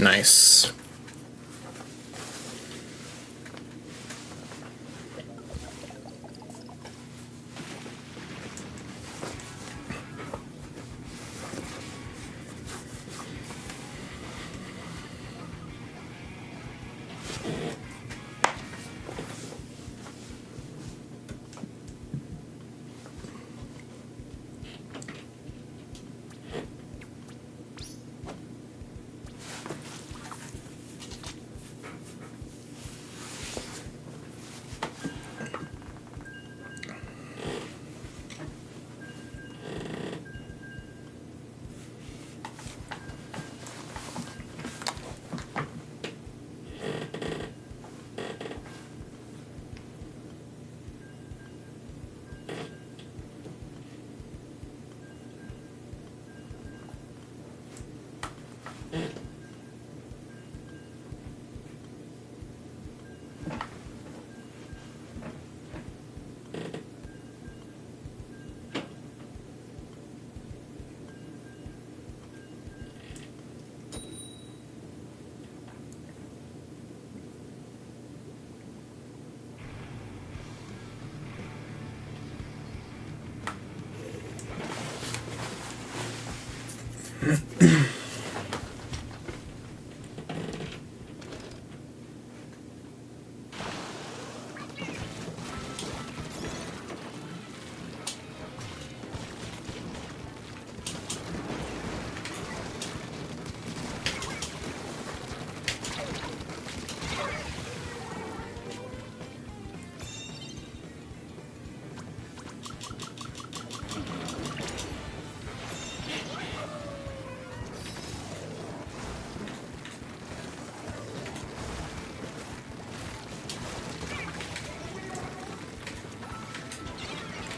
Nice.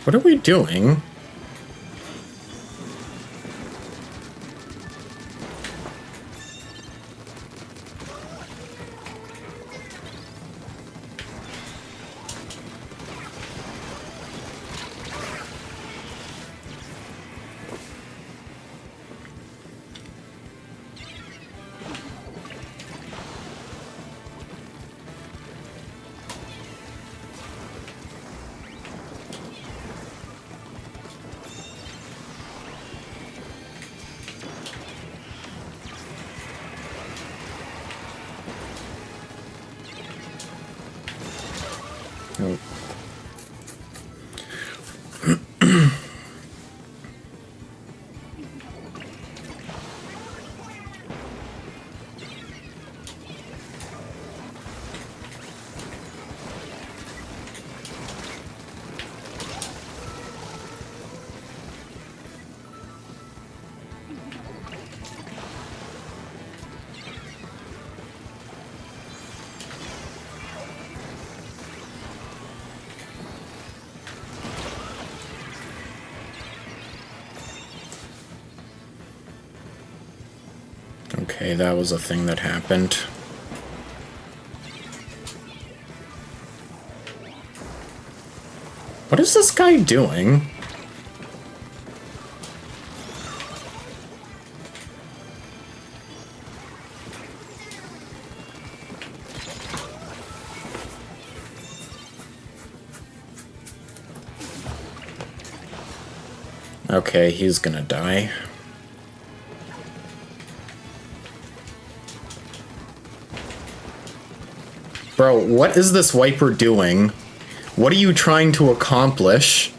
What are we doing? Oh. Okay, that was a thing that happened. What is this guy doing? Okay, he's gonna die. Bro, what is this wiper doing? What are you trying to accomplish?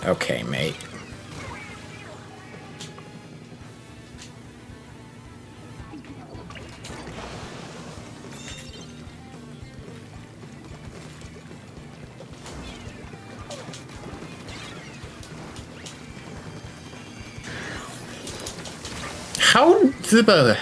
Okay, mate. How the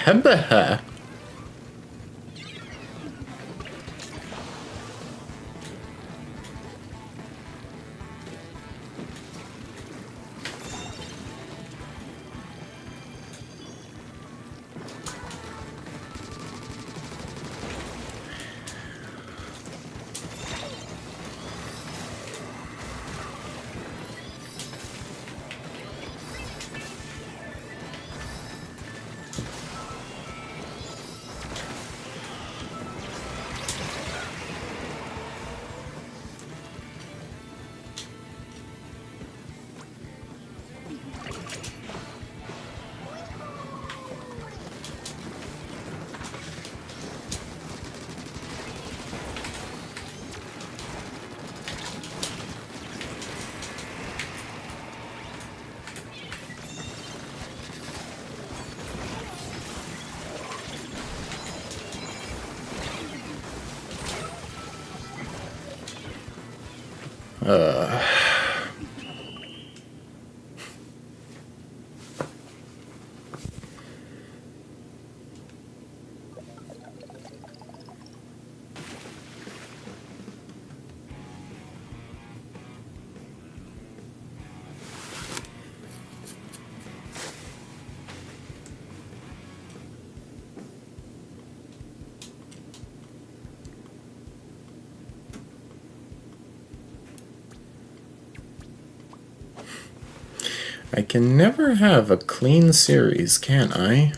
I can never have a clean series, can I?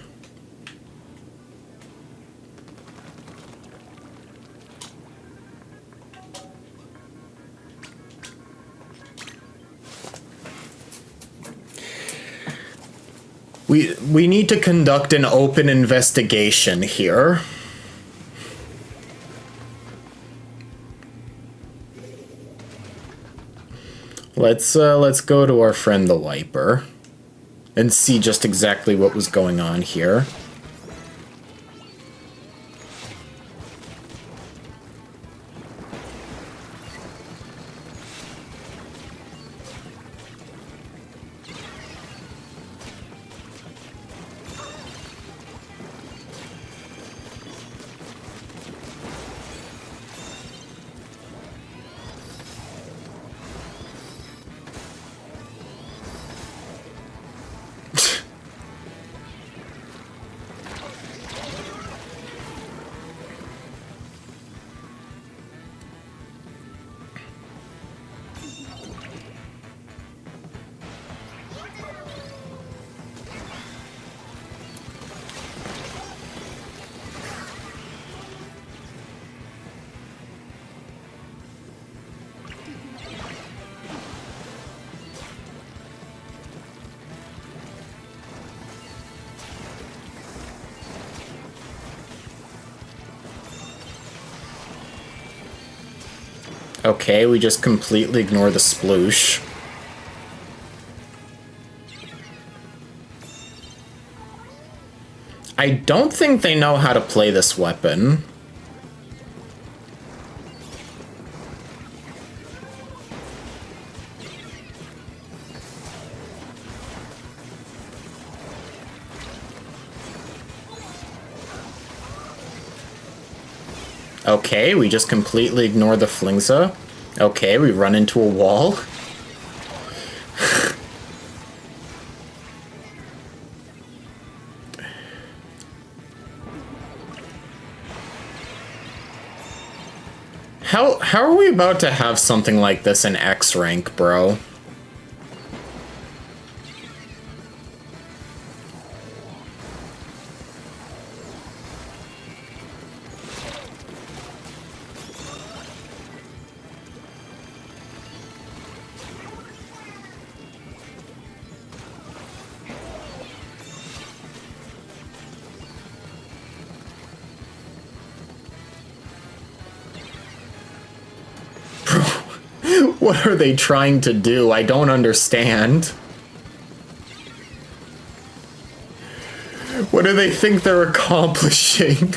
We need to conduct an open investigation here. Let's go to our friend the Wiper and see just exactly what was going on here. Okay, we just completely ignore the sploosh. I don't think they know how to play this weapon. Okay, we just completely ignore the flingza. Okay, we run into a wall. How are we about to have something like this in X rank, bro? What are they trying to do? I don't understand. What do they think they're accomplishing?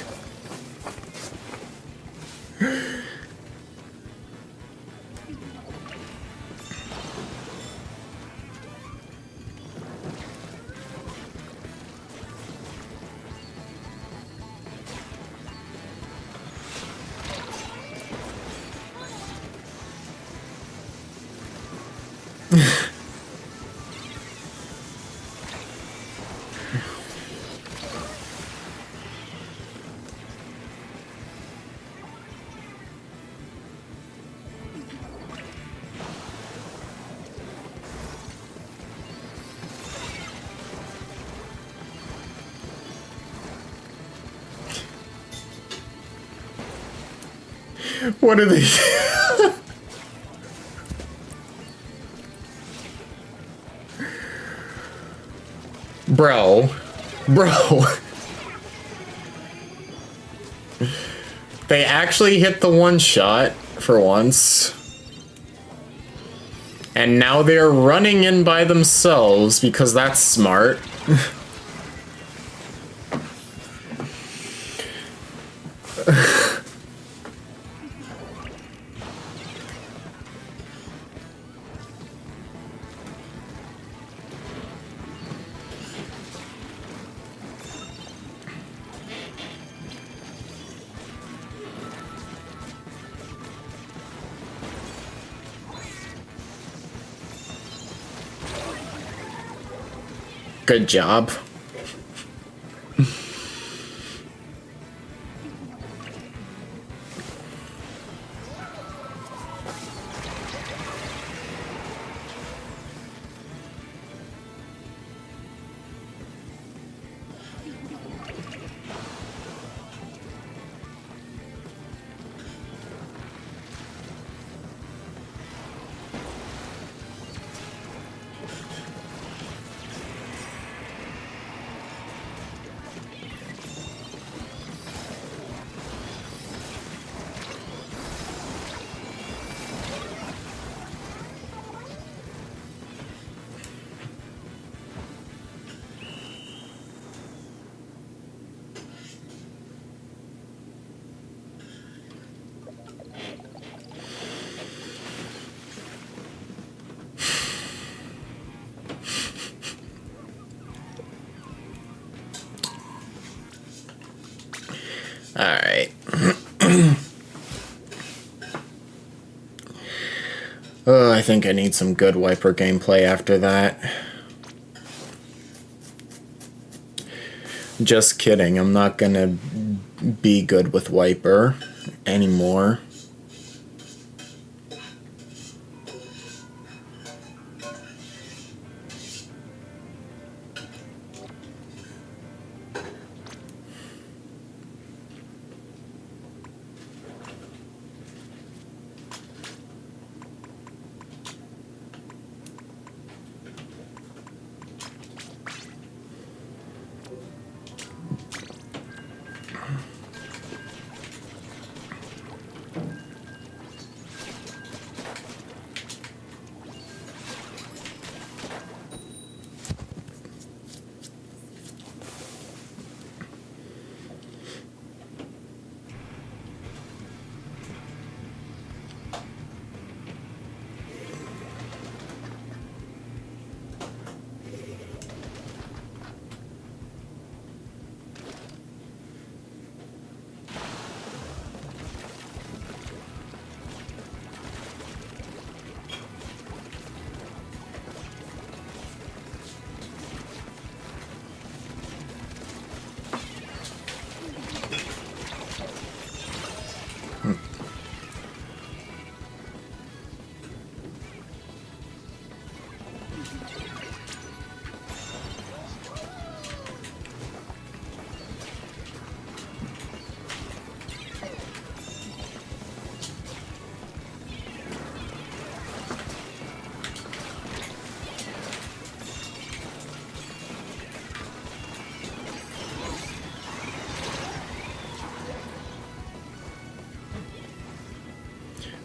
What are they? Bro. They actually hit the one shot for once. And now they're running in by themselves because that's smart. Good job. Alright. I think I need some good Wiper gameplay after that. Just kidding, I'm not gonna be good with Wiper anymore.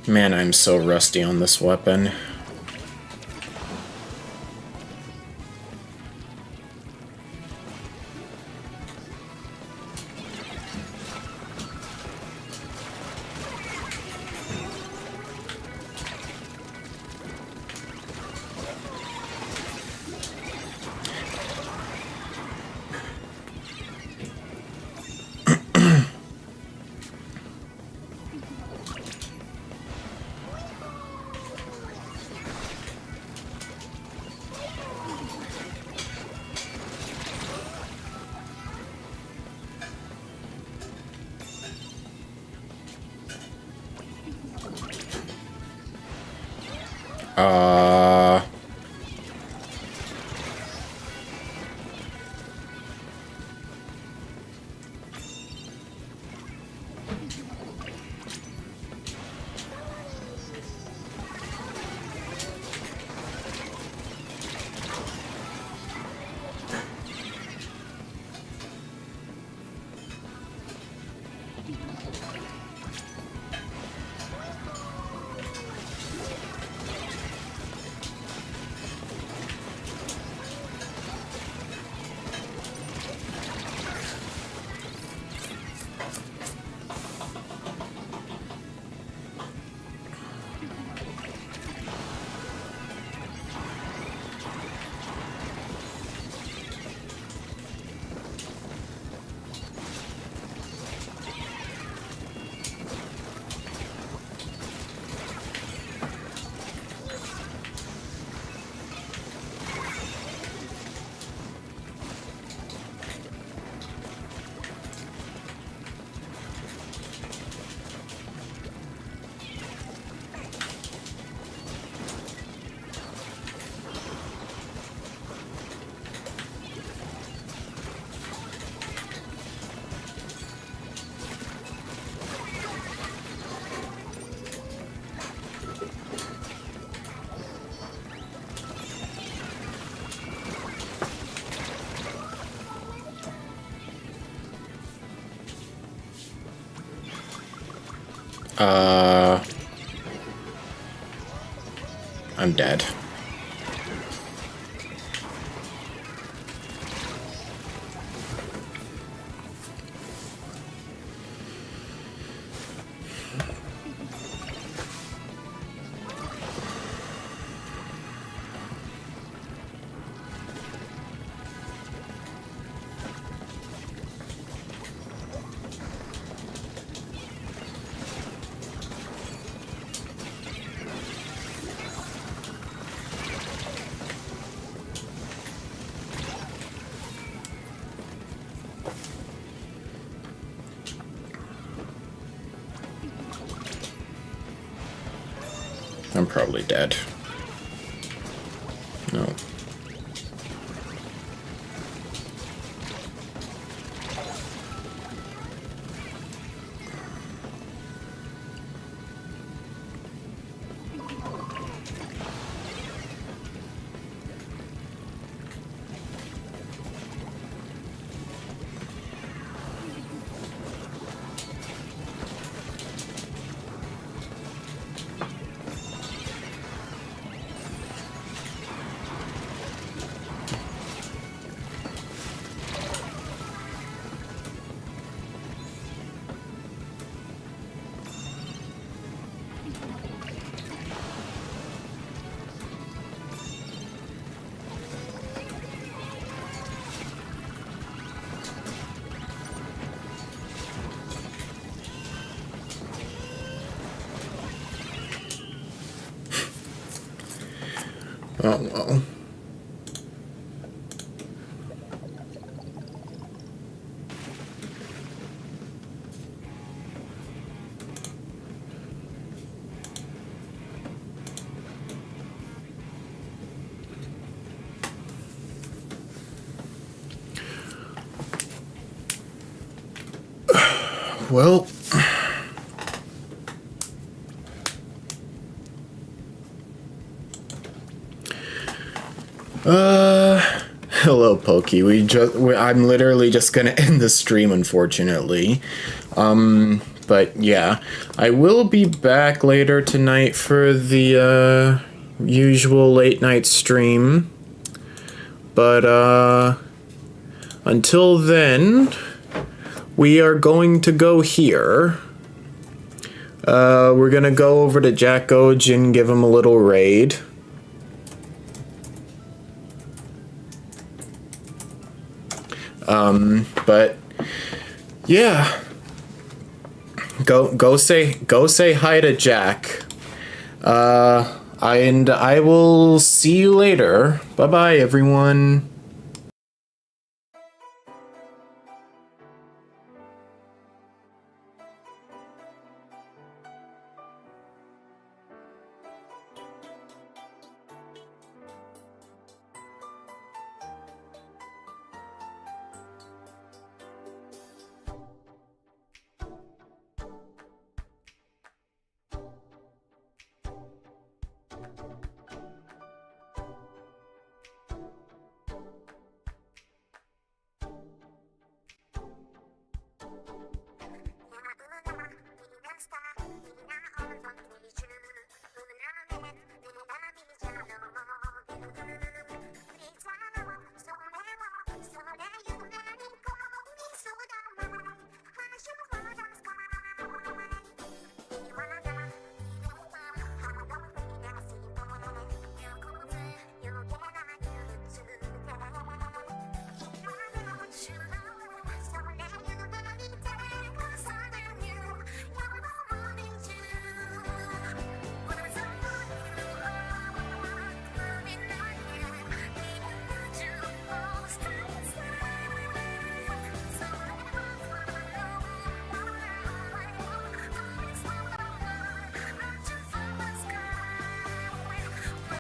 Man, I'm so rusty on this weapon. Uh... I'm dead. I'm probably dead. No. Oh, well. Well, hello, Pokey. I'm literally just gonna end the stream, unfortunately. But But yeah, I will be back later tonight for the usual late night stream. But until then, we are going to go here. We're gonna go over to Jack Oj and give him a little raid. But yeah, go say hi to Jack. And I will see you later. Bye bye, everyone.